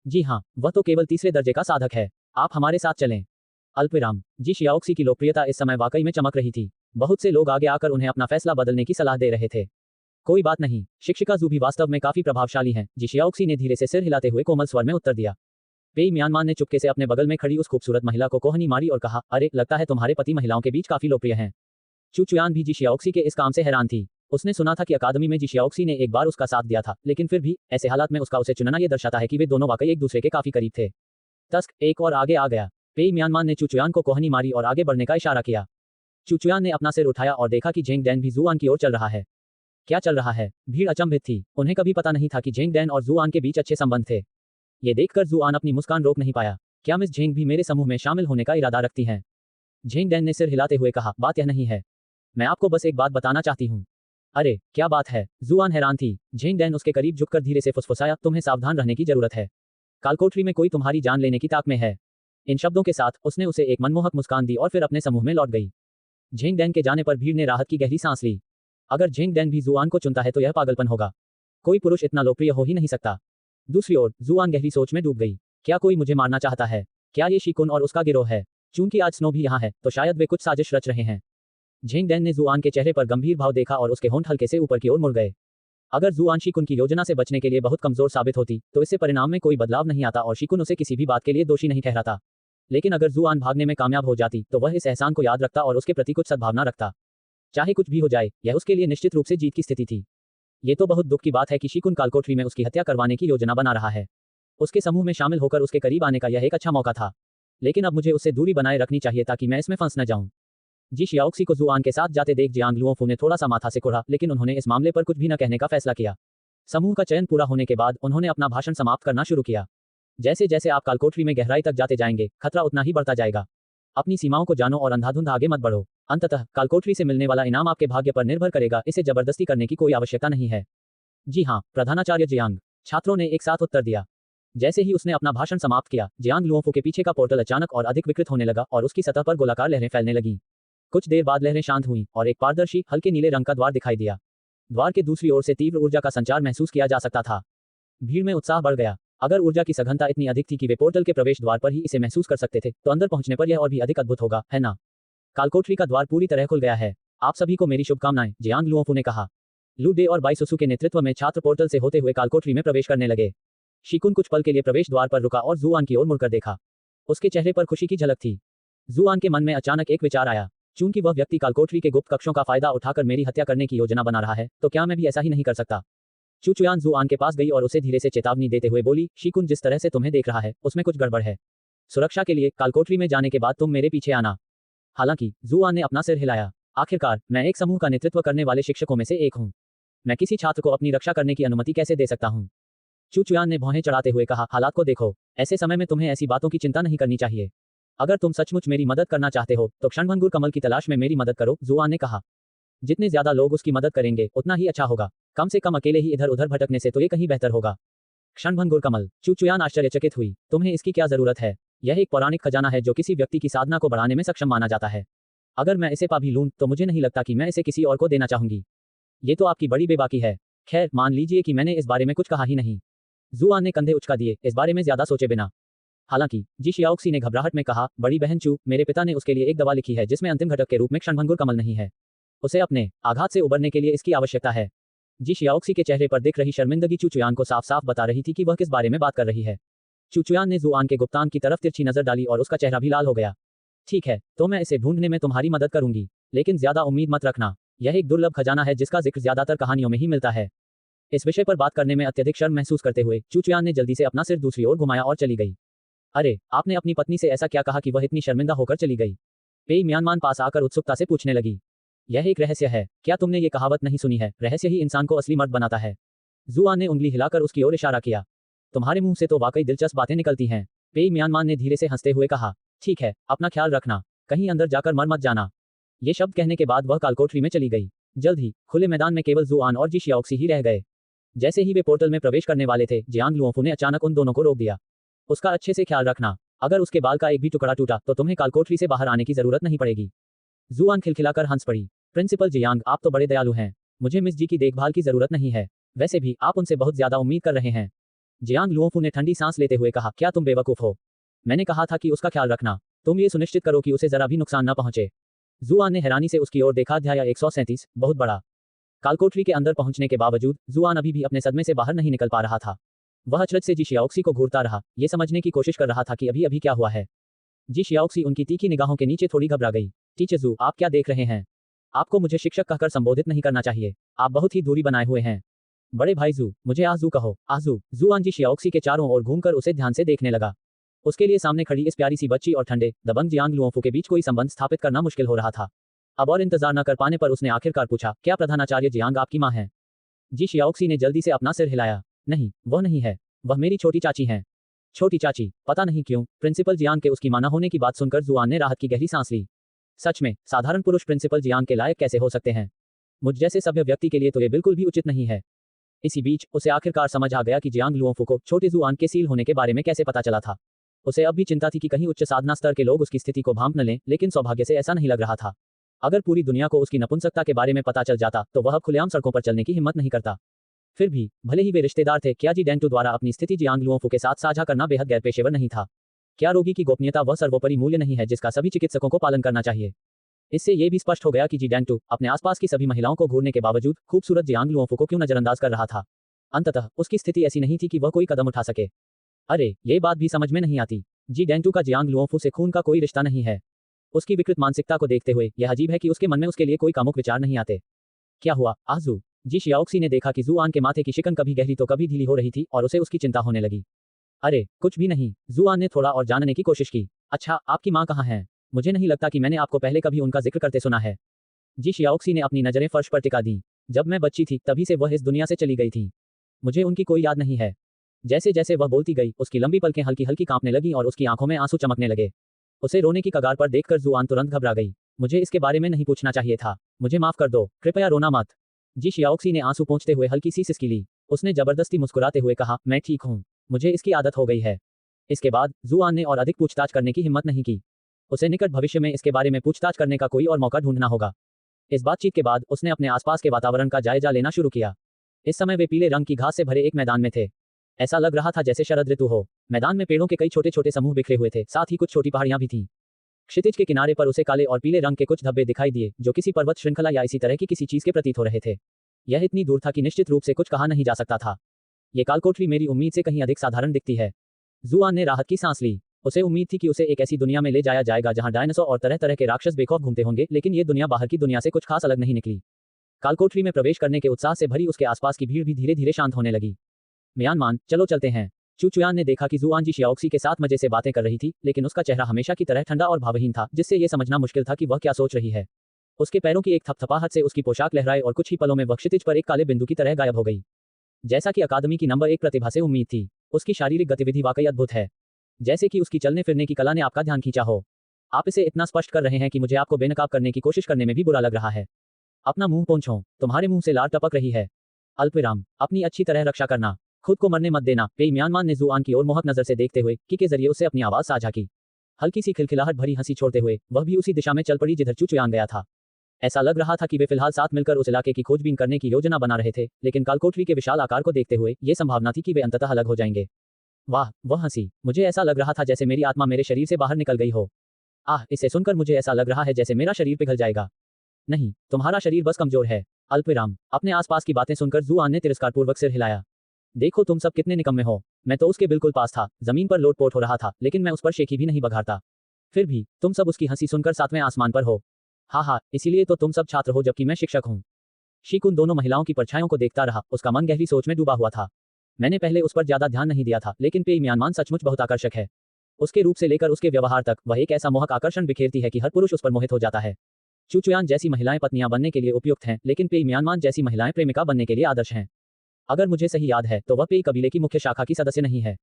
जी हाँ, वह तो केवल 3रे दर्जे का साधक है। आप हमारे साथ चलें। अल्पविराम। जी शियाओक्सी की लोकप्रियता इस समय वाकई में चमक रही थी। बहुत से लोग आगे आकर उन्हें अपना फैसला बदलने की सलाह दे रहे थे। कोई बात नहीं, शिक्षिका जू भी वास्तव में काफी प्रभावशाली हैं। जी शियाओक्सी ने धीरे से सिर हिलाते हुए कोमल स्वर में उत्तर दिया। पेई म्यांमार ने चुपके से अपने बगल में खड़ी उस खूबसूरत महिला को कोहनी मारी और कहा, अरे लगता है तुम्हारे पति महिलाओं के बीच काफी लोकप्रिय हैं। चुचुयान भी जी शियाओक्सी के इस काम से हैरान थी। उसने सुना था कि अकादमी में जी शियाओक्सी ने एक बार उसका साथ दिया था, लेकिन फिर भी ऐसे हालात में उसका उसे चुनना यह दर्शाता है कि वे दोनों वाकई एक दूसरे के काफी करीब थे। तस्क एक और आगे आ गया। पेई म्यांमार ने चुचुयान को कोहनी मारी और आगे बढ़ने का इशारा किया। चुचुयान ने अपना सिर उठाया और देखा कि झेंग डैन भी जुआन की ओर चल रहा है। क्या चल रहा है? भीड़ अचंभित थी। उन्हें कभी पता नहीं था कि झेंग डैन और जुआन के बीच अच्छे संबंध थे। ये देखकर जुआन अपनी मुस्कान रोक नहीं पाया। क्या मिस झेंग भी मेरे समूह में शामिल होने का इरादा रखती हैं? झेंग डैन ने सिर हिलाते हुए कहा, बात यह नहीं है। मैं आपको बस एक बात बताना चाहती हूँ। अरे क्या बात है, जुआन हैरान थी। झेंग डैन उसके करीब झुककर धीरे से फुसफुसाया, तुम्हें सावधान रहने की जरूरत है। कालकोठरी में कोई तुम्हारी जान लेने की ताक में है। इन शब्दों के साथ उसने उसे एक मनमोहक मुस्कान दी और फिर अपने समूह में लौट गई। झेंग डैन के जाने पर भीड़ ने राहत की गहरी सांस ली। अगर झेंग डैन भी जुआन को चुनता है तो यह पागलपन होगा। कोई पुरुष इतना लोकप्रिय हो ही नहीं सकता। दूसरी ओर जुआन गहरी सोच में डूब गई। क्या कोई मुझे मारना चाहता है? क्या ये शिकुन और उसका गिरोह है? चूंकि आज स्नो भी यहाँ है तो शायद वे कुछ साजिश रच रहे हैं। झेंग डैन ने जुआन के चेहरे पर गंभीर भाव देखा और उसके होंठ हल्के से ऊपर की ओर मुड़ गए। अगर जुआन शिकुन की योजना से बचने के लिए बहुत कमजोर साबित होती तो इससे परिणाम में कोई बदलाव नहीं आता और शिकुन उसे किसी भी बात के लिए दोषी नहीं ठहराता। लेकिन अगर जुआन भागने में कामयाब हो जाती तो वह इस एहसान को याद रखता और उसके प्रति कुछ सद्भावना रखता। चाहे कुछ भी हो जाए, यह उसके लिए निश्चित रूप से जीत की स्थिति थी। ये तो बहुत दुख की बात है कि शिकुन कालकोठरी में उसकी हत्या करवाने की योजना बना रहा है। उसके समूह में शामिल होकर उसके करीब आने का यह एक अच्छा मौका था। लेकिन अब मुझे उससे दूरी बनाए रखनी चाहिए ताकि मैं इसमें फंस न जाऊं। जी शियाओक्सी को जुआन के साथ जाते देख जियांग लुओफू ने थोड़ा सा माथा सिकुड़ा, लेकिन उन्होंने इस मामले पर कुछ भी न कहने का फैसला किया। समूह का चयन पूरा होने के बाद उन्होंने अपना भाषण समाप्त करना शुरू किया। जैसे जैसे आप कालकोठरी में गहराई तक जाते जाएंगे, खतरा उतना ही बढ़ता जाएगा। अपनी सीमाओं को जानो और अंधाधुंध आगे मत बढ़ो। अंततः कालकोठरी से मिलने वाला इनाम आपके भाग्य पर निर्भर करेगा, इसे जबरदस्ती करने की कोई आवश्यकता नहीं है। जी हाँ, प्रधानाचार्य जियांग, छात्रों ने एक साथ उत्तर दिया। जैसे ही उसने अपना भाषण समाप्त किया, जियांग लुओफू के पीछे का पोर्टल अचानक और अधिक विकृत होने लगा और उसकी सतह पर गोलाकार लहरें फैलने लगीं। कुछ देर बाद लहरें शांत हुईं और एक पारदर्शी हल्के नीले रंग का द्वार दिखाई दिया। द्वार के दूसरी ओर से तीव्र ऊर्जा का संचार महसूस किया जा सकता था। भीड़ में उत्साह बढ़ गया। अगर ऊर्जा की सघनता इतनी अधिक थी कि वे पोर्टल के प्रवेश द्वार पर ही इसे महसूस कर सकते थे, तो अंदर पहुंचने पर यह और भी अधिक अद्भुत होगा, है ना? कालकोठरी का द्वार पूरी तरह खुल गया है। आप सभी को मेरी शुभकामनाएं, जियांग लुओफू ने कहा। लू डे और बाइसुसु के नेतृत्व में छात्र पोर्टल से होते हुए कालकोठरी में प्रवेश करने लगे। शिकुन कुछ पल के लिए प्रवेश द्वार पर रुका और जुआन की ओर मुड़कर देखा। उसके चेहरे पर खुशी की झलक थी। जुआन के मन में अचानक एक विचार आया। चूंकि वह व्यक्ति कालकोठरी के गुप्त कक्षों का फायदा उठाकर मेरी हत्या करने की योजना बना रहा है, तो क्या मैं भी ऐसा ही नहीं कर सकता? चुचुयान जुआन के पास गई और उसे धीरे से चेतावनी देते हुए बोली, शिकुन जिस तरह से तुम्हें देख रहा है, उसमें कुछ गड़बड़ है। सुरक्षा के लिए कालकोठरी में जाने के बाद तुम मेरे पीछे आना। हालांकि जुआन ने अपना सिर हिलाया। आखिरकार मैं एक समूह का नेतृत्व करने वाले शिक्षकों में से एक हूँ। मैं किसी छात्र को अपनी रक्षा करने की अनुमति कैसे दे सकता हूँ? चुचुयान ने भौहें चढ़ाते हुए कहा, हालात को देखो, ऐसे समय में तुम्हें ऐसी बातों की चिंता नहीं करनी चाहिए। अगर तुम सचमुच मेरी मदद करना चाहते हो तो क्षणभंगुर कमल की तलाश में मेरी मदद करो, जुआन ने कहा। जितने ज्यादा लोग उसकी मदद करेंगे उतना ही अच्छा होगा। कम से कम अकेले ही इधर उधर भटकने से तो ये कहीं बेहतर होगा। क्षणभंगुर कमल। चुचुयान आश्चर्यचकित हुई। तुम्हें इसकी क्या जरूरत है? यह एक पौराणिक खजाना है जो किसी व्यक्ति की साधना को बढ़ाने में सक्षम माना जाता है। अगर मैं इसे पा भी लूं तो मुझे नहीं लगता कि मैं इसे किसी और को देना चाहूंगी। ये तो आपकी बड़ी बेबाकी है। खैर, मान लीजिए कि मैंने इस बारे में कुछ कहा ही नहीं। जुआन ने कंधे उचका दिए, इस बारे में ज्यादा सोचे बिना। हालांकि जी शियाओक्सी ने घबराहट में कहा, बड़ी बहन चू, मेरे पिता ने उसके लिए एक दवा लिखी है जिसमें अंतिम घटक के रूप में क्षणभंगुर कमल नहीं है। उसे अपने आघात से उबरने के लिए इसकी आवश्यकता है। जी शियाओक्सी के चेहरे पर दिख रही शर्मिंदगी चुचुयान को साफ साफ बता रही थी कि वह किस बारे में बात कर रही है। चुचुयान ने जुआन के गुप्तांग की तरफ तिरछी नजर डाली और उसका चेहरा भी लाल हो गया। ठीक है, तो मैं इसे ढूंढने में तुम्हारी मदद करूंगी, लेकिन ज्यादा उम्मीद मत रखना। यह एक दुर्लभ खजाना है जिसका जिक्र ज्यादातर कहानियों में ही मिलता है। इस विषय पर बात करने में अत्यधिक शर्म महसूस करते हुए चुचुयान ने जल्दी से अपना सिर दूसरी ओर घुमाया और चली गई। अरे, आपने अपनी पत्नी से ऐसा क्या कहा कि वह इतनी शर्मिंदा होकर चली गई? पेई म्यानमान पास आकर उत्सुकता से पूछने लगी। यह एक रहस्य है, क्या तुमने ये कहावत नहीं सुनी है, रहस्य ही इंसान को असली मर्द बनाता है? जुआन ने उंगली हिलाकर उसकी ओर इशारा किया। तुम्हारे मुंह से तो वाकई दिलचस्प बातें निकलती हैं, पेई म्यानमान ने धीरे से हंसते हुए कहा। ठीक है, अपना ख्याल रखना, कहीं अंदर जाकर मर मत जाना। ये शब्द कहने के बाद वह कालकोठरी में चली गई। जल्द ही खुले मैदान में केवल जुआन और जी शियाओक्सी ही रह गए। जैसे ही वे पोर्टल में प्रवेश करने वाले थे, जियांग लुओफू ने अचानक उन दोनों को रोक दिया। उसका अच्छे से ख्याल रखना, अगर उसके बाल का एक भी टुकड़ा टूटा तो तुम्हें कालकोठरी से बाहर आने की जरूरत नहीं पड़ेगी। जुआन खिलखिलाकर हंस पड़ी। प्रिंसिपल जियांग, आप तो बड़े दयालु हैं। मुझे मिस जी की देखभाल की जरूरत नहीं है। वैसे भी आप उनसे बहुत ज्यादा उम्मीद कर रहे हैं। जियांग लुओफू ने ठंडी सांस लेते हुए कहा, क्या तुम बेवकूफ हो? मैंने कहा था कि उसका ख्याल रखना। तुम ये सुनिश्चित करो कि उसे जरा भी नुकसान न पहुंचे। जुआन ने हैरानी से उसकी ओर देखा। अध्याय 137, बहुत बड़ा। कालकोठरी के अंदर पहुंचने के बावजूद जुआन अभी भी अपने सदमे से बाहर नहीं निकल पा रहा था। वह अचरज से जी शियाओक्सी को घूरता रहा, ये समझने की कोशिश कर रहा था कि अभी अभी क्या हुआ है। जी शियाओक्सी उनकी तीखी निगाहों के नीचे थोड़ी घबरा गई। टीचर जू, आप क्या देख रहे हैं? आपको मुझे शिक्षक कहकर संबोधित नहीं करना चाहिए, आप बहुत ही दूरी बनाए हुए हैं। बड़े भाई जू, मुझे आजू कहो, आजू। जुआन जी शियाओक्सी के चारों ओर घूमकर उसे ध्यान से देखने लगा। उसके लिए सामने खड़ी इस प्यारी सी बच्ची और ठंडे दबंग जियांग लुओफू के बीच कोई संबंध स्थापित करना मुश्किल हो रहा था। अब और इंतजार न कर पाने पर उसने आखिरकार पूछा, क्या प्रधानाचार्य जियांग आपकी माँ है? जी शियाओक्सी ने जल्दी से अपना सिर हिलाया। नहीं, वह नहीं है, वह मेरी छोटी चाची हैं। छोटी चाची? पता नहीं क्यों प्रिंसिपल जियांग के उसकी मां न होने की बात सुनकर जुआन ने राहत की गहरी सांस ली। सच में, साधारण पुरुष प्रिंसिपल जियांग के लायक कैसे हो सकते हैं? मुझ जैसे सभ्य व्यक्ति के लिए तो ये बिल्कुल भी उचित नहीं है। इसी बीच उसे आखिरकार समझ आ गया कि जियांग लुओंफू को छोटे जुआन के सील होने के बारे में कैसे पता चला था। उसे अब भी चिंता थी कि कहीं उच्च साधना स्तर के लोग उसकी स्थिति को भांप न लें, लेकिन सौभाग्य से ऐसा नहीं लग रहा था। अगर पूरी दुनिया को उसकी नपुंसकता के बारे में पता चल जाता तो वह अब खुलेआम सड़कों पर चलने की हिम्मत नहीं करता। फिर भी भले ही वे रिश्तेदार थे, क्या जी डेंगटू द्वारा अपनी स्थिति जियांग लुओंफू के साथ साझा करना बेहद गैरपेशेवर नहीं था? क्या रोगी की गोपनीयता वह सर्वोपरि मूल्य नहीं है जिसका सभी चिकित्सकों को पालन करना चाहिए? इससे ये भी स्पष्ट हो गया कि जी डेंगटू अपने आसपास की सभी महिलाओं को घूरने के बावजूद खूबसूरत जियांग लुओंफू को क्यों नजरअंदाज कर रहा था। अंततः उसकी स्थिति ऐसी नहीं थी कि वह कोई कदम उठा सके। अरे, ये बात भी समझ में नहीं आती। जी डेंगटू का जियांग लुओंफू से खून का कोई रिश्ता नहीं है। उसकी विकृत मानसिकता को देखते हुए यह अजीब है कि उसके मन में उसके लिए कोई कामुक विचार नहीं आते। क्या हुआ आजू? जी शियाओक्सी ने देखा कि जुआन के माथे की शिकन कभी गहरी तो कभी ढीली हो रही थी और उसे उसकी चिंता होने लगी। अरे कुछ भी नहीं, जुआन ने थोड़ा और जानने की कोशिश की। अच्छा, आपकी माँ कहाँ है? मुझे नहीं लगता कि मैंने आपको पहले कभी उनका जिक्र करते सुना है। जी शियाओक्सी ने अपनी नजरें फर्श पर टिका दी। जब मैं बच्ची थी तभी से वह इस दुनिया से चली गई थी। मुझे उनकी कोई याद नहीं है। जैसे जैसे वह बोलती गई उसकी लंबी पलकें हल्की हल्की कांपने लगी और उसकी आंखों में आंसू चमकने लगे। उसे रोने की कगार पर देखकर जुआन तुरंत घबरा गई। मुझे इसके बारे में नहीं पूछना चाहिए था। मुझे माफ कर दो, कृपया रोना मत। जी शियाओक्सी ने आंसू पोंछते हुए हल्की सी सिसकी ली। उसने जबरदस्ती मुस्कुराते हुए कहा, मैं ठीक हूँ, मुझे इसकी आदत हो गई है। इसके बाद जुआन ने और अधिक पूछताछ करने की हिम्मत नहीं की। उसे निकट भविष्य में इसके बारे में पूछताछ करने का कोई और मौका ढूंढना होगा। इस बातचीत के बाद उसने अपने आसपास के वातावरण का जायजा लेना शुरू किया। इस समय वे पीले रंग की घास से भरे एक मैदान में थे। ऐसा लग रहा था जैसे शरद ऋतु हो। मैदान में पेड़ों के कई छोटे छोटे समूह बिखरे हुए थे, साथ ही कुछ छोटी पहाड़ियां भी थीं। क्षितिज के किनारे पर उसे काले और पीले रंग के कुछ धब्बे दिखाई दिए जो किसी पर्वत श्रृंखला या इसी तरह की किसी चीज के प्रतीत हो रहे थे। यह इतनी दूर था कि निश्चित रूप से कुछ कहा नहीं जा सकता था। ये कालकोठरी मेरी उम्मीद से कहीं अधिक साधारण दिखती है। जुआन ने राहत की सांस ली। उसे उम्मीद थी कि उसे एक ऐसी दुनिया में ले जाया जाएगा जहां डायनासोर और तरह तरह के राक्षस बेखौफ घूमते होंगे, लेकिन ये दुनिया बाहर की दुनिया से कुछ खास अलग नहीं निकली। कालकोठरी में प्रवेश करने के उत्साह से भरी उसके आसपास की भीड़ भी धीरे धीरे शांत होने लगी। म्यानमान, चलो चलते हैं। चुचुयान ने देखा कि जुआन जी शियाओक्सी के साथ मजे से बातें कर रही थी, लेकिन उसका चेहरा हमेशा की तरह ठंडा और भावहीन था, जिससे यह समझना मुश्किल था कि वह क्या सोच रही है। उसके पैरों की एक थपथपाहट से उसकी पोशाक लहराई और कुछ ही पलों में वह क्षितिज पर एक काले बिंदु की तरह गायब हो गई। जैसा कि अकादमी की नंबर 1 प्रतिभा से उम्मीद थी, उसकी शारीरिक गतिविधि वाकई अद्भुत है। जैसे कि उसकी चलने फिरने की कला ने आपका ध्यान खींचा हो। आप इसे इतना स्पष्ट कर रहे हैं कि मुझे आपको बेनकाब करने की कोशिश करने में भी बुरा लग रहा है। अपना मुंह पोंछो, तुम्हारे मुंह से लार टपक रही है। अल्पविराम, अपनी अच्छी तरह रक्षा करना, खुद को मरने मत देना। पेई म्यानमान ने जुआन की ओर मोहक नजर से देखते हुए की के जरिए उससे अपनी आवाज साझा की। हल्की सी खिलखिलाहट भरी हंसी छोड़ते हुए वह भी उसी दिशा में चल पड़ी जिधर चुचुयान गया था। ऐसा लग रहा था कि वे फिलहाल साथ मिलकर उस इलाके की खोजबीन करने की योजना बना रहे थे, लेकिन कालकोठरी के विशाल आकार को देखते हुए ये संभावना थी कि वे अंततः अलग हो जाएंगे। वाह, वह हंसी, मुझे ऐसा लग रहा था जैसे मेरी आत्मा मेरे शरीर से बाहर निकल गई हो। आह, इसे सुनकर मुझे ऐसा लग रहा है जैसे मेरा शरीर पिघल जाएगा। नहीं, तुम्हारा शरीर बस कमजोर है। अल्पविराम, अपने आसपास की बातें सुनकर जुआन ने तिरस्कारपूर्वक सिर हिलाया। देखो तुम सब कितने निकम्मे हो। मैं तो उसके बिल्कुल पास था, जमीन पर लोटपोट हो रहा था, लेकिन मैं उस पर शेखी भी नहीं बघारता। फिर भी तुम सब उसकी हंसी सुनकर सातवें आसमान पर हो। हाँ, इसीलिए तो तुम सब छात्र हो जबकि मैं शिक्षक हूँ। शिकुन दोनों महिलाओं की परछाइयों को देखता रहा, उसका मन गहरी सोच में डूबा हुआ था। मैंने पहले उस पर ज्यादा ध्यान नहीं दिया था, लेकिन पेई म्यानमान सचमुच बहुत आकर्षक है। उसके रूप से लेकर उसके व्यवहार तक वह एक ऐसा मोहक आकर्षण बिखेरती है कि हर पुरुष उस पर मोहित हो जाता है। चुचुयान जैसी महिलाएं पत्नियां बनने के लिए उपयुक्त हैं, लेकिन पेई म्यानमान जैसी महिलाएं प्रेमिका बनने के लिए आदर्श हैं। अगर मुझे सही याद है तो वह पेई कबीले की मुख्य शाखा की सदस्य नहीं है।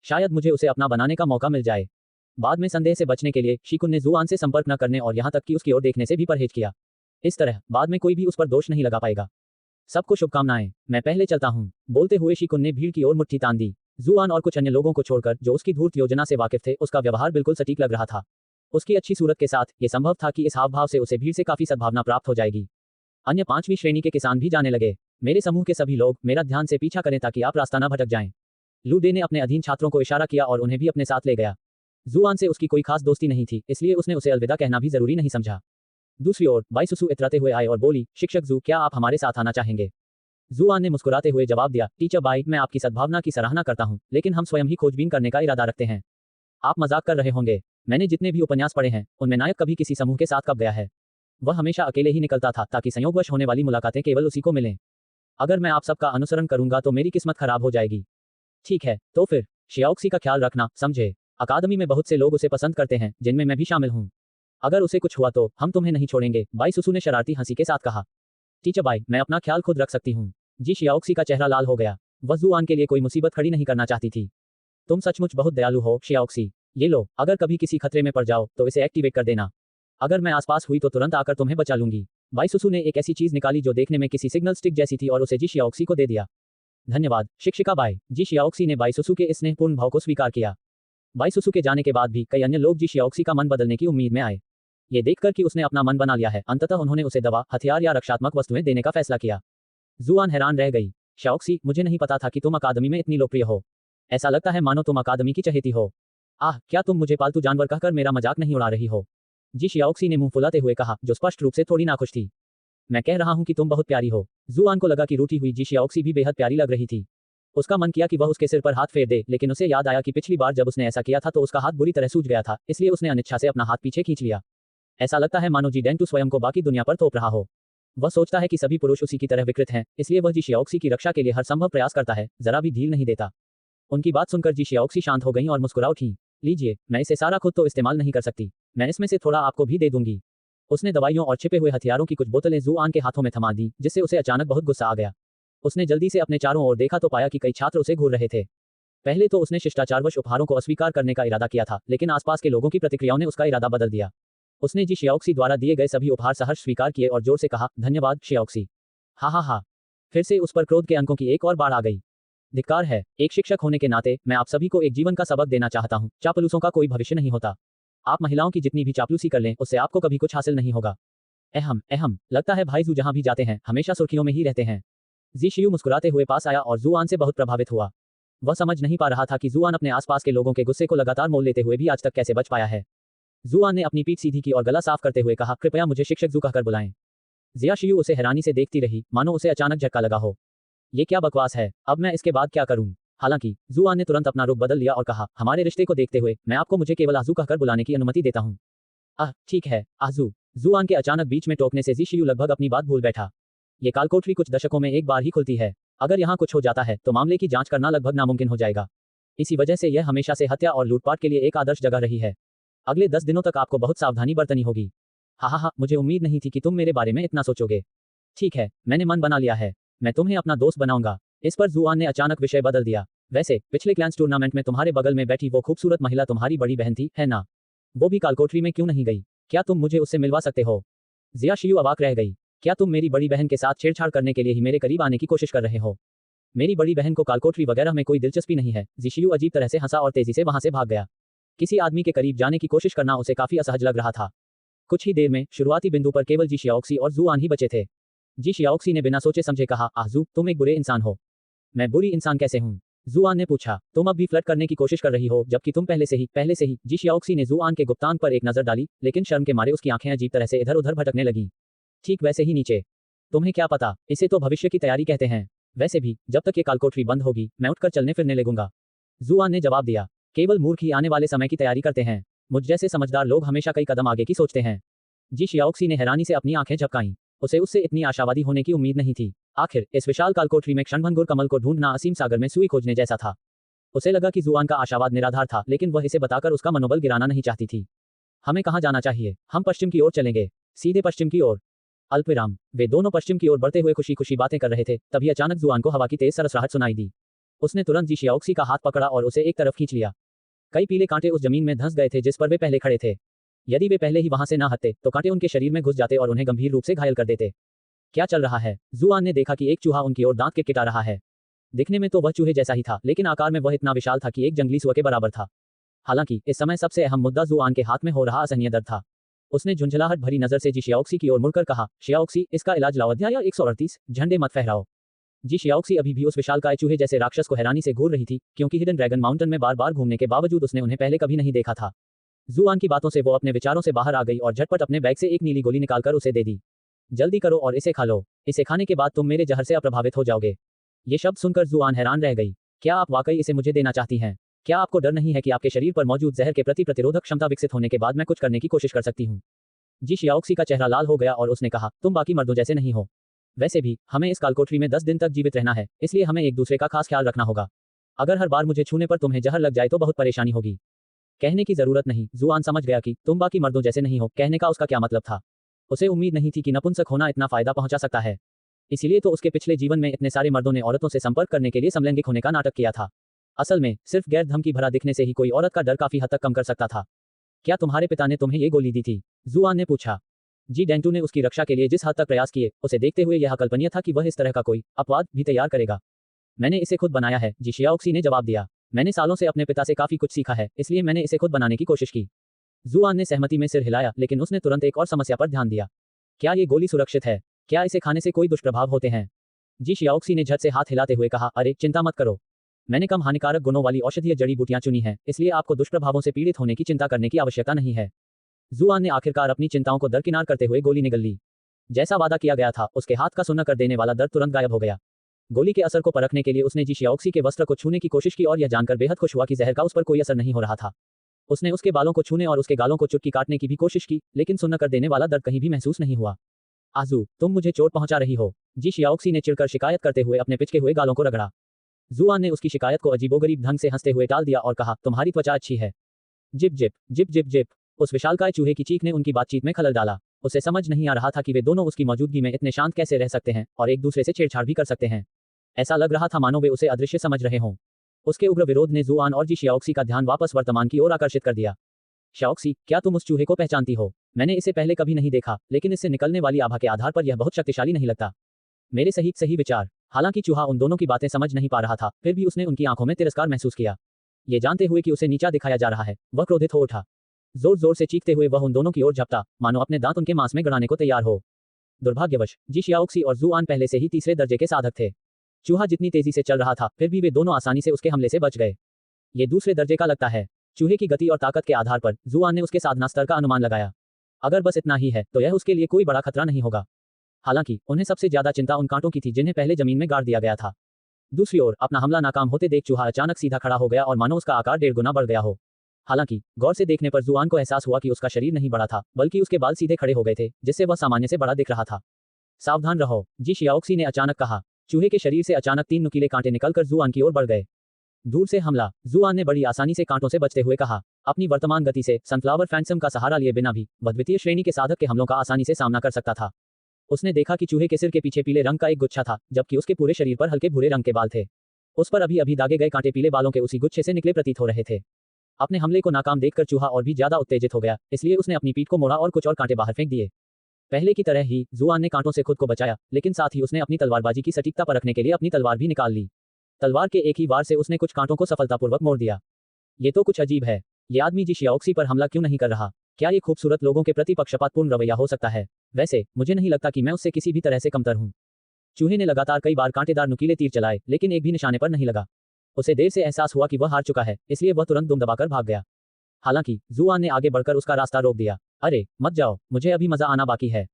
शायद मुझे उसे अपना बनाने का मौका मिल जाए। बाद में संदेह से बचने के लिए शिकुन ने जुआन से संपर्क न करने और यहाँ तक कि उसकी ओर देखने से भी परहेज किया। इस तरह बाद में कोई भी उस पर दोष नहीं लगा पाएगा। सबको शुभकामनाएं, मैं पहले चलता हूँ। बोलते हुए शिकुन ने भीड़ की ओर मुट्ठी तान दी। जुआन और कुछ अन्य लोगों को छोड़कर जो उसकी धूर्त योजना से वाकिफ थे, उसका व्यवहार बिल्कुल सटीक लग रहा था। उसकी अच्छी सूरत के साथ ये संभव था कि इस हाव भाव से उसे भीड़ से काफी सद्भावना प्राप्त हो जाएगी। अन्य 5वीं श्रेणी के किसान भी जाने लगे। मेरे समूह के सभी लोग मेरा ध्यान से पीछा करें ताकि आप रास्ता न भटक जाएं। लू डे ने अपने अधीन छात्रों को इशारा किया और उन्हें भी अपने साथ ले गया। जुआन से उसकी कोई खास दोस्ती नहीं थी, इसलिए उसने उसे अलविदा कहना भी जरूरी नहीं समझा। दूसरी ओर बाई सुसु इतराते हुए आए और बोली, शिक्षक जू, क्या आप हमारे साथ आना चाहेंगे? जुआन ने मुस्कुराते हुए जवाब दिया, टीचर बाई, मैं आपकी सद्भावना की सराहना करता हूं, लेकिन हम स्वयं ही खोजबीन करने का इरादा रखते हैं। आप मजाक कर रहे होंगे। मैंने जितने भी उपन्यास पढ़े हैं उनमें नायक कभी किसी समूह के साथ कब गया है? वह हमेशा अकेले ही निकलता था ताकि संयोगवश होने वाली मुलाकातें केवल उसी को मिलें। अगर मैं आप सबका अनुसरण करूंगा तो मेरी किस्मत खराब हो जाएगी। ठीक है, तो फिर शियाओक्सी का ख्याल रखना, समझे? अकादमी में बहुत से लोग उसे पसंद करते हैं, जिनमें मैं भी शामिल हूँ। अगर उसे कुछ हुआ तो हम तुम्हें नहीं छोड़ेंगे, बाई सुसु ने शरारती हंसी के साथ कहा। टीचर बाई, मैं अपना ख्याल खुद रख सकती हूँ। जी शियाओक्सी का चेहरा लाल हो गया। वह जुआन के लिए कोई मुसीबत खड़ी नहीं करना चाहती थी। तुम सचमुच बहुत दयालु हो शियाओक्सी। ये लो, अगर कभी किसी खतरे में पड़ जाओ तो इसे एक्टिवेट कर देना। अगर मैं आसपास हुई तो तुरंत आकर तुम्हें बचा लूंगी। बाईसुसु ने एक ऐसी चीज निकाली जो देखने में किसी सिग्नल स्टिक जैसी थी और उसे जी शियाओक्सी को दे दिया। धन्यवाद शिक्षिका बाई। जी शियाओक्सी ने बाईसुसु के इस स्नेहपूर्ण भाव को स्वीकार किया। बाईसुसु के जाने के बाद भी कई अन्य लोग जी शियाओक्सी का मन बदलने की उम्मीद में आए। ये देखकर कि उसने अपना मन बना लिया है, अंततः उन्होंने उसे दवा, हथियार या रक्षात्मक वस्तुएं देने का फैसला किया। जुआन हैरान रह गई। शियाओक्सी, मुझे नहीं पता था कि तुम अकादमी में इतनी लोकप्रिय हो। ऐसा लगता है मानो तुम अकादमी की चहेती हो। आह, क्या तुम मुझे पालतू जानवर कहकर मेरा मजाक नहीं उड़ा रही हो? जी शियाओक्सी ने मुंह फुलाते हुए कहा, जो स्पष्ट रूप से थोड़ी नाखुश थी। मैं कह रहा हूं कि तुम बहुत प्यारी हो। जुआन को लगा कि रूठी हुई जी शियाओक्सी भी बेहद प्यारी लग रही थी। उसका मन किया कि वह उसके सिर पर हाथ फेर दे, लेकिन उसे याद आया कि पिछली बार जब उसने ऐसा किया था तो उसका हाथ बुरी तरह सूज गया था, इसलिए उसने अनिच्छा से अपना हाथ पीछे खींच लिया। ऐसा लगता है मानो जी डेंटू स्वयं को बाकी दुनिया पर थोप रहा हो। वह सोचता है कि सभी पुरुष उसी की तरह विकृत हैं, इसलिए वह जी शियाओक्सी की रक्षा के लिए हर संभव प्रयास करता है, जरा भी ढील नहीं देता। उनकी बात सुनकर जी शियाओक्सी शांत हो गईं और मुस्कुरा उठीं। लीजिए, मैं इसे सारा खुद तो इस्तेमाल नहीं कर सकती, मैं इसमें से थोड़ा आपको भी दे दूंगी। उसने दवाइयों और छिपे हुए हथियारों की कुछ बोतलें जुआन के हाथों में थमा दी, जिससे उसे अचानक बहुत गुस्सा आ गया। उसने जल्दी से अपने चारों ओर देखा तो पाया कि कई छात्र उसे घूर रहे थे। पहले तो उसने शिष्टाचारवश उपहारों को अस्वीकार करने का इरादा किया था, लेकिन आसपास के लोगों की प्रतिक्रियाओं ने उसका इरादा बदल दिया। उसने जी शियाओक्सी द्वारा दिए गए सभी उपहार सहर्ष स्वीकार किए और जोर से कहा, धन्यवाद शियाओक्सी। हा हा हा। फिर से उस पर क्रोध के अंकों की एक और बाढ़ आ गई। धिक्कार है, एक शिक्षक होने के नाते मैं आप सभी को एक जीवन का सबक देना चाहता हूँ। चापलूसों का कोई भविष्य नहीं होता। आप महिलाओं की जितनी भी चापलूसी कर लें, उससे आपको कभी कुछ हासिल नहीं होगा। अहम अहम, लगता है भाई जू जहां भी जाते हैं हमेशा सुर्खियों में ही रहते हैं। जी शियू मुस्कुराते हुए पास आया और जुआन से बहुत प्रभावित हुआ। वह समझ नहीं पा रहा था कि जुआन अपने आसपास के लोगों के गुस्से को लगातार मोल लेते हुए भी आज तक कैसे बच पाया है। जुआन ने अपनी पीठ सीधी की और गला साफ करते हुए कहा, कृपया मुझे शिक्षक जू कहकर बुलाएं। जिया शियू उसे हैरानी से देखती रही, मानो उसे अचानक झटका लगा हो। ये क्या बकवास है, अब मैं इसके बाद क्या करूं? हालांकि जुआन ने तुरंत अपना रुख बदल लिया और कहा, हमारे रिश्ते को देखते हुए मैं आपको मुझे केवल आजू कहकर बुलाने की अनुमति देता हूं। ठीक है, आजू। जुआन के अचानक बीच में टोकने से जी शियू लगभग अपनी बात भूल बैठा। ये कालकोठरी कुछ दशकों में एक बार ही खुलती है। अगर यहाँ कुछ हो जाता है तो मामले की जांच करना लगभग नामुमकिन हो जाएगा। इसी वजह से यह हमेशा से हत्या और लूटपाट के लिए एक आदर्श जगह रही है। अगले 10 दिनों तक आपको बहुत सावधानी बरतनी होगी। हा, मुझे उम्मीद नहीं थी कि तुम मेरे बारे में इतना सोचोगे। ठीक है, मैंने मन बना लिया है, मैं तुम्हें अपना दोस्त बनाऊंगा। इस पर जुआन ने अचानक विषय बदल दिया। वैसे पिछले क्लैंस टूर्नामेंट में तुम्हारे बगल में बैठी वो खूबसूरत महिला तुम्हारी बड़ी बहन थी, है ना? वो भी कालकोठरी में क्यों नहीं गई? क्या तुम मुझे उससे मिलवा सकते हो? जिया शियू अवाक रह गई। क्या तुम मेरी बड़ी बहन के साथ छेड़छाड़ करने के लिए ही मेरे करीब आने की कोशिश कर रहे हो? मेरी बड़ी बहन को कालकोठरी वगैरह में कोई दिलचस्पी नहीं है। जी शियू अजीब तरह से हंसा और तेजी से वहां से भाग गया। किसी आदमी के करीब जाने की कोशिश करना उसे काफी असहज लग रहा था। कुछ ही देर में शुरुआती बिंदु पर केवल जी शियाओक्सी और जुआन ही बचे थे। जी शियाओक्सी ने बिना सोचे समझे कहा, आजू, तुम एक बुरे इंसान हो। मैं बुरी इंसान कैसे हूँ? जुआन ने पूछा, तुम अब भी फ्लर्ट करने की कोशिश कर रही हो, जबकि तुम पहले से ही। जी शियाओक्सी ने जुआन के गुप्तांग पर एक नजर डाली, लेकिन शर्म के मारे उसकी आंखें अजीब तरह से इधर उधर भटकने लगीं। ठीक वैसे ही नीचे। तुम्हें क्या पता, इसे तो भविष्य की तैयारी कहते हैं। वैसे भी जब तक ये कालकोठरी बंद होगी मैं उठकर चलने फिरने लगूंगा। जुआन ने जवाब दिया, केवल मूर्ख ही आने वाले समय की तैयारी करते हैं। मुझ जैसे समझदार लोग हमेशा कई कदम आगे की सोचते हैं। जी शियाओक्सी ने हैरानी से अपनी आंखें झपकाईं। उसे उससे इतनी आशावादी होने की उम्मीद नहीं थी। आखिर इस विशाल कालकोठरी में क्षणभंगुर कमल को ढूंढना असीम सागर में सुई खोजने जैसा था। उसे लगा कि जुआन का आशावाद निराधार था, लेकिन वह इसे बताकर उसका मनोबल गिराना नहीं चाहती थी। हमें कहाँ जाना चाहिए? हम पश्चिम की ओर चलेंगे। सीधे पश्चिम की ओर। अल्पविराम। वे दोनों पश्चिम की ओर बढ़ते हुए खुशी खुशी बातें कर रहे थे, तभी अचानक जुआन को हवा की तेज सरसराहट सुनाई दी। उसने तुरंत जी शियाओक्सी का हाथ पकड़ा और उसे एक तरफ खींच लिया। कई पीले कांटे उस जमीन में धंस गए थे जिस पर वे पहले खड़े थे। यदि वे पहले ही वहां से न हटते तो कांटे उनके शरीर में घुस जाते और उन्हें गंभीर रूप से घायल कर देते। क्या चल रहा है? जुआन ने देखा कि एक चूहा उनकी ओर दांत किटकिटा रहा है। दिखने में तो वह चूहे जैसा ही था, लेकिन आकार में वह इतना विशाल था कि एक जंगली सुअर के बराबर था। हालांकि इस समय सबसे अहम मुद्दा जुआन के हाथ में हो रहा असहनीय दर्द था। उसने झुंझलाहट भरी नजर से जी शियाओक्सी की ओर मुड़कर कहा, शियाओक्सी, इसका इलाज लाओ। अध्याय 138, झंडे मत फहराओ। जी शियाओक्सी अभी भी उस विशालकाय चूहे जैसे राक्षस को हैरानी से घूर रही थी, क्योंकि हिडन ड्रैगन माउंटेन में बार बार घूमने के बावजूद उसने उन्हें पहले कभी नहीं देखा था। जुआन की बातों से वो अपने विचारों से बाहर आ गई और झटपट अपने बैग से एक नीली गोली निकालकर उसे दे दी। जल्दी करो और इसे खा लो। इसे खाने के बाद तुम मेरे जहर से अप्रभावित हो जाओगे। ये शब्द सुनकर जुआन हैरान रह गई। क्या आप वाकई इसे मुझे देना चाहती हैं? क्या आपको डर नहीं है कि आपके शरीर पर मौजूद जहर के प्रति प्रतिरोधक क्षमता विकसित होने के बाद मैं कुछ करने की कोशिश कर सकती हूँ? जी शियाओक्सी का चेहरा लाल हो गया और उसने कहा, तुम बाकी मर्दों जैसे नहीं हो। वैसे भी हमें इस कालकोठरी में 10 दिन तक जीवित रहना है, इसलिए हमें एक दूसरे का खास ख्याल रखना होगा। अगर हर बार मुझे छूने पर तुम्हें जहर लग जाए तो बहुत परेशानी होगी। कहने की जरूरत नहीं। जुआन समझ गया कि तुम बाकी मर्दों जैसे नहीं हो कहने का उसका क्या मतलब था। उसे उम्मीद नहीं थी कि नपुंसक होना इतना फायदा पहुंचा सकता है। इसीलिए तो उसके पिछले जीवन में इतने सारे मर्दों ने औरतों से संपर्क करने के लिए समलैंगिक होने का नाटक किया था। असल में सिर्फ गैर धमकी भरा दिखने से ही कोई औरत का डर काफी हद तक कम कर सकता था। क्या तुम्हारे पिता ने तुम्हें ये गोली दी थी? जुआन ने पूछा। जी डेंटू ने उसकी रक्षा के लिए जिस हद तक प्रयास किए, उसे देखते हुए यह अकल्पनीय था कि वह इस तरह का कोई अपवाद भी तैयार करेगा। मैंने इसे खुद बनाया है, जी शियाओक्सी ने जवाब दिया। मैंने सालों से अपने पिता से काफी कुछ सीखा है, इसलिए मैंने इसे खुद बनाने की कोशिश की। जुआन ने सहमति में सिर हिलाया, लेकिन उसने तुरंत एक और समस्या पर ध्यान दिया। क्या ये गोली सुरक्षित है? क्या इसे खाने से कोई दुष्प्रभाव होते हैं? जी शियाओक्सी ने झट से हाथ हिलाते हुए कहा, अरे चिंता मत करो। मैंने कम हानिकारक गुणों वाली औषधीय जड़ी बूटियां चुनी हैं, इसलिए आपको दुष्प्रभावों से पीड़ित होने की चिंता करने की आवश्यकता नहीं है। जुआन ने आखिरकार अपनी चिंताओं को दरकिनार करते हुए गोली निगल ली। जैसा वादा किया गया था, उसके हाथ का सुन्न कर देने वाला दर्द तुरंत गायब हो गया। गोली के असर को परखने के लिए उसने जी शियाओक्सी के वस्त्र को छूने की कोशिश की और यह जानकर बेहद खुश हुआ कि जहर का उस पर कोई असर नहीं हो रहा था। उसने उसके बालों को छूने और उसके गालों को चुटकी काटने की भी कोशिश की, लेकिन सुन्न कर देने वाला दर्द कहीं भी महसूस नहीं हुआ। आजू, तुम मुझे चोट पहुंचा रही हो, जी शियाओक्सी ने चिढ़कर शिकायत करते हुए अपने पिचके हुए गालों को रगड़ा। जुआन ने उसकी शिकायत को अजीबोगरीब ढंग से हंसते हुए टाल दिया और कहा, तुम्हारी त्वचा अच्छी है। Zip zip zip zip zip. उस विशालकाय चूहे की चीख ने उनकी बातचीत में खलल डाला। उसे समझ नहीं आ रहा था कि वे दोनों उसकी मौजूदगी में इतने शांत कैसे रह सकते हैं और एक दूसरे से छेड़छाड़ भी कर सकते हैं। ऐसा लग रहा था मानो वे उसे अदृश्य समझ रहे हों। उसके उग्र विरोध ने जुआन और जी शियाओक्सी का ध्यान वापस वर्तमान की ओर आकर्षित कर दिया। शियाओक्सी, क्या तुम उस चूहे को पहचानती हो? मैंने इसे पहले कभी नहीं देखा, लेकिन इससे निकलने वाली आभा के आधार पर यह बहुत शक्तिशाली नहीं लगता। मेरे सही विचार। हालांकि चूहा उन दोनों की बातें समझ नहीं पा रहा था, फिर भी उसने उनकी आंखों में तिरस्कार महसूस किया। ये जानते हुए कि उसे नीचा दिखाया जा रहा है, वह क्रोधित हो उठा। जोर जोर से चीखते हुए वह उन दोनों की ओर झपटा, मानो अपने दांत उनके मांस में गड़ाने को तैयार हो। दुर्भाग्यवश जी शियाओक्सी और जुआन पहले से ही तीसरे दर्जे के साधक थे। चूहा जितनी तेजी से चल रहा था, फिर भी वे दोनों आसानी से उसके हमले से बच गए। ये दूसरे दर्जे का लगता है। चूहे की गति और ताकत के आधार पर जुआन ने उसके साधना स्तर का अनुमान लगाया। अगर बस इतना ही है तो यह उसके लिए कोई बड़ा खतरा नहीं होगा। हालांकि उन्हें सबसे ज्यादा चिंता उन कांटों की थी जिन्हें पहले जमीन में गाड़ दिया गया था। दूसरी ओर अपना हमला नाकाम होते देख चूहा अचानक सीधा खड़ा हो गया और मानो उसका आकार 1.5 गुना बढ़ गया हो। हालांकि गौर से देखने पर जुआन को एहसास हुआ कि उसका शरीर नहीं बढ़ा था, बल्कि उसके बाल सीधे खड़े हो गए थे, जिससे वह सामान्य से बड़ा दिख रहा था। सावधान रहो, जी शियाओक्सी ने अचानक कहा। चूहे के शरीर से अचानक 3 नुकीले कांटे निकलकर जुआन की ओर बढ़ गए। दूर से हमला, जुआन ने बड़ी आसानी से कांटों से बचते हुए कहा। अपनी वर्तमान गति से सनफ्लावर फैंटम का सहारा लिए बिना भी वह द्वितीय श्रेणी के साधक के हमलों का आसानी से सामना कर सकता था। उसने देखा कि चूहे के सिर के पीछे पीले रंग का एक गुच्छा था, जबकि उसके पूरे शरीर पर हल्के भूरे रंग के बाल थे। उस पर अभी अभी दागे गए कांटे पीले बालों के उसी गुच्छे से निकले प्रतीत हो रहे थे। अपने हमले को नाकाम देखकर चूहा और भी ज्यादा उत्तेजित हो गया, इसलिए उसने अपनी पीठ को मोड़ा और कुछ और कांटे बाहर फेंक दिए। पहले की तरह ही जुआन ने कांटों से खुद को बचाया, लेकिन साथ ही उसने अपनी तलवारबाजी की सटीकता परखने के लिए अपनी तलवार भी निकाल ली। तलवार के एक ही वार से उसने कुछ कांटों को सफलतापूर्वक मोड़ दिया। ये तो कुछ अजीब है। ये आदमी जी शियाओक्सी पर हमला क्यों नहीं कर रहा? क्या ये खूबसूरत लोगों के प्रति पक्षपातपूर्ण रवैया हो सकता है? वैसे मुझे नहीं लगता कि मैं उससे किसी भी तरह से कमतर हूं। चूहे ने लगातार कई बार कांटेदार नुकीले तीर चलाए, लेकिन एक भी निशाने पर नहीं लगा। उसे देर से एहसास हुआ कि वह हार चुका है, इसलिए वह तुरंत दुम दबाकर भाग गया। हालांकि जुआन ने आगे बढ़कर उसका रास्ता रोक दिया। अरे मत जाओ, मुझे अभी मजा आना बाकी है।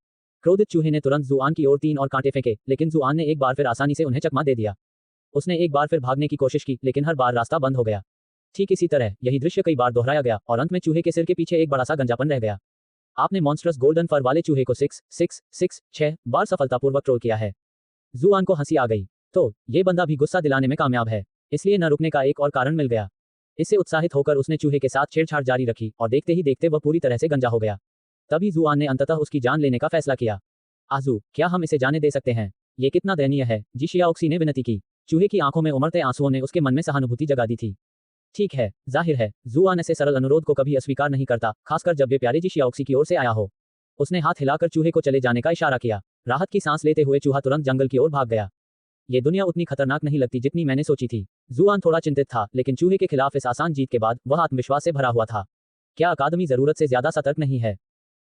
क्रोधित चूहे ने तुरंत जुआन की ओर 3 और कांटे फेंके, लेकिन जुआन ने एक बार फिर आसानी से उन्हें चकमा दे दिया। उसने एक बार फिर भागने की कोशिश की, लेकिन हर बार रास्ता बंद हो गया। ठीक इसी तरह यही दृश्य कई बार दोहराया गया और अंत में चूहे के सिर के पीछे एक बड़ा सा गंजापन रह गया। आपने मॉन्स्ट्रस गोल्डन फर वाले चूहे को 6 बार सफलतापूर्वक ट्रोल किया है। जुआन को हंसी आ गई। तो ये बंदा भी गुस्सा दिलाने में कामयाब है, इसलिए न रुकने का एक और कारण मिल गया। इससे उत्साहित होकर उसने चूहे के साथ छेड़छाड़ जारी रखी और देखते ही देखते वह पूरी तरह से गंजा हो गया। तभी जुआन ने अंततः उसकी जान लेने का फैसला किया। आजू, क्या हम इसे जाने दे सकते हैं? ये कितना दयनीय है, जी शियाओक्सी ने विनती की। चूहे की आंखों में उमड़ते आंसुओं ने उसके मन में सहानुभूति जगा दी थी। ठीक है, जाहिर है जुआन ऐसे सरल अनुरोध को कभी अस्वीकार नहीं करता, खासकर जब वे प्यारे जी शियाओक्सी की ओर से आया हो। उसने हाथ हिलाकर चूहे को चले जाने का इशारा किया। राहत की सांस लेते हुए चूहा तुरंत जंगल की ओर भाग गया। ये दुनिया उतनी खतरनाक नहीं लगती जितनी मैंने सोची थी। जुआन थोड़ा चिंतित था, लेकिन चूहे के खिलाफ इस आसान जीत के बाद वह आत्मविश्वास से भरा हुआ था। क्या अकादमी जरूरत से ज्यादा सतर्क नहीं है?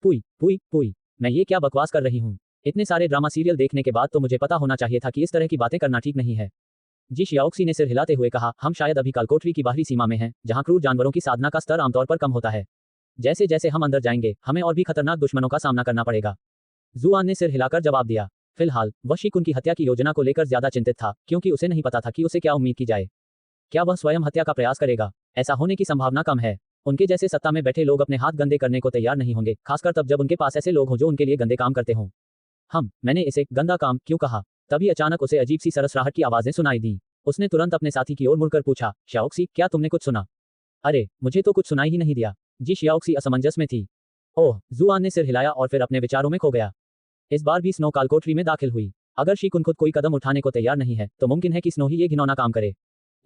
पुई पुई पुई, मैं ये क्या बकवास कर रही हूँ? इतने सारे ड्रामा सीरियल देखने के बाद तो मुझे पता होना चाहिए था कि इस तरह की बातें करना ठीक नहीं है। जी शियाओक्सी ने सिर हिलाते हुए कहा, हम शायद अभी कालकोठरी की बाहरी सीमा में हैं, जहां क्रूर जानवरों की साधना का स्तर आमतौर पर कम होता है। जैसे जैसे हम अंदर जाएंगे, हमें और भी खतरनाक दुश्मनों का सामना करना पड़ेगा। जुआन ने सिर हिलाकर जवाब दिया। फिलहाल वह शिकुन की हत्या की योजना को लेकर ज्यादा चिंतित था, क्योंकि उसे नहीं पता था कि उसे क्या उम्मीद की जाए। क्या वह स्वयं हत्या का प्रयास करेगा? ऐसा होने की संभावना कम है। उनके जैसे सत्ता में बैठे लोग अपने हाथ गंदे करने को तैयार नहीं होंगे, खासकर तब जब उनके पास ऐसे लोग हों जो उनके लिए गंदे काम करते हों। मैंने इसे गंदा काम क्यों कहा? तभी अचानक उसे अजीब सी सरसराहट की आवाजें सुनाई दी। उसने तुरंत अपने साथी की ओर मुड़कर पूछा, शियाओक्सी, क्या तुमने कुछ सुना? अरे, मुझे तो कुछ सुनाई ही नहीं दिया। जी शियाओक्सी असमंजस में थी। ओह, जुआन ने सिर हिलाया और फिर अपने विचारों में खो गया। इस बार भी स्नो कालकोठरी में दाखिल हुई। अगर शिकुन खुद कोई कदम उठाने को तैयार नहीं है, तो मुमकिन है कि स्नो ही ये घिनौना काम करे।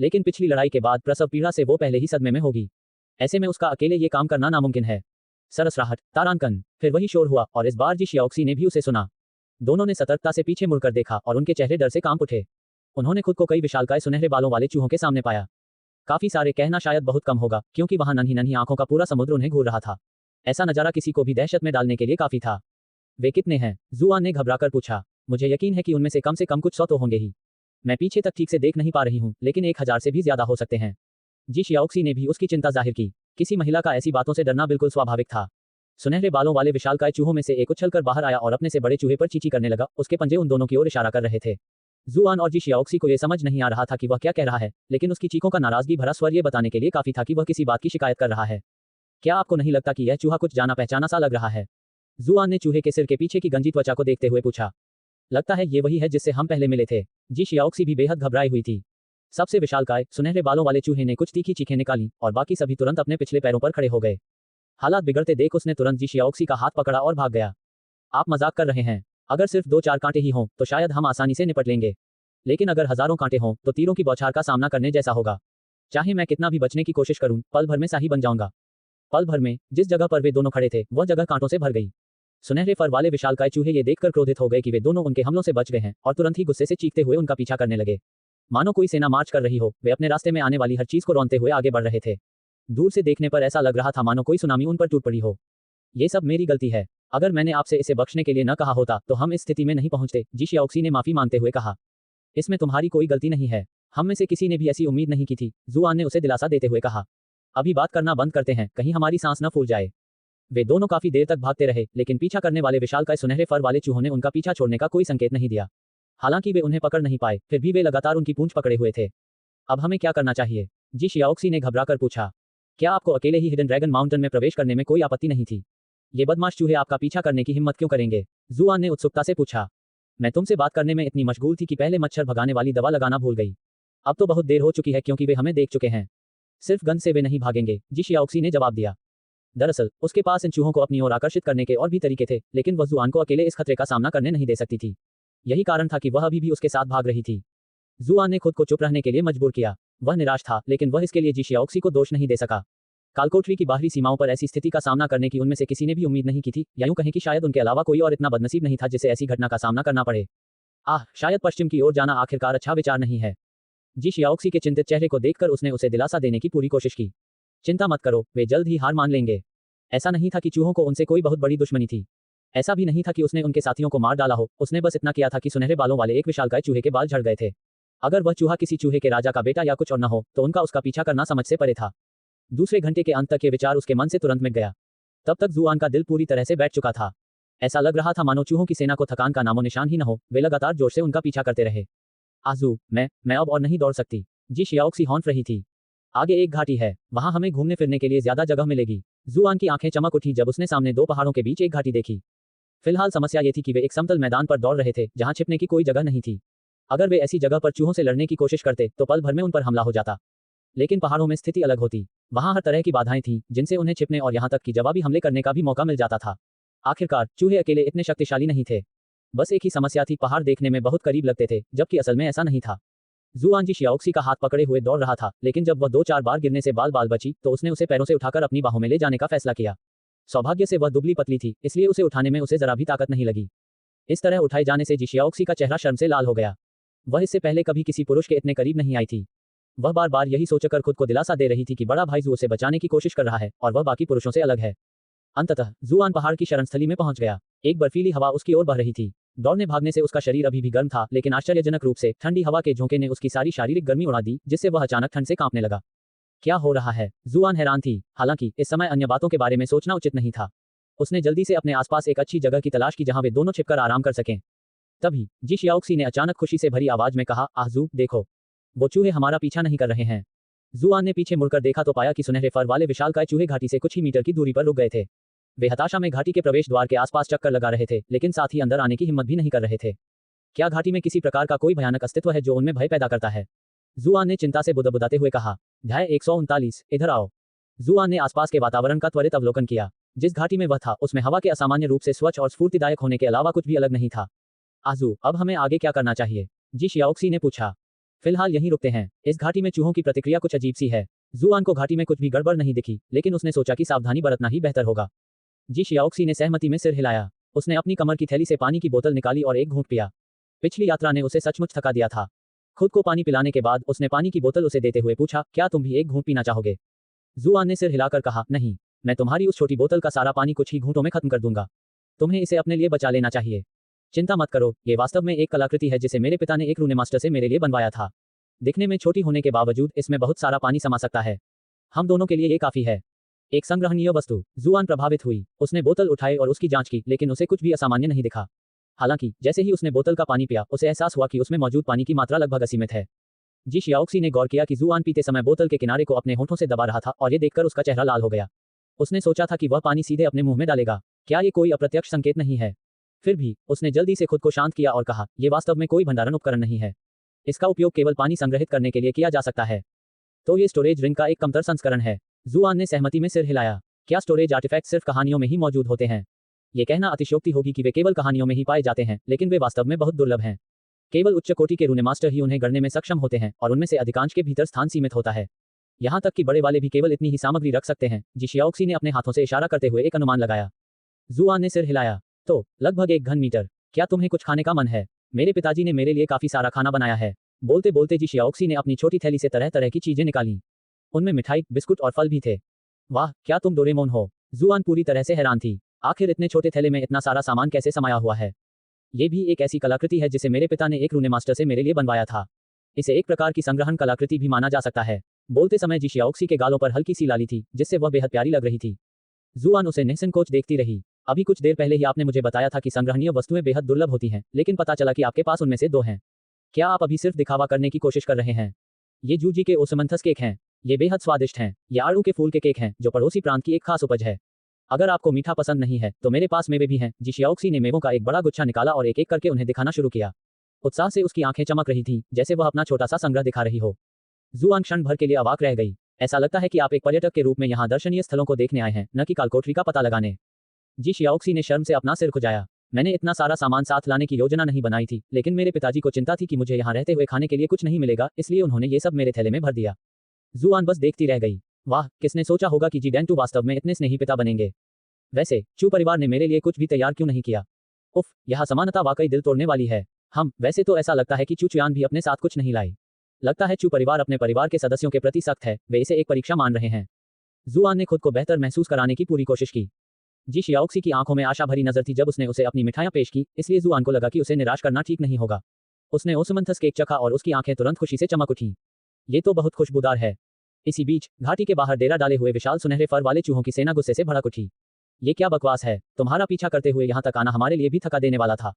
लेकिन पिछली लड़ाई के बाद प्रसव पीड़ा से वो पहले ही सदमे में होगी। ऐसे में उसका अकेले ये काम करना नामुमकिन है। सरसराहट, तारांकन। फिर वही शोर हुआ और इस बार जी शियाओक्सी ने भी उसे सुना। दोनों ने सतर्कता से पीछे मुड़कर देखा और उनके चेहरे डर से कांप उठे। उन्होंने खुद को कई विशालकाय सुनहरे बालों वाले चूहों के सामने पाया। काफी सारे कहना शायद बहुत कम होगा, क्योंकि वहां नन्ही नन्ही आंखों का पूरा समुद्र उन्हें घूर रहा था। ऐसा नजारा किसी को भी दहशत में डालने के लिए काफी था। वे कितने हैं? जुआन ने घबराकर पूछा। मुझे यकीन है कि उनमें से कम कुछ 100 तो होंगे ही। मैं पीछे तक ठीक से देख नहीं पा रही हूँ, लेकिन 1000 से भी ज्यादा हो सकते हैं। जी शियाओक्सी ने भी उसकी चिंता जाहिर की। किसी महिला का ऐसी बातों से डरना बिल्कुल स्वाभाविक था। सुनहरे बालों वाले विशालकाय चूहों में से एक उछलकर बाहर आया और अपने से बड़े चूहे पर चींची करने लगा। उसके पंजे उन दोनों की ओर इशारा कर रहे थे। जुआन और जी शियाओक्सी को यह समझ नहीं आ रहा था कि वह क्या कह रहा है, लेकिन उसकी चीखों का नाराजगी भरा स्वर ये बताने के लिए काफी था कि वह किसी बात की शिकायत कर रहा है। क्या आपको नहीं लगता कि यह चूहा कुछ जाना पहचाना सा लग रहा है? जुआन ने चूहे के सिर के पीछे की गंजी त्वचा को देखते हुए पूछा। लगता है ये वही है जिससे हम पहले मिले थे। जी शियाओक्सी भी बेहद घबराई हुई थी। सबसे विशालकाय सुनहरे बालों वाले चूहे ने कुछ तीखी चीखें निकाली और बाकी सभी तुरंत अपने पिछले पैरों पर खड़े हो गए। हालात बिगड़ते देख उसने तुरंत जी शियाओक्सी का हाथ पकड़ा और भाग गया। आप मजाक कर रहे हैं? अगर सिर्फ 2-4 कांटे ही हों तो शायद हम आसानी से निपट लेंगे, लेकिन अगर हजारों कांटे हों तो तीरों की बौछार का सामना करने जैसा होगा। चाहे मैं कितना भी बचने की कोशिश करूं, पल भर में शाही बन जाऊंगा। पल भर में जिस जगह पर वे दोनों खड़े थे वह जगह कांटों से भर गई। सुनहरे फर वाले विशालकाय चूहे ये देखकर क्रोधित हो गए कि वे दोनों उनके हमलों से बच गए हैं और तुरंत ही गुस्से से चीखते हुए उनका पीछा करने लगे। मानो कोई सेना मार्च कर रही हो, वे अपने रास्ते में आने वाली हर चीज को रौंदते हुए आगे बढ़ रहे थे। दूर से देखने पर ऐसा लग रहा था मानो कोई सुनामी उन पर टूट पड़ी हो। ये सब मेरी गलती है। अगर मैंने आपसे इसे बख्शने के लिए न कहा होता तो हम इस स्थिति में नहीं पहुंचते। जी शियाओक्सी ने माफी मांगते हुए कहा। इसमें तुम्हारी कोई गलती नहीं है। हम में से किसी ने भी ऐसी उम्मीद नहीं की थी, जुआन ने उसे दिलासा देते हुए कहा। अभी बात करना बंद करते हैं, कहीं हमारी सांस न फूल जाए। वे दोनों काफी देर तक भागते रहे, लेकिन पीछा करने वाले विशालकाय सुनहरे फर वाले चूहों ने उनका पीछा छोड़ने का कोई संकेत नहीं दिया। हालांकि वे उन्हें पकड़ नहीं पाए, फिर भी वे लगातार उनकी पूंछ पकड़े हुए थे। अब हमें क्या करना चाहिए? जी शियाओक्सी ने घबराकर पूछा। क्या आपको अकेले ही हिडन ड्रैगन माउंटेन में प्रवेश करने में कोई आपत्ति नहीं थी? ये बदमाश चूहे आपका पीछा करने की हिम्मत क्यों करेंगे? जुआन ने उत्सुकता से पूछा। मैं तुमसे बात करने में इतनी मशगूल थी कि पहले मच्छर भगाने वाली दवा लगाना भूल गई। अब तो बहुत देर हो चुकी है क्योंकि वे हमें देख चुके हैं। सिर्फ गंध से वे नहीं भागेंगे, जी शियाओक्सी ने जवाब दिया। दरअसल उसके पास इन चूहों को अपनी ओर आकर्षित करने के और भी तरीके थे, लेकिन वह जुआन को अकेले इस खतरे का सामना करने नहीं दे सकती थी। यही कारण था कि वह अभी भी उसके साथ भाग रही थी। जुआन ने खुद को चुप रहने के लिए मजबूर किया। वह निराश था, लेकिन वह इसके लिए जी शियाओक्सी को दोष नहीं दे सका। कालकोठरी की बाहरी सीमाओं पर ऐसी स्थिति का सामना करने की उनमें से किसी ने भी उम्मीद नहीं की थी, या यूं कहें कि शायद उनके अलावा कोई और इतना बदनसीब नहीं था जिसे ऐसी घटना का सामना करना पड़े। शायद पश्चिम की ओर जाना आखिरकार अच्छा विचार नहीं है। जी शियाओक्सी के चिंतित चेहरे को देखकर उसने उसे दिलासा देने की पूरी कोशिश की। चिंता मत करो, वे जल्द ही हार मान लेंगे। ऐसा नहीं था कि चूहों को उनसे कोई बहुत बड़ी दुश्मनी थी। ऐसा भी नहीं था कि उसने उनके साथियों को मार डाला हो, उसने बस इतना किया था कि सुनहरे बालों वाले एक विशालकाय चूहे के बाल झड़ गए थे। अगर वह चूहा किसी चूहे के राजा का बेटा या कुछ और न हो तो उनका उसका पीछा करना समझ से परे था। दूसरे घंटे के अंत तक ये विचार उसके मन से तुरंत मिट गया। तब तक जुआन का दिल पूरी तरह से बैठ चुका था। ऐसा लग रहा था मानो चूहों की सेना को थकान का नामो निशान ही न हो। वे लगातार जोर से उनका पीछा करते रहे। आजू, मैं अब और नहीं दौड़ सकती। जी शियाओक्सी हौंफ रही थी। आगे एक घाटी है, वहां हमें घूमने फिरने के लिए ज्यादा जगह मिलेगी। जुआन की आंखें चमक उठी जब उसने सामने 2 पहाड़ों के बीच एक घाटी देखी। फिलहाल समस्या ये थी कि वे एक समतल मैदान पर दौड़ रहे थे जहां छिपने की कोई जगह नहीं थी। अगर वे ऐसी जगह पर चूहों से लड़ने की कोशिश करते तो पल भर में उन पर हमला हो जाता। लेकिन पहाड़ों में स्थिति अलग होती। वहां हर तरह की बाधाएं थीं जिनसे उन्हें छिपने और यहां तक कि जवाबी हमले करने का भी मौका मिल जाता था। आखिरकार चूहे अकेले इतने शक्तिशाली नहीं थे। बस एक ही समस्या थी, पहाड़ देखने में बहुत करीब लगते थे, जबकि असल में ऐसा नहीं था। जुआन जी शियाओक्सी का हाथ पकड़े हुए दौड़ रहा था, लेकिन जब वह 2-4 बार गिरने से बाल बची तो उसने उसे पैरों से उठाकर अपनी बाहों में ले जाने का फैसला किया। सौभाग्य से वह दुबली पतली थी, इसलिए उसे उठाने में उसे जरा भी ताकत नहीं लगी। इस तरह उठाए जाने से जी शियाओक्सी का चेहरा शर्म से लाल हो गया। वह इससे पहले कभी किसी पुरुष के इतने करीब नहीं आई थी। वह बार बार यही सोचकर खुद को दिलासा दे रही थी कि बड़ा भाई जू उसे बचाने की कोशिश कर रहा है और वह बाकी पुरुषों से अलग है। अंततः जुआन पहाड़ की शरणस्थली में पहुंच गया। एक बर्फीली हवा उसकी ओर बह रही थी। दौड़ने भागने से उसका शरीर अभी भी गर्म था, लेकिन आश्चर्यजनक रूप से ठंडी हवा के झोंके ने उसकी सारी शारीरिक गर्मी उड़ा दी, जिससे वह अचानक ठंड से कांपने लगा। क्या हो रहा है? जुआन हैरान थी। हालांकि इस समय अन्य बातों के बारे में सोचना उचित नहीं था। उसने जल्दी से अपने आसपास एक अच्छी जगह की तलाश की जहां वे दोनों छिपकर आराम कर सकें। तभी जी शियाओक्सी ने अचानक खुशी से भरी आवाज में कहा, आजू देखो, वो चूहे हमारा पीछा नहीं कर रहे हैं। जुआन ने पीछे मुड़कर देखा तो पाया कि सुनहरे फर वाले विशालकाय चूहे घाटी से कुछ ही मीटर की दूरी पर रुक गए थे। वे हताशा में घाटी के प्रवेश द्वार के आसपास चक्कर लगा रहे थे, लेकिन साथ ही अंदर आने की हिम्मत भी नहीं कर रहे थे। क्या घाटी में किसी प्रकार का कोई भयानक अस्तित्व है जो उनमें भय पैदा करता है? जुआन ने चिंता से बुदबुदाते हुए कहा। अध्याय 139, इधर आओ। जुआन ने आसपास के वातावरण का त्वरित अवलोकन किया। जिस घाटी में वह था उसमें हवा के असामान्य रूप से स्वच्छ और स्फूर्तिदायक होने के अलावा कुछ भी अलग नहीं था। आजू, अब हमें आगे क्या करना चाहिए? जी शियाओक्सी ने पूछा। फिलहाल यहीं रुकते हैं। इस घाटी में चूहों की प्रतिक्रिया कुछ अजीब सी है। जुआन को घाटी में कुछ भी गड़बड़ नहीं दिखी, लेकिन उसने सोचा कि सावधानी बरतना ही बेहतर होगा। जी शियाओक्सी ने सहमति में सिर हिलाया। उसने अपनी कमर की थैली से पानी की बोतल निकाली और एक घूंट पिया। पिछली यात्रा ने उसे सचमुच थका दिया था। खुद को पानी पिलाने के बाद उसने पानी की बोतल उसे देते हुए पूछा, क्या तुम भी एक घूंट पीना चाहोगे? जुआन ने सिर हिलाकर कहा, नहीं, मैं तुम्हारी उस छोटी बोतल का सारा पानी कुछ ही घूंटों में खत्म कर दूंगा। तुम्हें इसे अपने लिए बचा लेना चाहिए। चिंता मत करो, ये वास्तव में एक कलाकृति है जिसे मेरे पिता ने एक रूने मास्टर से मेरे लिए बनवाया था। दिखने में छोटी होने के बावजूद इसमें बहुत सारा पानी समा सकता है। हम दोनों के लिए ये काफी है। एक संग्रहणीय वस्तु। जुआन प्रभावित हुई। उसने बोतल उठाई और उसकी जांच की, लेकिन उसे कुछ भी असामान्य नहीं दिखा। हालांकि जैसे ही उसने बोतल का पानी पिया, उसे एहसास हुआ कि उसमें मौजूद पानी की मात्रा लगभग असीमित है। जी शियाओक्सी ने गौर किया कि जुआन पीते समय बोतल के किनारे को अपने होठों से दबा रहा था और ये देखकर उसका चेहरा लाल हो गया। उसने सोचा था कि वह पानी सीधे अपने मुंह में डालेगा। क्या ये कोई अप्रत्यक्ष संकेत नहीं है? फिर भी उसने जल्दी से खुद को शांत किया और कहा, यह वास्तव में कोई भंडारण उपकरण नहीं है। इसका उपयोग केवल पानी संग्रहित करने के लिए किया जा सकता है। तो ये स्टोरेज रिंग का एक कमतर संस्करण है। जुआन ने सहमति में सिर हिलाया। क्या स्टोरेज आर्टिफैक्ट सिर्फ कहानियों में ही मौजूद होते हैं? ये कहना अतिशयोक्ति होगी कि वे केवल कहानियों में ही पाए जाते हैं, लेकिन वे वास्तव में बहुत दुर्लभ हैं। केवल उच्च कोटि के रूने मास्टर ही उन्हें गढ़ने में सक्षम होते हैं और उनमें से अधिकांश के भीतर स्थान सीमित होता है। यहाँ तक कि बड़े वाले भी केवल इतनी ही सामग्री रख सकते हैं। जी शियाओक्सी ने अपने हाथों से इशारा करते हुए एक अनुमान लगाया। जुआन ने सिर हिलाया। तो लगभग 1 घन मीटर। क्या तुम्हें कुछ खाने का मन है? मेरे पिताजी ने मेरे लिए काफी सारा खाना बनाया है। बोलते बोलते जी शियाओक्सी ने अपनी छोटी थैली से तरह तरह की चीजें निकाली। उनमें मिठाई, बिस्कुट और फल भी थे। वाह, क्या तुम डोरेमोन हो? जुआन पूरी तरह से हैरान थी। आखिर इतने छोटे थैले में इतना सारा सामान कैसे समाया हुआ है? ये भी एक ऐसी कलाकृति है जिसे मेरे पिता ने एक रूने मास्टर से मेरे लिए बनवाया था। इसे एक प्रकार की संग्रहण कलाकृति भी माना जा सकता है। बोलते समय जी शियाओक्सी के गालों पर हल्की सी लाली थी, जिससे वह बेहद प्यारी लग रही थी। जुआन उसे निःसंकोच देखती रही। अभी कुछ देर पहले ही आपने मुझे बताया था कि संग्रहणीय वस्तुएं बेहद दुर्लभ होती हैं, लेकिन पता चला कि आपके पास उनमें से 2 हैं। क्या आप अभी सिर्फ दिखावा करने की कोशिश कर रहे हैं? ये जूजी के ओसमंथस केक हैं। ये बेहद स्वादिष्ट हैं। ये आड़ू के फूल के केक हैं, जो पड़ोसी प्रांत की एक खास उपज है। अगर आपको मीठा पसंद नहीं है, तो मेरे पास मेवे भी हैं। जी शियाओक्सी ने मेवों का एक बड़ा गुच्छा निकाला और एक एक करके उन्हें दिखाना शुरू किया। उत्साह से उसकी आंखें चमक रही थीं, जैसे वह अपना छोटा सा संग्रह दिखा रही हो। जुआन क्षण भर के लिए अवाक रह गई। ऐसा लगता है कि आप एक पर्यटक के रूप में यहाँ दर्शनीय स्थलों को देखने आए हैं, न कि कालकोठरी का पता लगाने। जी शियाओक्सी ने शर्म से अपना सिर खुजाया। मैंने इतना सारा सामान साथ लाने की योजना नहीं बनाई थी, लेकिन मेरे पिताजी को चिंता थी कि मुझे यहाँ रहते हुए खाने के लिए कुछ नहीं मिलेगा, इसलिए उन्होंने ये सब मेरे थैले में भर दिया। जुआन बस देखती रह गई। वाह, किसने सोचा होगा कि जी डेंटू वास्तव में इतने स्नेही पिता बनेंगे। वैसे चू परिवार ने मेरे लिए कुछ भी तैयार क्यों नहीं किया? उफ, यह समानता वाकई दिल तोड़ने वाली है। वैसे तो ऐसा लगता है कि चू चुयान भी अपने साथ कुछ नहीं लाई। लगता है चू परिवार अपने परिवार के सदस्यों के प्रति सख्त है, वे इसे एक परीक्षा मान रहे हैं। जुआन ने खुद को बेहतर महसूस कराने की पूरी कोशिश की। जी शियाओक्सी की आंखों में आशा भरी नजर थी जब उसने उसे अपनी मिठाइयां पेश की, इसलिए जुआन को लगा कि उसे निराश करना ठीक नहीं होगा। उसने ओसमंथस केक चखा और उसकी आंखें तुरंत खुशी से चमक उठी। ये तो बहुत खुशबूदार है। इसी बीच घाटी के बाहर डेरा डाले हुए विशाल सुनहरे फर वाले चूहों की सेना गुस्से से भड़क उठी। ये क्या बकवास है? तुम्हारा पीछा करते हुए यहाँ तक आना हमारे लिए भी थका देने वाला था।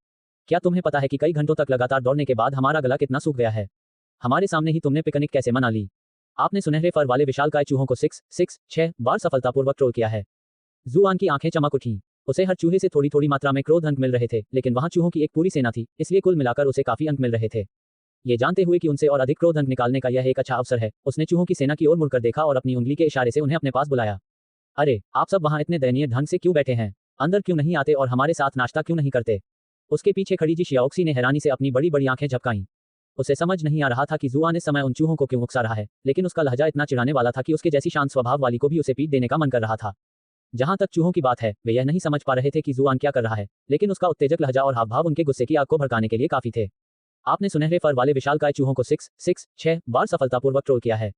क्या तुम्हें पता है कि कई घंटों तक लगातार दौड़ने के बाद हमारा गला कितना सूख गया है? हमारे सामने ही तुमने पिकनिक कैसे मना ली? आपने सुनहरे फर वाले विशालकाय चूहों को 6 बार सफलतापूर्वक ट्रोल किया है। जुआन की आंखें चमक उठी। उसे हर चूहे से थोड़ी थोड़ी मात्रा में क्रोध अंक मिल रहे थे, लेकिन वहां चूहों की एक पूरी सेना थी, इसलिए कुल मिलाकर उसे काफी अंक मिल रहे थे। ये जानते हुए कि उनसे और अधिक क्रोध अंक निकालने का यह एक अच्छा अवसर है, उसने चूहों की सेना की ओर मुड़कर देखा और अपनी उंगली के इशारे से उन्हें अपने पास बुलाया। अरे, आप सब वहां इतने दयनीय ढंग से क्यों बैठे हैं? अंदर क्यों नहीं आते और हमारे साथ नाश्ता क्यों नहीं करते? उसके पीछे खड़ी जी शियाओक्सी ने हैरानी से अपनी बड़ी बड़ी आंखें झपकाईं। उसे समझ नहीं आ रहा था कि जुआन इस समय उन चूहों को क्यों उकसा रहा है, लेकिन उसका लहजा इतना चिढ़ाने वाला था कि उसके जैसी शांत स्वभाव वाली को भी उसे पीट देने का मन कर रहा था। जहां तक चूहों की बात है, वे यह नहीं समझ पा रहे थे कि जुआन क्या कर रहा है, लेकिन उसका उत्तेजक लहजा और हाव भाव उनके गुस्से की आग को भड़काने के लिए काफी थे। आपने सुनहरे फर वाले विशालकाय चूहों को 6 बार सफलतापूर्वक ट्रोल किया है।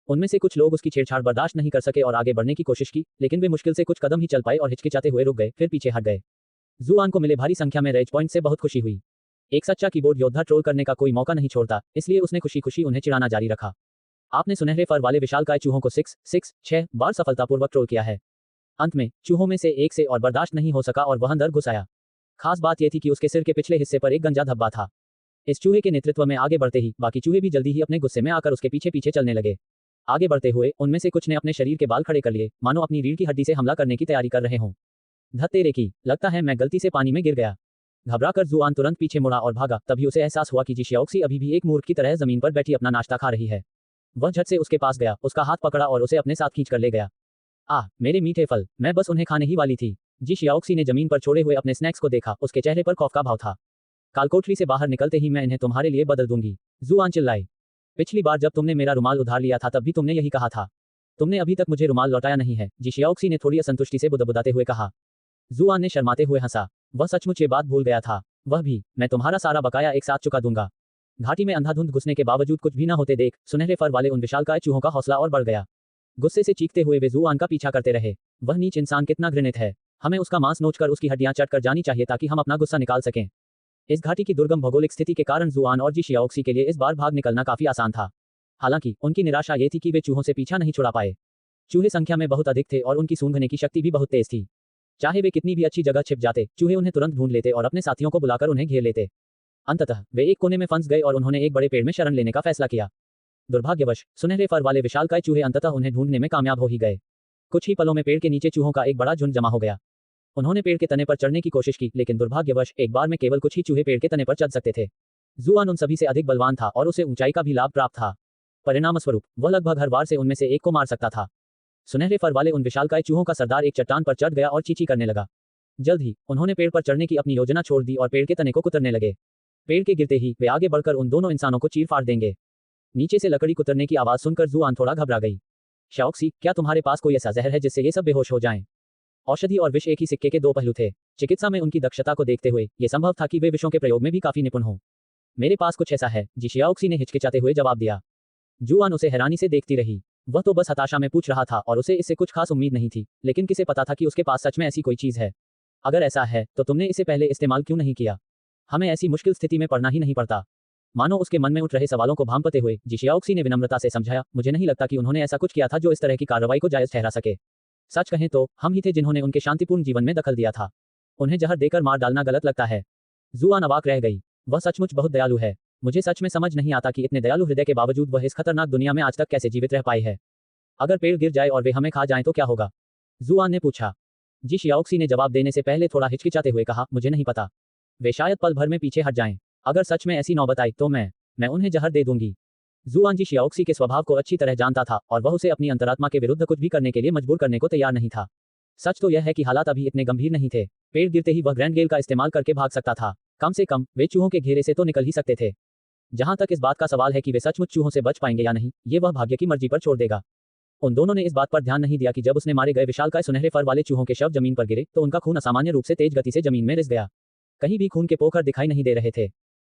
उनमें से कुछ लोग उसकी छेड़छाड़ बर्दाश्त नहीं कर सके और आगे बढ़ने की कोशिश की, लेकिन वे मुश्किल से कुछ कदम ही चल पाए और हिचकिचाते हुए रुक गए, फिर पीछे हट गए। जुआन को मिले भारी संख्या में रेज पॉइंट से बहुत खुशी हुई। एक सच्चा कीबोर्ड योद्धा ट्रोल करने का कोई मौका नहीं छोड़ता, इसलिए उसने खुशी खुशी उन्हें चिढ़ाना जारी रखा। आपने सुनहरे फर वाले विशालकाय चूहों को 6 बार सफलतापूर्वक ट्रोल किया है। अंत में चूहों में से एक से और बर्दाश्त नहीं हो सका और वह अंदर घुस आया। खास बात यह थी कि उसके सिर के पिछले हिस्से पर एक गंजा धब्बा था। इस चूहे के नेतृत्व में आगे बढ़ते ही बाकी चूहे भी जल्दी ही अपने गुस्से में आकर उसके पीछे पीछे चलने लगे। आगे बढ़ते हुए उनमें से कुछ ने अपने शरीर के बाल खड़े कर लिए, मानो अपनी रीढ़ की हड्डी से हमला करने की तैयारी कर रहे हों। धत्तेरे की, लगता है मैं गलती से पानी में गिर गया। घबराकर जुआन तुरंत पीछे मुड़ा और भागा। तभी उसे एहसास हुआ कि जी शियाओक्सी अभी भी एक मूर्ख की तरह जमीन पर बैठी अपना नाश्ता खा रही है। वह झट से उसके पास गया, उसका हाथ पकड़ा और उसे अपने साथ खींच कर ले गया। मेरे मीठे फल, मैं बस उन्हें खाने ही वाली थी। जी शियाओक्सी ने जमीन पर छोड़े हुए अपने स्नैक्स को देखा, उसके चेहरे पर खौफ का भाव था। कालकोठरी से बाहर निकलते ही मैं इन्हें तुम्हारे लिए बदल दूंगी, जुआन चिल्लाई। पिछली बार जब तुमने मेरा रुमाल उधार लिया था तब भी तुमने यही कहा था। तुमने अभी तक मुझे रुमाल लौटाया नहीं है, जी शियाओक्सी ने थोड़ी असंतुष्टि से बुदबुदाते हुए कहा। जुआन ने शर्माते हुए हंसा। वह सचमुच ये बात भूल गया था। वह भी, मैं तुम्हारा सारा बकाया एक साथ चुका दूंगा। घाटी में अंधाधुंध घुसने के बावजूद कुछ भी न होते देख सुनहरे फर वाले उन विशालकाय चूहों का हौसला और बढ़ गया। गुस्से से चीखते हुए वे जुआन का पीछा करते रहे। वह नीच इंसान कितना घृणित है। हमें उसका मांस नोचकर उसकी हड्डियां चट कर जानी चाहिए ताकि हम अपना गुस्सा निकाल सकें। इस घाटी की दुर्गम भौगोलिक स्थिति के कारण जुआन और जी शियाओक्सी के लिए इस बार भाग निकलना काफी आसान था। हालांकि उनकी निराशा ये थी कि वे चूहों से पीछा नहीं छुड़ा पाए। चूहे संख्या में बहुत अधिक थे और उनकी सूंघने की शक्ति भी बहुत तेज थी। चाहे वे कितनी भी अच्छी जगह छिप जाते, चूहे उन्हें तुरंत ढूंढ लेते और अपने साथियों को बुलाकर उन्हें घेर लेते। अंततः वे एक कोने में फंस गए और उन्होंने एक बड़े पेड़ में शरण लेने का फैसला किया। दुर्भाग्यवश सुनहरे फर वाले विशालकाय चूहे अंततः उन्हें ढूंढने में कामयाब हो ही गए। कुछ ही पलों में पेड़ के नीचे चूहों का एक बड़ा झुंड जमा हो गया। उन्होंने पेड़ के तने पर चढ़ने की कोशिश की, लेकिन दुर्भाग्यवश एक बार में केवल कुछ ही चूहे पेड़ के तने पर चढ़ सकते थे। जुआन उन सभी से अधिक बलवान था और उसे ऊंचाई का भी लाभ प्राप्त था। परिणामस्वरूप वह लगभग हर बार से उनमें से एक को मार सकता था। सुनहरे फर वाले उन विशालकाय चूहों का सरदार एक चट्टान पर चढ़ गया और चींची करने लगा। जल्द ही उन्होंने पेड़ पर चढ़ने की अपनी योजना छोड़ दी और पेड़ के तने को कुतरने लगे। पेड़ के गिरते ही वे आगे बढ़कर उन दोनों इंसानों को चीर फाड़ देंगे। नीचे से लकड़ी कुतरने की आवाज सुनकर जुआन थोड़ा घबरा गई। शाओक्सी, क्या तुम्हारे पास कोई ऐसा जहर है जिससे ये सब बेहोश हो जाएं? औषधि और विष एक ही सिक्के के दो पहलू थे। चिकित्सा में उनकी दक्षता को देखते हुए यह संभव था कि वे विषों के प्रयोग में भी काफी निपुण हों। मेरे पास कुछ ऐसा है, जी शियाओक्सी ने हिचकिचाते हुए जवाब दिया। जुआन उसे हैरानी से देखती रही। वह तो बस हताशा में पूछ रहा था और उसे इससे कुछ खास उम्मीद नहीं थी, लेकिन किसे पता था कि उसके पास सच में ऐसी कोई चीज है। अगर ऐसा है तो तुमने इसे पहले इस्तेमाल क्यों नहीं किया? हमें ऐसी मुश्किल स्थिति में पड़ना ही नहीं पड़ता। मानो उसके मन में उठ रहे सवालों को भांपते हुए जी शियाओक्सी ने विनम्रता से समझाया, मुझे नहीं लगता कि उन्होंने ऐसा कुछ किया था जो इस तरह की कार्रवाई को जायज ठहरा सके। सच कहें तो हम ही थे जिन्होंने उनके शांतिपूर्ण जीवन में दखल दिया था। उन्हें जहर देकर मार डालना गलत लगता है। जुआन अवाक रह गई। वह सचमुच बहुत दयालु है। मुझे सच में समझ नहीं आता कि इतने दयालु हृदय के बावजूद वह इस खतरनाक दुनिया में आज तक कैसे जीवित रह पाई है। अगर पेड़ गिर जाए और वे हमें खा जाएं तो क्या होगा? जुआन ने पूछा। जी शियाओक्सी ने जवाब देने से पहले थोड़ा हिचकिचाते हुए कहा, मुझे नहीं पता। वे शायद पल भर में पीछे हट जाएं। अगर सच में ऐसी नौबत आई तो मैं उन्हें जहर दे दूंगी। जुआन जी शियाओक्सी के स्वभाव को अच्छी तरह जानता था और वह उसे अपनी अंतरात्मा के विरुद्ध कुछ भी करने के लिए मजबूर करने को तैयार नहीं था। सच तो यह है कि हालात अभी इतने गंभीर नहीं थे। पेड़ गिरते ही वह ग्रैंड गेल का इस्तेमाल करके भाग सकता था। कम से कम वे चूहों के घेरे से तो निकल ही सकते थे। जहां तक इस बात का सवाल है कि वे सचमुच चूहों से बच पाएंगे या नहीं, ये वह भाग्य की मर्जी पर छोड़ देगा। उन दोनों ने इस बात पर ध्यान नहीं दिया कि जब उसने मारे गए विशालकाय सुनहरे फर वाले चूहों के शव जमीन पर गिरे तो उनका खून असामान्य रूप से तेज गति से जमीन में रिस गया। कहीं भी खून के पोखर दिखाई नहीं दे रहे थे।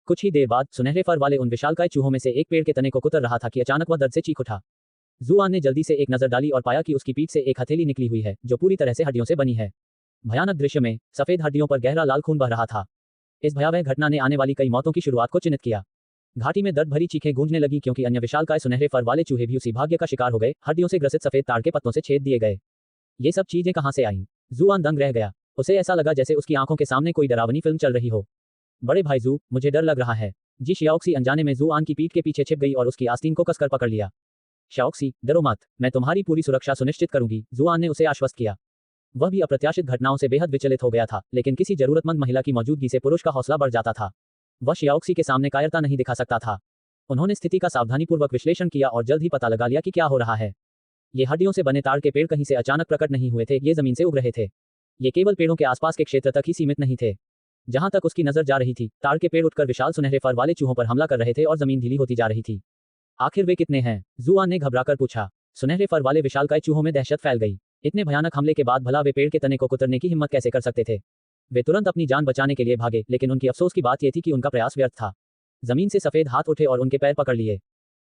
कुछ ही देर बाद सुनहरे फर वाले उन विशालकाय चूहों में से एक पेड़ के तने को कुतर रहा था कि अचानक वह दर्द से चीख उठा। जुआन ने जल्दी से एक नजर डाली और पाया कि उसकी पीठ से एक हथेली निकली हुई है जो पूरी तरह से हड्डियों से बनी है। भयानक दृश्य में सफेद हड्डियों पर गहरा लाल खून बह रहा था। इस भयावह घटना ने आने वाली कई मौतों की शुरुआत को चिन्हित किया। घाटी में दर्द भरी चीखें गूंजने लगी क्योंकि अन्य विशालकाय सुनहरे फर वाले चूहे भी उसी भाग्य का शिकार हो गए। हड्डियों से ग्रसित सफेद ताड़ के पत्तों से छेद दिए गए। ये सब चीजें कहां से आईं? जुआन दंग रह गया। उसे ऐसा लगा जैसे उसकी आंखों के सामने कोई डरावनी फिल्म चल रही हो। बड़े भाई जू, मुझे डर लग रहा है। जी शियाओक्सी अनजाने में जुआन की पीठ के पीछे छिप गई और उसकी आस्तीन को कसकर पकड़ लिया। शियाओक्सी, डरो मत, मैं तुम्हारी पूरी सुरक्षा सुनिश्चित करूंगी, जुआन ने उसे आश्वस्त किया। वह भी अप्रत्याशित घटनाओं से बेहद विचलित हो गया था, लेकिन किसी जरूरतमंद महिला की मौजूदगी से पुरुष का हौसला बढ़ जाता था। वह शियाओक्सी के सामने कायरता नहीं दिखा सकता था। उन्होंने स्थिति का सावधानीपूर्वक विश्लेषण किया और जल्द ही पता लगा लिया कि क्या हो रहा है। ये हड्डियों से बने ताड़ के पेड़ कहीं से अचानक प्रकट नहीं हुए थे, ये जमीन से उग रहे थे। ये केवल पेड़ों के आसपास के क्षेत्र तक ही सीमित नहीं थे। जहां तक उसकी नजर जा रही थी, ताड़ के पेड़ उठकर विशाल सुनहरे फर वाले चूहों पर हमला कर रहे थे और जमीन ढीली होती जा रही थी। आखिर वे कितने हैं? जुआन ने घबराकर पूछा। सुनहरे फर वाले विशालकाय चूहों में दहशत फैल गई। इतने भयानक हमले के बाद भला वे पेड़ के तने को कुतरने की हिम्मत कैसे कर सकते थे? वे तुरंत अपनी जान बचाने के लिए भागे, लेकिन उनकी अफसोस की बात यह थी कि उनका प्रयास व्यर्थ था। जमीन से सफेद हाथ उठे और उनके पैर पकड़ लिए।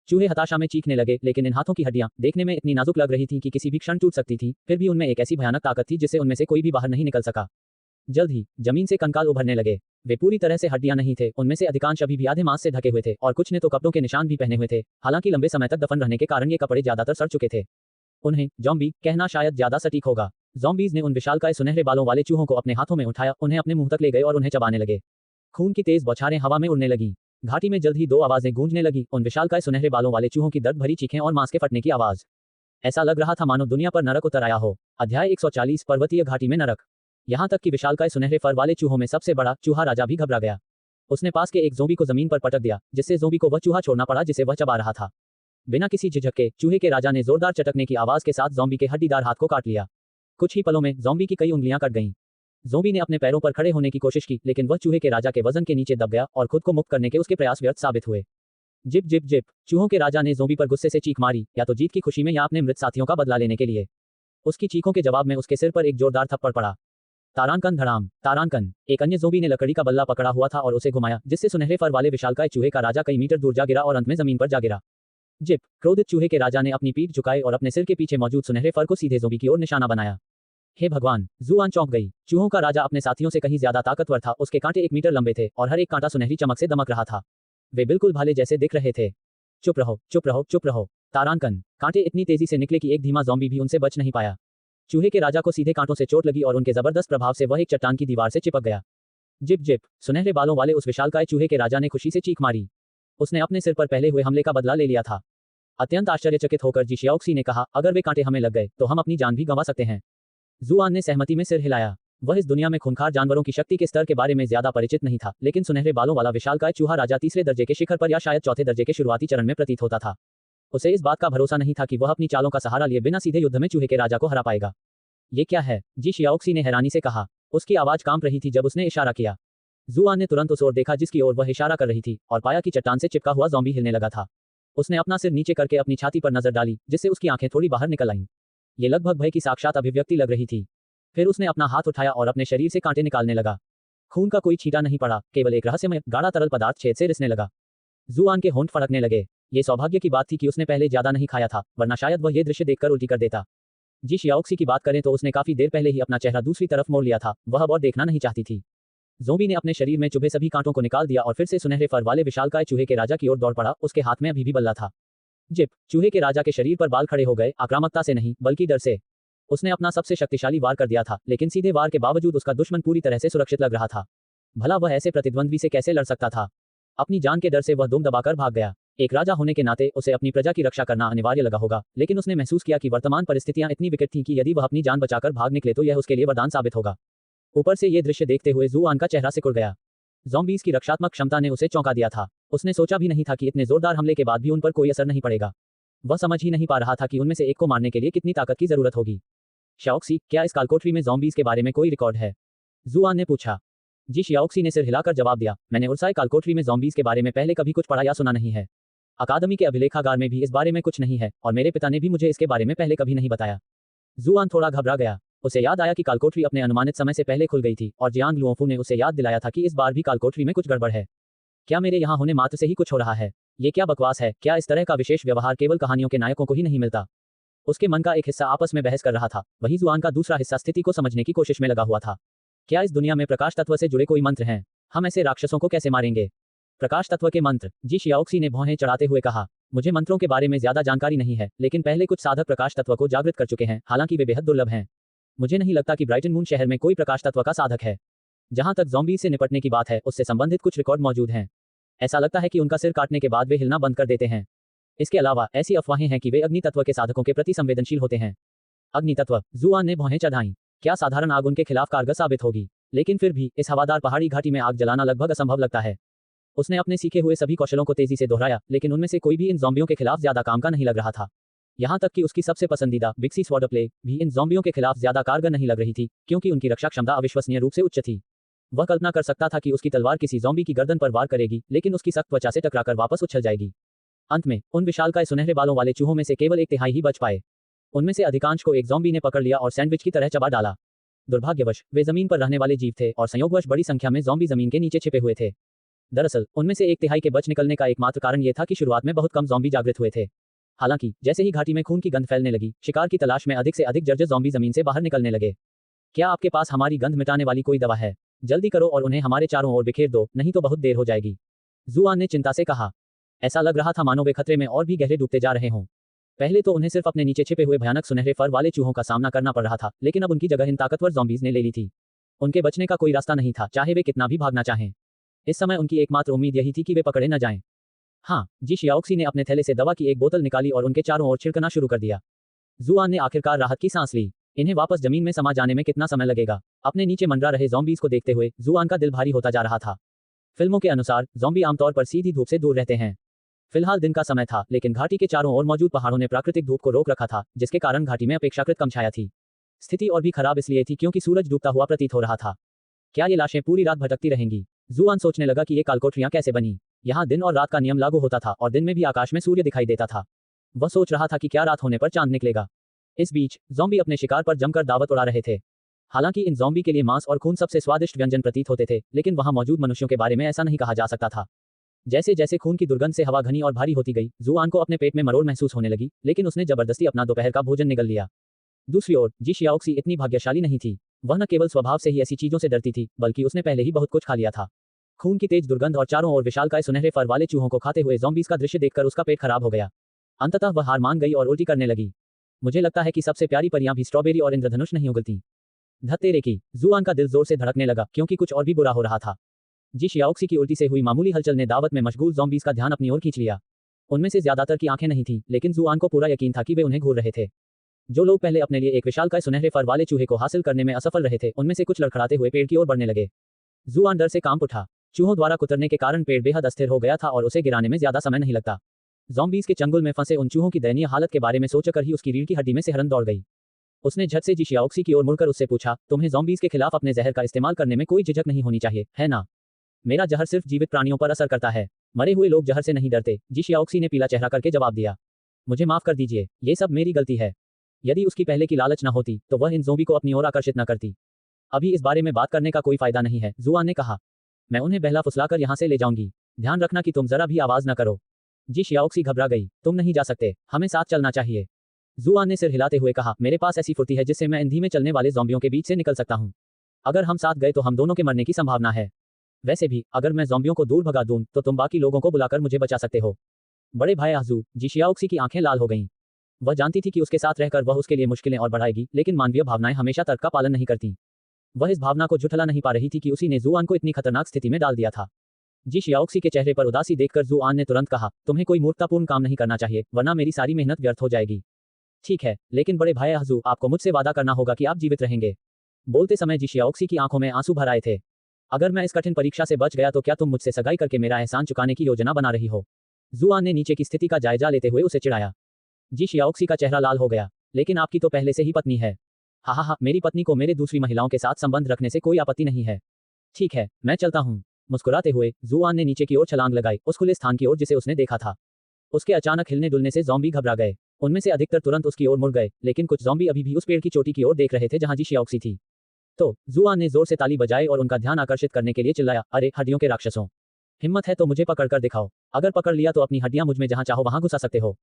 चूहे हताशा में चीखने लगे, लेकिन इन हाथों की हड्डियां देखने में इतनी नाजुक लग रही थीं कि किसी भी क्षण टूट सकती थी। फिर भी उनमें एक ऐसी भयानक ताकत थी जिससे उनमें से कोई भी बाहर नहीं निकल सका। जल्द ही जमीन से कंकाल उभरने लगे। वे पूरी तरह से हड्डियां नहीं थे, उनमें से अधिकांश अभी भी आधे मांस से ढके हुए थे और कुछ ने तो कपड़ों के निशान भी पहने हुए थे। हालांकि लंबे समय तक दफन रहने के कारण ये कपड़े ज्यादातर सड़ चुके थे। उन्हें ज़ॉम्बी कहना शायद ज्यादा सटीक होगा। ज़ॉम्बीज ने उन विशालकाय सुनहरे बालों वाले चूहों को अपने हाथों में उठाया, उन्हें अपने मुंह तक ले गए और उन्हें चबाने लगे। खून की तेज बौछारें हवा में उड़ने लगीं। घाटी में जल्द ही दो आवाजें गूंजने लगी, उन विशालकाय सुनहरे बालों वाले चूहों की दर्द भरी चीखें और मांस के फटने की आवाज। ऐसा लग रहा था मानो दुनिया पर नरक उतर आया हो। अध्याय 140 पर्वतीय घाटी में नरक। यहाँ तक कि विशालकाय सुनहरे फर वाले चूहों में सबसे बड़ा चूहा राजा भी घबरा गया। उसने पास के एक ज़ोंबी को जमीन पर पटक दिया, जिससे ज़ोंबी को वह चूहा छोड़ना पड़ा जिसे वह चबा रहा था। बिना किसी झिझक के चूहे के राजा ने जोरदार चटकने की आवाज के साथ ज़ोंबी के हड्डीदार हाथ को काट लिया। कुछ ही पलों में ज़ोंबी की कई उंगलियां कट गईं। ज़ोंबी ने अपने पैरों पर खड़े होने की कोशिश की, लेकिन वह चूहे के राजा के वजन के नीचे दब गया और खुद को मुक्त करने के उसके प्रयास व्यर्थ साबित हुए। जिप जिप जिप, चूहों के राजा ने ज़ोंबी पर गुस्से से चीख मारी, या तो जीत की खुशी में या अपने मृत साथियों का बदला लेने के लिए। उसकी चीखों के जवाब में उसके सिर पर एक जोरदार थप्पड़ पड़ा। तारांकन धड़ाम। तारांकन। एक अन्य ज़ोंबी ने लकड़ी का बल्ला पकड़ा हुआ था और उसे घुमाया, जिससे सुनहरे फर वाले विशालकाय चूहे का राजा कई मीटर दूर जा गिरा और अंत में जमीन पर जा गिरा। जिप। क्रोधित चूहे के राजा ने अपनी पीठ झुकाई और अपने सिर के पीछे मौजूद सुनहरे फर को सीधे ज़ोंबी की ओर निशाना बनाया। हे भगवान! जुआन चौंक गई। चूहों का राजा अपने साथियों से कहीं ज्यादा ताकतवर था, उसके कांटे 1 मीटर लंबे थे और हर एक कांटा सुनहरी चमक से दमक रहा था। वे बिल्कुल भाले जैसे दिख रहे थे। चुप रहो, चुप रहो, चुप रहो। तारांकन। कांटे इतनी तेजी से निकले कि एक धीमा ज़ॉम्बी भी उनसे बच नहीं पाया। चूहे के राजा को सीधे कांटों से चोट लगी और उनके जबरदस्त प्रभाव से वह एक चट्टान की दीवार से चिपक गया। Zip zip. सुनहरे बालों वाले उस विशालकाय चूहे के राजा ने खुशी से चीख मारी। उसने अपने सिर पर पहले हुए हमले का बदला ले लिया था। अत्यंत आश्चर्यचकित होकर जी शियाओक्सी ने कहा, अगर वे कांटे हमें लग गए तो हम अपनी जान भी गंवा सकते हैं। जुआन ने सहमति में सिर हिलाया। वह इस दुनिया में खूंखार जानवरों की शक्ति के स्तर के बारे में ज्यादा परिचित नहीं था, लेकिन सुनहरे बालों वाला विशालकाय चूहा राजा तीसरे दर्जे के शिखर पर या शायद चौथे दर्जे के शुरुआती चरण में प्रतीत होता था। उसे इस बात का भरोसा नहीं था कि वह अपनी चालों का सहारा लिए बिना सीधे युद्ध में चूहे के राजा को हरा पाएगा। ये क्या है? जी शियाओक्सी ने हैरानी से कहा। उसकी आवाज कांप रही थी जब उसने इशारा किया। जुआन ने तुरंत उस ओर देखा जिसकी ओर वह इशारा कर रही थी और पाया कि चट्टान से चिपका हुआ ज़ॉम्बी हिलने लगा था। उसने अपना सिर नीचे करके अपनी छाती पर नजर डाली, जिससे उसकी आंखें थोड़ी बाहर निकल आईं। ये लगभग भय की साक्षात अभिव्यक्ति लग रही थी। फिर उसने अपना हाथ उठाया और अपने शरीर से कांटे निकालने लगा। खून का कोई छींटा नहीं पड़ा, केवल एक रहस्यमय गाढ़ा तरल पदार्थ छेद से रिसने लगा। जुआन के होंठ फड़कने लगे। ये सौभाग्य की बात थी कि उसने पहले ज्यादा नहीं खाया था, वरना शायद वह ये दृश्य देखकर उल्टी कर देता। जी शियाओक्सी की बात करें तो उसने काफी देर पहले ही अपना चेहरा दूसरी तरफ मोड़ लिया था, वह अब और देखना नहीं चाहती थी। ज़ोंबी ने अपने शरीर में चुभे सभी कांटों को निकाल दिया और फिर से सुनहरे फर वाले विशालकाय चूहे के राजा की ओर दौड़ पड़ा। उसके हाथ में अभी भी बल्ला था। जिप। चूहे के राजा के शरीर पर बाल खड़े हो गए, आक्रामकता से नहीं बल्कि डर से। उसने अपना सबसे शक्तिशाली वार कर दिया था, लेकिन सीधे वार के बावजूद उसका दुश्मन पूरी तरह से सुरक्षित लग रहा था। भला वह ऐसे प्रतिद्वंद्वी से कैसे लड़ सकता था? अपनी जान के डर से वह दुम दबाकर भाग गया। एक राजा होने के नाते उसे अपनी प्रजा की रक्षा करना अनिवार्य लगा होगा, लेकिन उसने महसूस किया कि वर्तमान परिस्थितियां इतनी विकट थीं कि यदि वह अपनी जान बचाकर भाग निकले तो यह उसके लिए वरदान साबित होगा। ऊपर से ये दृश्य देखते हुए जुआन का चेहरा सिकुड़ गया। ज़ॉम्बीज़ की रक्षात्मक क्षमता ने उसे चौंका दिया था। उसने सोचा भी नहीं था कि इतने जोरदार हमले के बाद भी उन पर कोई असर नहीं पड़ेगा। वह समझ ही नहीं पा रहा था कि उनमें से एक को मारने के लिए कितनी ताकत की जरूरत होगी। शियाओक्सी, क्या इस कालकोठरी में ज़ॉम्बीज़ के बारे में कोई रिकॉर्ड है? जुआन ने पूछा। जी शियाओक्सी ने सिर हिलाकर जवाब दिया, मैंने उर्साई कालकोठरी में ज़ॉम्बीज़ के बारे में पहले कभी कुछ पढ़ा या सुना नहीं है। अकादमी के अभिलेखागार में भी इस बारे में कुछ नहीं है और मेरे पिता ने भी मुझे इसके बारे में पहले कभी नहीं बताया। जुआन थोड़ा घबरा गया। उसे याद आया कि कालकोठरी अपने अनुमानित समय से पहले खुल गई थी और जियांग लुओफू ने उसे याद दिलाया था कि इस बार भी कालकोठरी में कुछ गड़बड़ है। क्या मेरे यहाँ होने मात्र से ही कुछ हो रहा है? ये क्या बकवास है? क्या इस तरह का विशेष व्यवहार केवल कहानियों के नायकों को ही नहीं मिलता? उसके मन का एक हिस्सा आपस में बहस कर रहा था, वहीं जुआन का दूसरा हिस्सा स्थिति को समझने की कोशिश में लगा हुआ था। क्या इस दुनिया में प्रकाश तत्व से जुड़े कोई मंत्र हैं? हम ऐसे राक्षसों को कैसे मारेंगे? प्रकाश तत्व के मंत्र? जी शियाओक्सी ने भौहें चढ़ाते हुए कहा। मुझे मंत्रों के बारे में ज्यादा जानकारी नहीं है, लेकिन पहले कुछ साधक प्रकाश तत्व को जागृत कर चुके हैं, हालांकि वे बेहद दुर्लभ हैं। मुझे नहीं लगता कि ब्राइटन मून शहर में कोई प्रकाश तत्व का साधक है। जहां तक ज़ॉम्बी से निपटने की बात है, उससे संबंधित कुछ रिकॉर्ड मौजूद हैं। ऐसा लगता है कि उनका सिर काटने के बाद वे हिलना बंद कर देते हैं। इसके अलावा ऐसी अफवाहें हैं कि वे अग्नि तत्व के साधकों के प्रति संवेदनशील होते हैं। अग्नि तत्व? जुआन ने भौहें चढ़ाईं। क्या साधारण आग उनके खिलाफ कारगर साबित होगी? लेकिन फिर भी इस हवादार पहाड़ी घाटी में आग जलाना लगभग असंभव लगता है। उसने अपने सीखे हुए सभी कौशलों को तेजी से दोहराया, लेकिन उनमें से कोई भी इन ज़ॉम्बियों के खिलाफ ज्यादा काम का नहीं लग रहा था। यहाँ तक कि उसकी सबसे पसंदीदा बिक्सी स्वॉर्ड प्ले भी इन ज़ॉम्बियों के खिलाफ ज्यादा कारगर नहीं लग रही थी, क्योंकि उनकी रक्षा क्षमता अविश्वसनीय रूप से उच्च थी। वह कल्पना कर सकता था कि उसकी तलवार किसी ज़ॉम्बी की गर्दन पर वार करेगी, लेकिन उसकी सख्त त्वचा से टकराकर वापस उछल जाएगी। अंत में उन विशालकाय सुनहरे बालों वाले चूहों में से केवल 1/3 ही बच पाए। उनमें से अधिकांश को एक ज़ॉम्बी ने पकड़ लिया और सैंडविच की तरह चबा डाला। दुर्भाग्यवश वे जमीन पर रहने वाले जीव थे और संयोगवश बड़ी संख्या में ज़ॉम्बी जमीन के नीचे छिपे हुए थे। दरअसल उनमें से 1/3 के बच निकलने का एकमात्र कारण यह था कि शुरुआत में बहुत कम ज़ॉम्बी जागृत हुए थे। हालांकि जैसे ही घाटी में खून की गंध फैलने लगी, शिकार की तलाश में अधिक से अधिक जर्जर ज़ॉम्बी जमीन से बाहर निकलने लगे। क्या आपके पास हमारी गंध मिटाने वाली कोई दवा है? जल्दी करो और उन्हें हमारे चारों ओर बिखेर दो, नहीं तो बहुत देर हो जाएगी। जुआन ने चिंता से कहा। ऐसा लग रहा था मानो वे खतरे में और भी गहरे डूबते जा रहे हों। पहले तो उन्हें सिर्फ अपने नीचे छिपे हुए भयानक सुनहरे फर वाले चूहों का सामना करना पड़ रहा था, लेकिन अब उनकी जगह इन ताकतवर ज़ॉम्बीज़ ने ले ली थी। उनके बचने का कोई रास्ता नहीं था, चाहे वे कितना भी भागना चाहें। इस समय उनकी एकमात्र उम्मीद यही थी कि वे पकड़े न जाएं। हाँ, जी शियाओक्सी ने अपने थैले से दवा की एक बोतल निकाली और उनके चारों ओर छिड़कना शुरू कर दिया। जुआन ने आखिरकार राहत की सांस ली। इन्हें वापस जमीन में समा जाने में कितना समय लगेगा? अपने नीचे मंडरा रहे ज़ॉम्बीज़ को देखते हुए जुआन का दिल भारी होता जा रहा था। फिल्मों के अनुसार ज़ॉम्बी आमतौर पर सीधी धूप से दूर रहते हैं। फिलहाल दिन का समय था, लेकिन घाटी के चारों ओर मौजूद पहाड़ों ने प्राकृतिक धूप को रोक रखा था, जिसके कारण घाटी में अपेक्षाकृत कम छाया थी। स्थिति और भी खराब इसलिए थी क्योंकि सूरज डूबता हुआ प्रतीत हो रहा था। क्या ये लाशें पूरी रात भटकती रहेंगी? जुआन सोचने लगा कि ये कालकोठरियां कैसे बनी। यहाँ दिन और रात का नियम लागू होता था और दिन में भी आकाश में सूर्य दिखाई देता था। वह सोच रहा था कि क्या रात होने पर चांद निकलेगा। इस बीच ज़ॉम्बी अपने शिकार पर जमकर दावत उड़ा रहे थे। हालांकि इन ज़ॉम्बी के लिए मांस और खून सबसे स्वादिष्ट व्यंजन प्रतीत होते थे, लेकिन वहां मौजूद मनुष्यों के बारे में ऐसा नहीं कहा जा सकता था। जैसे जैसे खून की दुर्गंध से हवा घनी और भारी होती गई, जुआन को अपने पेट में मरोड़ महसूस होने लगी, लेकिन उसने जबरदस्ती अपना दोपहर का भोजन निगल लिया। दूसरी ओर जी शियाओक्सी इतनी भाग्यशाली नहीं थी। वह न केवल स्वभाव से ही ऐसी चीजों से डरती थी, बल्कि उसने पहले ही बहुत कुछ खा लिया था। खून की तेज दुर्गंध और चारों ओर विशालकाय सुनहरे फर वाले चूहों को खाते हुए ज़ॉम्बीज़ का दृश्य देखकर उसका पेट खराब हो गया। अंततः वह हार मान गई और उल्टी करने लगी। मुझे लगता है कि सबसे प्यारी परियां भी स्ट्रॉबेरी और इंद्रधनुष नहीं उगलती। धत्तेरे की, जुआन का दिल जोर से धड़कने लगा, क्योंकि कुछ और भी बुरा हो रहा था। जी शियाओक्सी की उल्टी से हुई मामूली हलचल ने दावत में मशगूल ज़ॉम्बीज़ का ध्यान अपनी ओर खींच लिया। उनमें से ज्यादातर की आंखें नहीं थीं, लेकिन जुआन को पूरा यकीन था कि वे उन्हें घूर रहे थे। जो लोग पहले अपने लिए एक विशालकाय सुनहरे फर वाले चूहे को हासिल करने में असफल रहे थे, उनमें से कुछ लड़खड़ाते हुए पेड़ की ओर बढ़ने लगे। जुआन डर से कांप उठा। चूहों द्वारा कुतरने के कारण पेड़ बेहद अस्थिर हो गया था और उसे गिराने में ज्यादा समय नहीं लगता। ज़ॉम्बीज़ के चंगुल में फंसे उन चूहों की दयनीय हालत के बारे में सोचकर ही उसकी रीढ़ की हड्डी में सिहरन दौड़ गई। उसने झट से जी शियाओक्सी की ओर मुड़कर उससे पूछा, तुम्हें ज़ॉम्बीज़ के खिलाफ अपने जहर का इस्तेमाल करने में कोई झिझक नहीं होनी चाहिए, है ना? मेरा जहर सिर्फ जीवित प्राणियों पर असर करता है, मरे हुए लोग जहर से नहीं डरते। जी शियाओक्सी ने पीला चेहरा करके जवाब दिया। मुझे माफ कर दीजिए, ये सब मेरी गलती है। यदि उसकी पहले की लालच न होती, तो वह इन ज़ॉम्बी को अपनी ओर आकर्षित न करती। अभी इस बारे में बात करने का कोई फायदा नहीं है, जुआन ने कहा। मैं उन्हें बहला फुसलाकर यहाँ से ले जाऊंगी। ध्यान रखना कि तुम जरा भी आवाज न करो। जी शियाओक्सी घबरा गई। तुम नहीं जा सकते, हमें साथ चलना चाहिए। जुआन ने सिर हिलाते हुए कहा, मेरे पास ऐसी फुर्ती है जिससे मैं इन धीमे चलने वाले ज़ॉम्बियों के बीच से निकल सकता हूँ। अगर हम साथ गए तो हम दोनों के मरने की संभावना है। वैसे भी अगर मैं ज़ॉम्बियों को दूर भगा दूं, तो तुम बाकी लोगों को बुलाकर मुझे बचा सकते हो। बड़े भाई आजू, जी शियाओक्सी की आंखें लाल हो गईं। वह जानती थी कि उसके साथ रहकर वह उसके लिए मुश्किलें और बढ़ाएगी, लेकिन मानवीय भावनाएं हमेशा तर्क का पालन नहीं करती। वह इस भावना को झुठला नहीं पा रही थी कि उसी ने जुआन को इतनी खतरनाक स्थिति में डाल दिया था। जी शियाओक्सी के चेहरे पर उदासी देखकर जुआन ने तुरंत कहा, तुम्हें कोई मूर्खतापूर्ण काम नहीं करना चाहिए, वरना मेरी सारी मेहनत व्यर्थ हो जाएगी। ठीक है, लेकिन बड़े भाई आजू, आपको मुझसे वादा करना होगा कि आप जीवित रहेंगे। बोलते समय जी शियाओक्सी की आंखों में आंसू भर आए थे। अगर मैं इस कठिन परीक्षा से बच गया तो क्या तुम मुझसे सगाई करके मेरा एहसान चुकाने की योजना बना रही हो? जुआन ने नीचे की स्थिति का जायजा लेते हुए उसे चिढ़ाया। जी शियाओक्सी का चेहरा लाल हो गया। लेकिन आपकी तो पहले से ही पत्नी है। हा, मेरी पत्नी को मेरे दूसरी महिलाओं के साथ संबंध रखने से कोई आपत्ति नहीं है। ठीक है, मैं चलता हूँ। मुस्कुराते हुए जुआन ने नीचे की ओर छलांग लगाई, उस खुले स्थान की ओर जिसे उसने देखा था। उसके अचानक हिलने डुलने से ज़ॉम्बी घबरा गए। उनमें से अधिकतर तुरंत उसकी ओर मुड़ गए, लेकिन कुछ ज़ॉम्बी अभी भी उस पेड़ की चोटी की ओर देख रहे थे जहां जी शियाओक्सी थी। तो जुआन ने जोर से ताली बजाई और उनका ध्यान आकर्षित करने के लिए चिल्लाया, अरे हड्डियों के राक्षसों, हिम्मत है तो मुझे पकड़कर दिखाओ। अगर पकड़ लिया तो अपनी हड्डियां मुझ में जहां चाहो वहां घुसा सकते हो।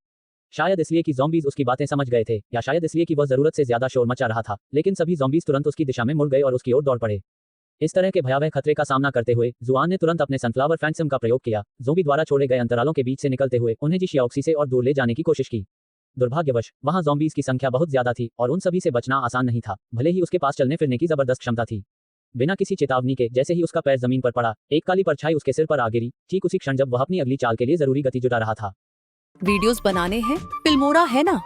शायद इसलिए कि ज़ॉम्बीज़ उसकी बातें समझ गए थे, या शायद इसलिए कि वह जरूरत से ज्यादा शोर मचा रहा था, लेकिन सभी ज़ॉम्बीज़ तुरंत उसकी दिशा में मुड़ गए और उसकी ओर दौड़ पड़े। इस तरह के भयावह खतरे का सामना करते हुए जुआन ने तुरंत अपने सनफ्लावर फैंटम का प्रयोग किया। ज़ॉम्बी द्वारा छोड़े गए अंतरालों के बीच से निकलते हुए उन्हें जी शियाओक्सी से और दूर ले जाने की कोशिश की। दुर्भाग्यवश वहां ज़ॉम्बीज़ की संख्या बहुत ज्यादा थी और उन सभी से बचना आसान नहीं था, भले ही उसके पास चलने फिरने की जबरदस्त क्षमता थी। बिना किसी चेतावनी के जैसे ही उसका पैर जमीन पर पड़ा, एक काली परछाई उसके सिर पर आ गिरी, ठीक उसी क्षण जब वह अपनी अगली चाल के लिए जरूरी गति जुटा रहा था। वीडियोस बनाने हैं, फिल्मोरा है ना,